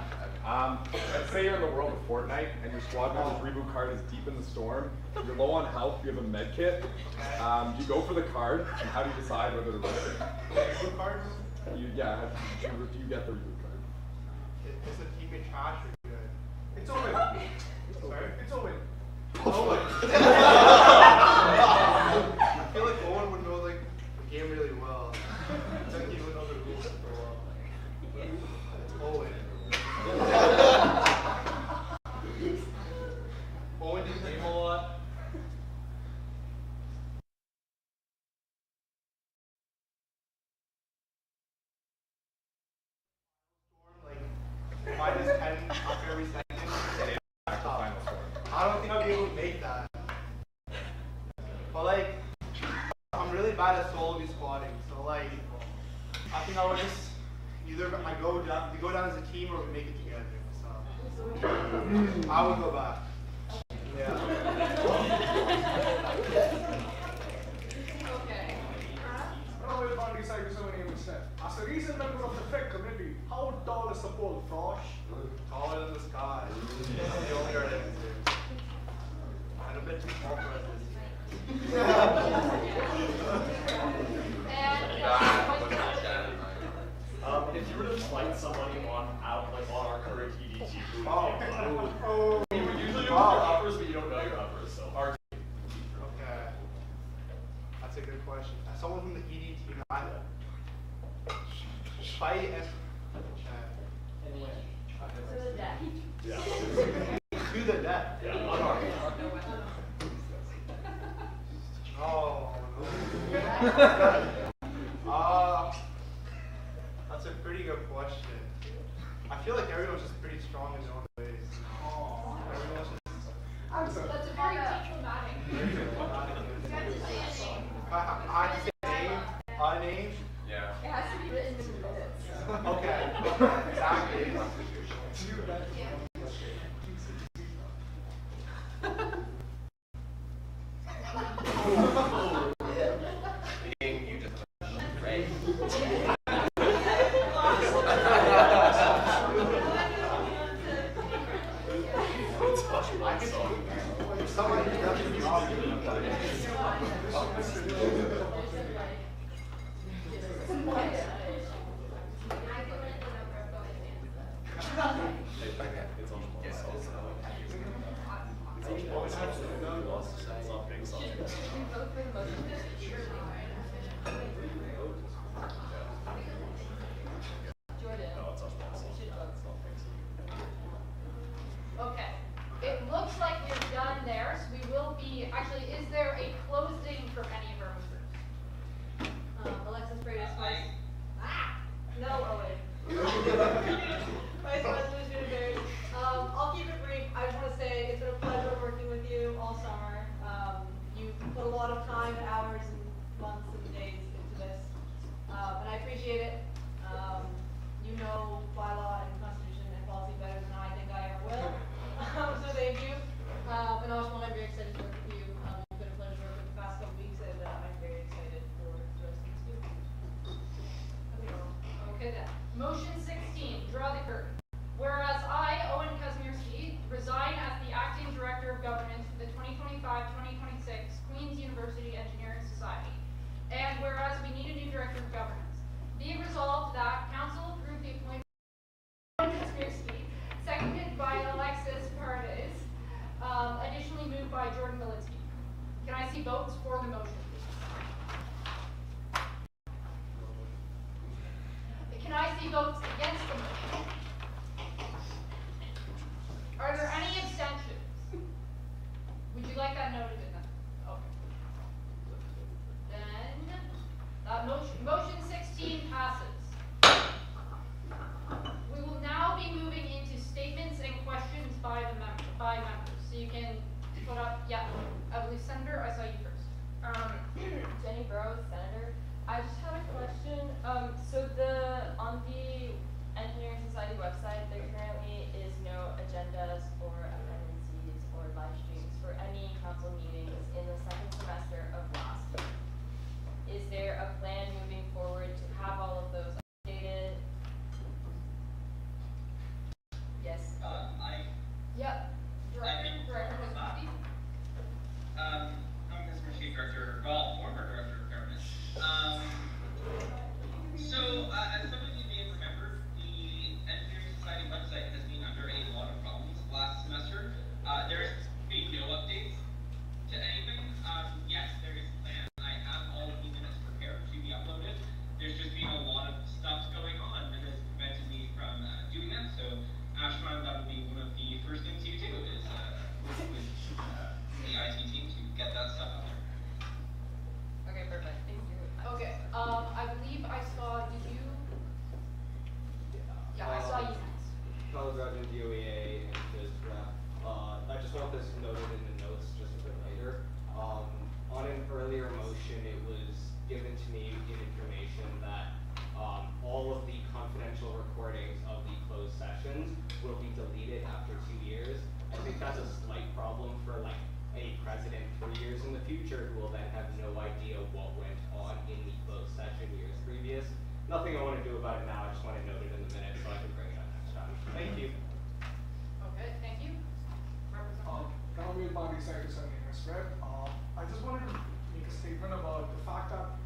R: Let's say you're in the world of Fortnite and your squad member's reboot card is deep in the storm. You're low on health, you have a med kit. Do you go for the card, and how do you decide whether to risk it?
J: Reboot card?
R: Do you get the reboot card?
J: Is it keep it trash or good?
G: It's Owen.
J: Sorry?
G: It's Owen.
J: Owen. I feel like Owen would know like the game really well. I think he would know the rules for a while. every second.
R: And back to final score.
J: I don't think I'll be able to make that. But like, I'm really bad at solo squatting, so like, I think I would just either we go down as a team or we make it together. So I would go back. Yeah.
A: Okay.
G: Now we'll now decide to name instead. As a recent member of the FEC committee, how tall is the pole, Frosh?
J: Taller than the sky. That's the only right answer. And a bit too small for us this year.
K: If you were to fight somebody on our current EDT, who would you would usually know your uppers, but you don't know your uppers, so our
J: Okay. That's a good question. As someone from the ED team, I fight and
I: To the death.
K: yeah.
J: to the death.
K: Yeah, unarmed.
J: Oh. That's a pretty good question. I feel like everyone's just pretty strong in their own ways. Everyone's just.
A: That's a very diplomatic.
J: If I had to say a name,
C: Yeah.
L: It has to be written in the minutes.
J: okay, exactly.
C: You just right.
J: Somebody
A: Okay. It looks like we're done there, so we will be, actually, is there a closing from any of our movers?
I: Alexis Freitas, no, Owen. Vice President Schoenberg. I'll keep it brief. I just want to say it's been a pleasure working with you all summer. You've put a lot of time, hours, and months and days into this, and I appreciate it. You know bylaw and constitution and policy better than I think I ever will. So thank you. And also, I'm very excited to work with you. It's been a pleasure to work with the past couple weeks, and I'm very excited for the rest of this week.
A: Okay then. Motion 16, draw the curtain. Whereas I, Owen Kazmierski, resign as the Acting Director of Governance for the 2025-2026 Queen's University Engineering Society. And whereas we need a new Director of Governance. Be it resolved that Council approve the appointment of Owen Kazmierski, seconded by Alexis Paredes, additionally moved by Jordan Malinsky. Can I see votes for the motion, please? Can I see votes against the motion? Are there any abstentions? Would you like that noted in that? Okay. Then, that motion 16 passes. We will now be moving into statements and questions by members. So you can put up, yeah, I believe Senator, I saw you first.
L: Jenny Burrows, Senator. I just had a question. So on the Engineering Society website, there currently is no agendas or appendices or live streams for any council meetings in the second semester of last year. Is there a plan moving forward to have all of those updated? Yes. Yep. Director Kazmierski.
E: I'm Customer Chief Director, well, former Director of Government. So, as some of you may have remembered, the Engineering Society website has been under a lot of problems last semester. There's been no updates to anything. Yes, there is a plan. I have all of the minutes prepared to be uploaded. There's just been a lot of stuff going on that has prevented me from doing that. So, Ashman, that would be one of the first things you do.
H: Tyler Grodin, DOEA, and this draft. I just want this noted in the notes just a bit later. On an earlier motion, it was given to me in information that all of the confidential recordings of the closed sessions will be deleted after 2 years. I think that's a slight problem for like a president 3 years in the future who will then have no idea what went on in the closed session years previous. Nothing I want to do about it now, I just want to note it in the minutes so I can bring it up next time. Thank you.
A: Okay, thank you. Representative.
G: Kanawil Badi Secretary Sir Fred. I just wanted to make a statement about the fact that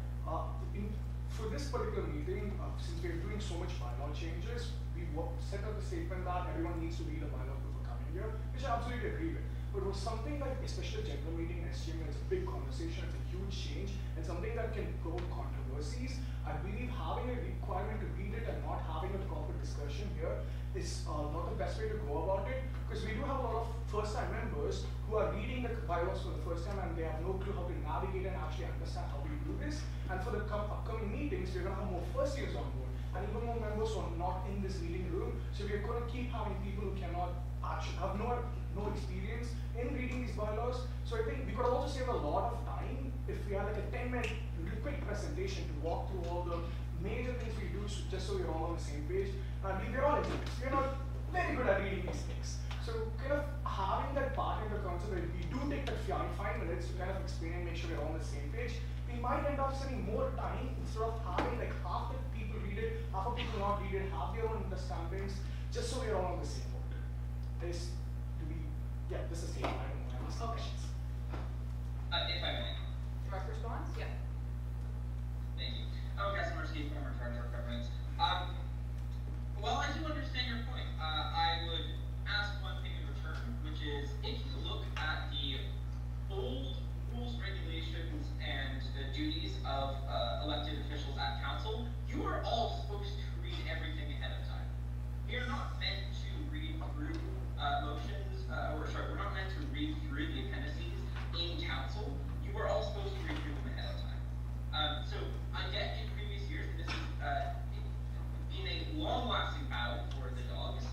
G: for this particular meeting, since we're doing so much bylaw changes, we set up the statement that everyone needs to read the bylaw before coming here, which I absolutely agree with. But it was something like, especially a general meeting, SGM, it's a big conversation, it's a huge change, and something that can provoke controversies. I believe having a requirement to read it and not having a corporate discussion here is not the best way to go about it, because we do have a lot of first-time members who are reading the bylaws for the first time and they have no clue how to navigate and actually understand how we do this. And for the upcoming meetings, we're going to have more first years on board and even more members who are not in this meeting room. So we're going to keep having people who cannot actually have no experience in reading these bylaws. So I think we could also save a lot of time if we had like a 10-minute quick presentation to walk through all the major things we do just so we're all on the same page. We're all engineers. We're not very good at reading these things. So kind of having that part in the concept where we do take that 5 minutes to kind of explain and make sure we're all on the same page, we might end up spending more time instead of having like half the people read it, half of people not read it, have their own understandings, just so we're all on the same boat. This is the I don't know, I'm asking questions.
E: If I may.
A: Direct response? Yeah.
E: Thank you. Councilor Steve, former Treasurer of Government. Well, I do understand your point. I would ask one thing in return, which is if you look at the old rules, regulations, and the duties of elected officials at council, you are all supposed to read everything ahead of time. We are not meant to read through motions, we're not meant to read through the appendices in council. You are all supposed to read through them ahead of time. So I get in previous years, and this has been a long-lasting battle for the dogs.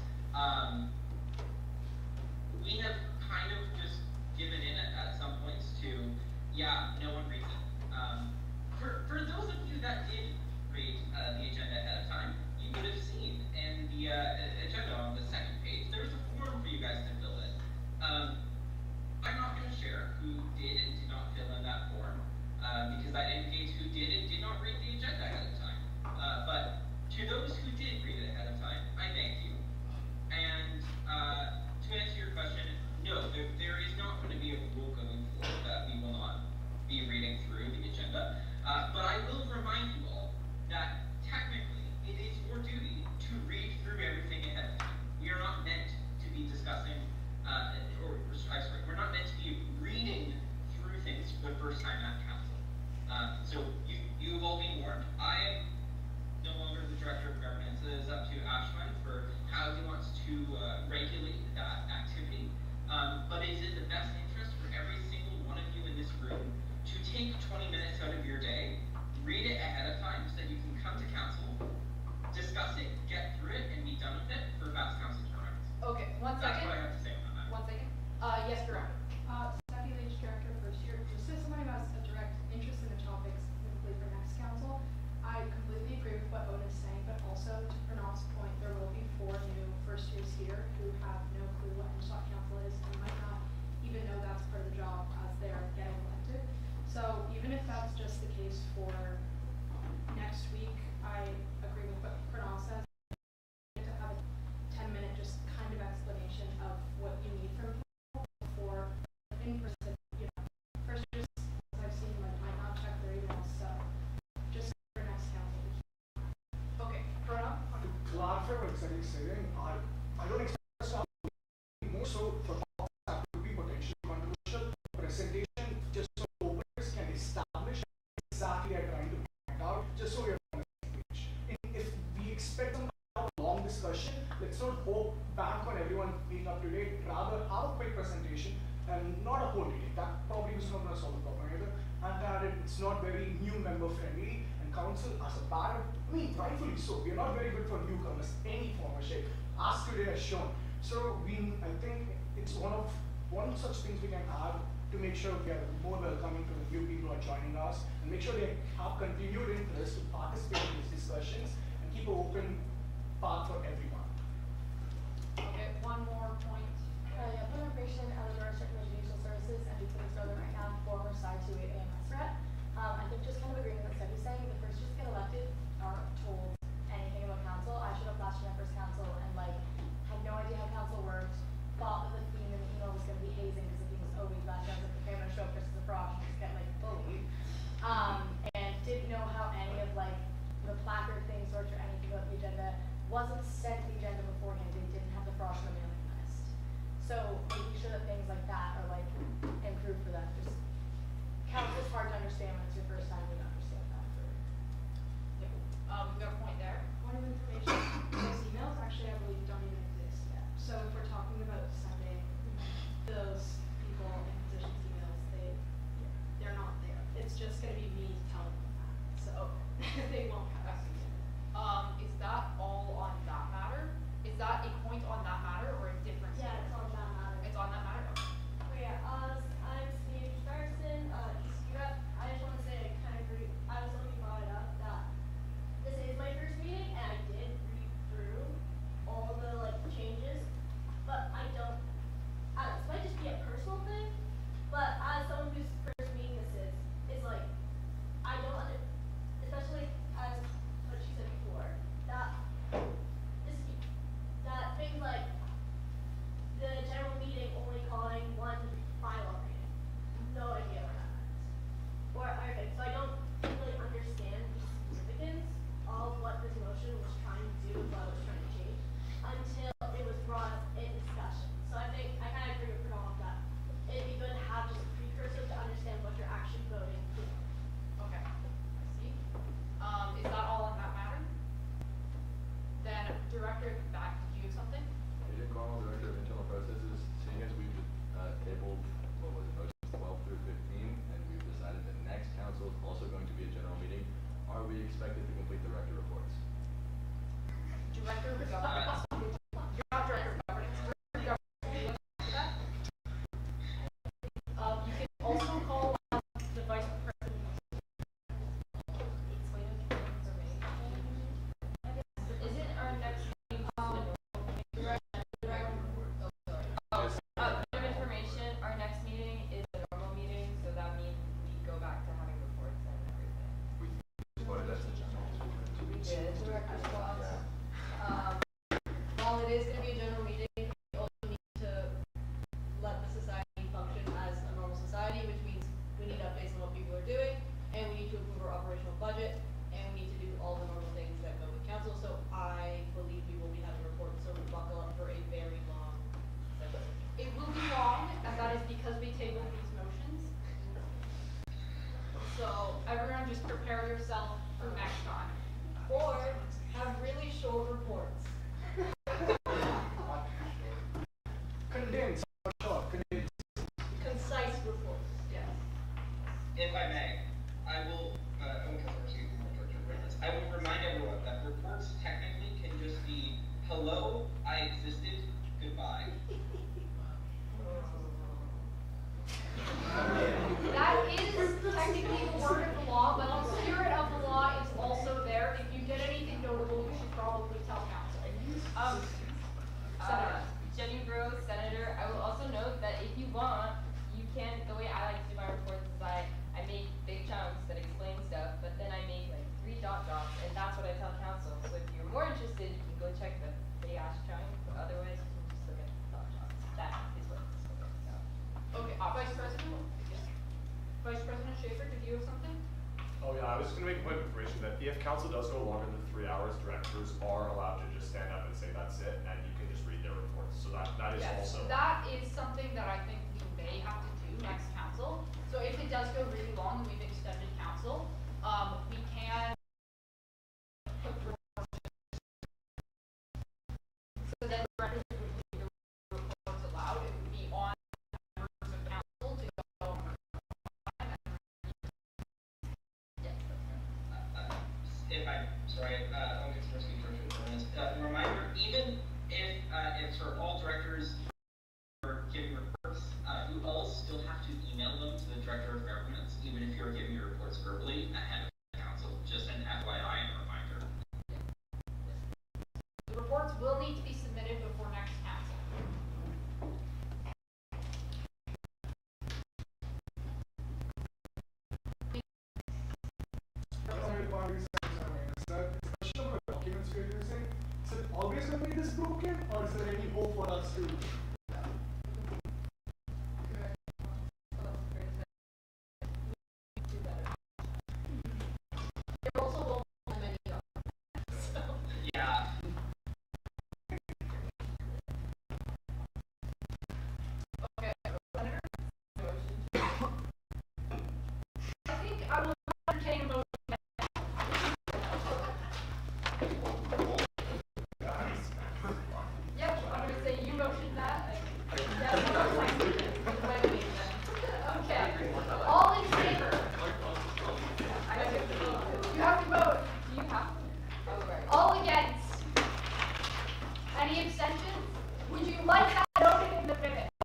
E: We have kind of just given in at some points to, no one reads it. For those of you that did read the agenda ahead of time, you would have seen in the agenda on the second page, there's a form for you guys to fill in. I'm not going to share who did and did not fill in that form, because that indicates who did and did not read the agenda ahead of time. But to those who did read it ahead of time, I thank you. And to answer your question, no, there is not going to be a rule going forward that we will not be reading through the agenda. But I will remind you all that technically it is your duty to read through everything ahead of time. We are not meant to be discussing, we're not meant to be reading through things for the first time at council. So you've all been warned. I am no longer the director of governance. It is up to Ashwin for how he wants to regulate that activity. But it is in the best interest for every single one of you in this room to take 20 minutes out of your day, read it ahead of time so that you can come to council, discuss it, get through it, and be done with it for fast council turnarounds.
A: Okay, one second.
E: That's what I have to say on that.
A: 1 second. Yes, Director.
I: Stephanie Leach, Director of First Year. Just as somebody who has a direct interest in the topic specifically for next council, I completely agree with what Owen is saying, but also to Pranav's point, there will be 4 new first years here who have no clue what NSHOT council is and might not even know that's part of the job as they're getting elected. So even if that's just the case for next week, I agree with what Pranav says. To have a 10-minute just kind of explanation of what you need from people for in-person, first years, as I've seen, might not check their emails, so just for next council.
A: Okay, Pranav?
G: To clarify what exactly saying, I don't expect us to have more so for that to be potentially controversial presentation, just so openers can establish exactly what they're trying to point out, just so we're on the same page. If we expect them to have a long discussion, let's not bank on everyone being up to date, rather have a quick presentation and not a whole meeting. That probably is not going to solve the problem either. And that it's not very new member friendly, and council as a bad, rightfully so. We're not very good for newcomers, any form or shape. past today has shown. So I think it's one such things we can add to make sure we are more welcoming to the new people who are joining us, and make sure they have continued interest to participate in these discussions and keep an open path for everyone.
A: Okay, one more point.
I: Yeah, point of information, Eleanor, Director of Judicial Services, and Lieutenant Northern right now, former Side 2 AMS rep. I think just kind of agreeing with what Debbie's saying, the first just get elected aren't told anything about council. I showed up last year at first council and had no idea how council worked, thought that the theme in the email was going to be hazing because the theme was always last year. I was like, okay, I'm going to show up just as a frog and just get bullied. And didn't know how any of the placard things or anything about the agenda wasn't sent the agenda beforehand. They didn't have the frost on the mailing list. So making sure that things like that are improved for them. Just council's hard to understand when it's your first time. We don't understand that.
A: We've got a point there.
S: Point of information, those emails actually, I believe, don't even exist yet. So if we're talking about sending those people in positions emails, they're not there. It's just gonna be me telling them that. So they won't have access to it.
A: Is that all on that matter? Is that a point on that matter or a different?
I: Yeah, it's on that matter.
A: It's on that matter? Okay.
I: Yeah, I'm Steve Ferguson, East Europe. I just want to say I kind of agree. I was only brought it up that this is my first meeting, and I did read through all the changes, but I don't. This might just be a personal thing, but as someone whose first meeting this is I don't especially as what she said before, that things like the general meeting only calling one bylaw reading. No idea what that meant. Okay, so I don't really understand the significance of what this motion was trying to do, what it was trying to change, until it was brought up in discussion. So I think I kind of agree with Pernod that it'd be good to have just a precursor to understand what you're actually voting for.
A: Okay, I see. Is that all on that matter? Then, Director, back, did you have something?
R: Agent Cornwall, Director of Internal Processes, seeing as we've tabled, motions 12 through 15, and we've decided that next council is also going to be a general meeting, are we expected to complete the record reports?
A: Director of Governance. You're not Director of Governance. Director of Governance. You can also call on the Vice President. Isn't our next meeting information, our next meeting is a normal meeting, so that means we go back to having reports and everything.
R: We voted as a general.
M: We did, Director's Clause. While it is gonna be a general meeting, we also need to let the society function as a normal society, which means we need updates on what people are doing, and we need to approve our operational budget, and we need to do all the normal things that go with council, so I believe we will be having reports, so buckle up for a very long session.
A: It will be long, and that is because we tabled these motions. So everyone just prepare yourself for next time.
I: Or have really short reports.
G: Condensed, short, condensed.
I: Concise reports.
A: Yes.
E: If I may, I will, I will remind everyone that reports technically can just be, hello, I existed, goodbye.
A: That is technically the word of the law, but the spirit of the law is also there. If you get anything notable, you should probably tell council. Senator.
L: Jenny Bro, Senator, I will also note that if you want, you can, the way I like to do my reports is I make big chunks that explain stuff, but then I make 3 dots, and that's what I tell council. So if you're more interested, you can go check the big ass chunk, but otherwise you can just look at the dots. That is what it's looking at.
A: Okay, Vice President? Vice President Schaefer, did you have something?
K: Oh yeah, I was just gonna make a point of information that if council does go longer than 3 hours, directors are allowed to just stand up and say that's it, and you can just read their reports. So that is
A: Yes,
K: also.
A: that is something that I think we may have to do next council. So if it does go really long and we've extended council, we can put so then directors would read the reports aloud. It would be on members of council to go. Yes,
E: If I'm sorry, I'll get first reminder, even if
A: will need to be submitted before next council.
G: Especially for the documents we're using, is it always going to be this broken, or is there any hope for us to?
M: There also won't be many documents, so.
B: Yeah.
A: Okay, Senator? I think I will entertain a motion. Yep, I'm gonna say you motioned that. Okay, all in favor? You have to vote.
M: Do you have to? Oh, right.
A: All against? Any abstentions? Would you like that noted in the minutes?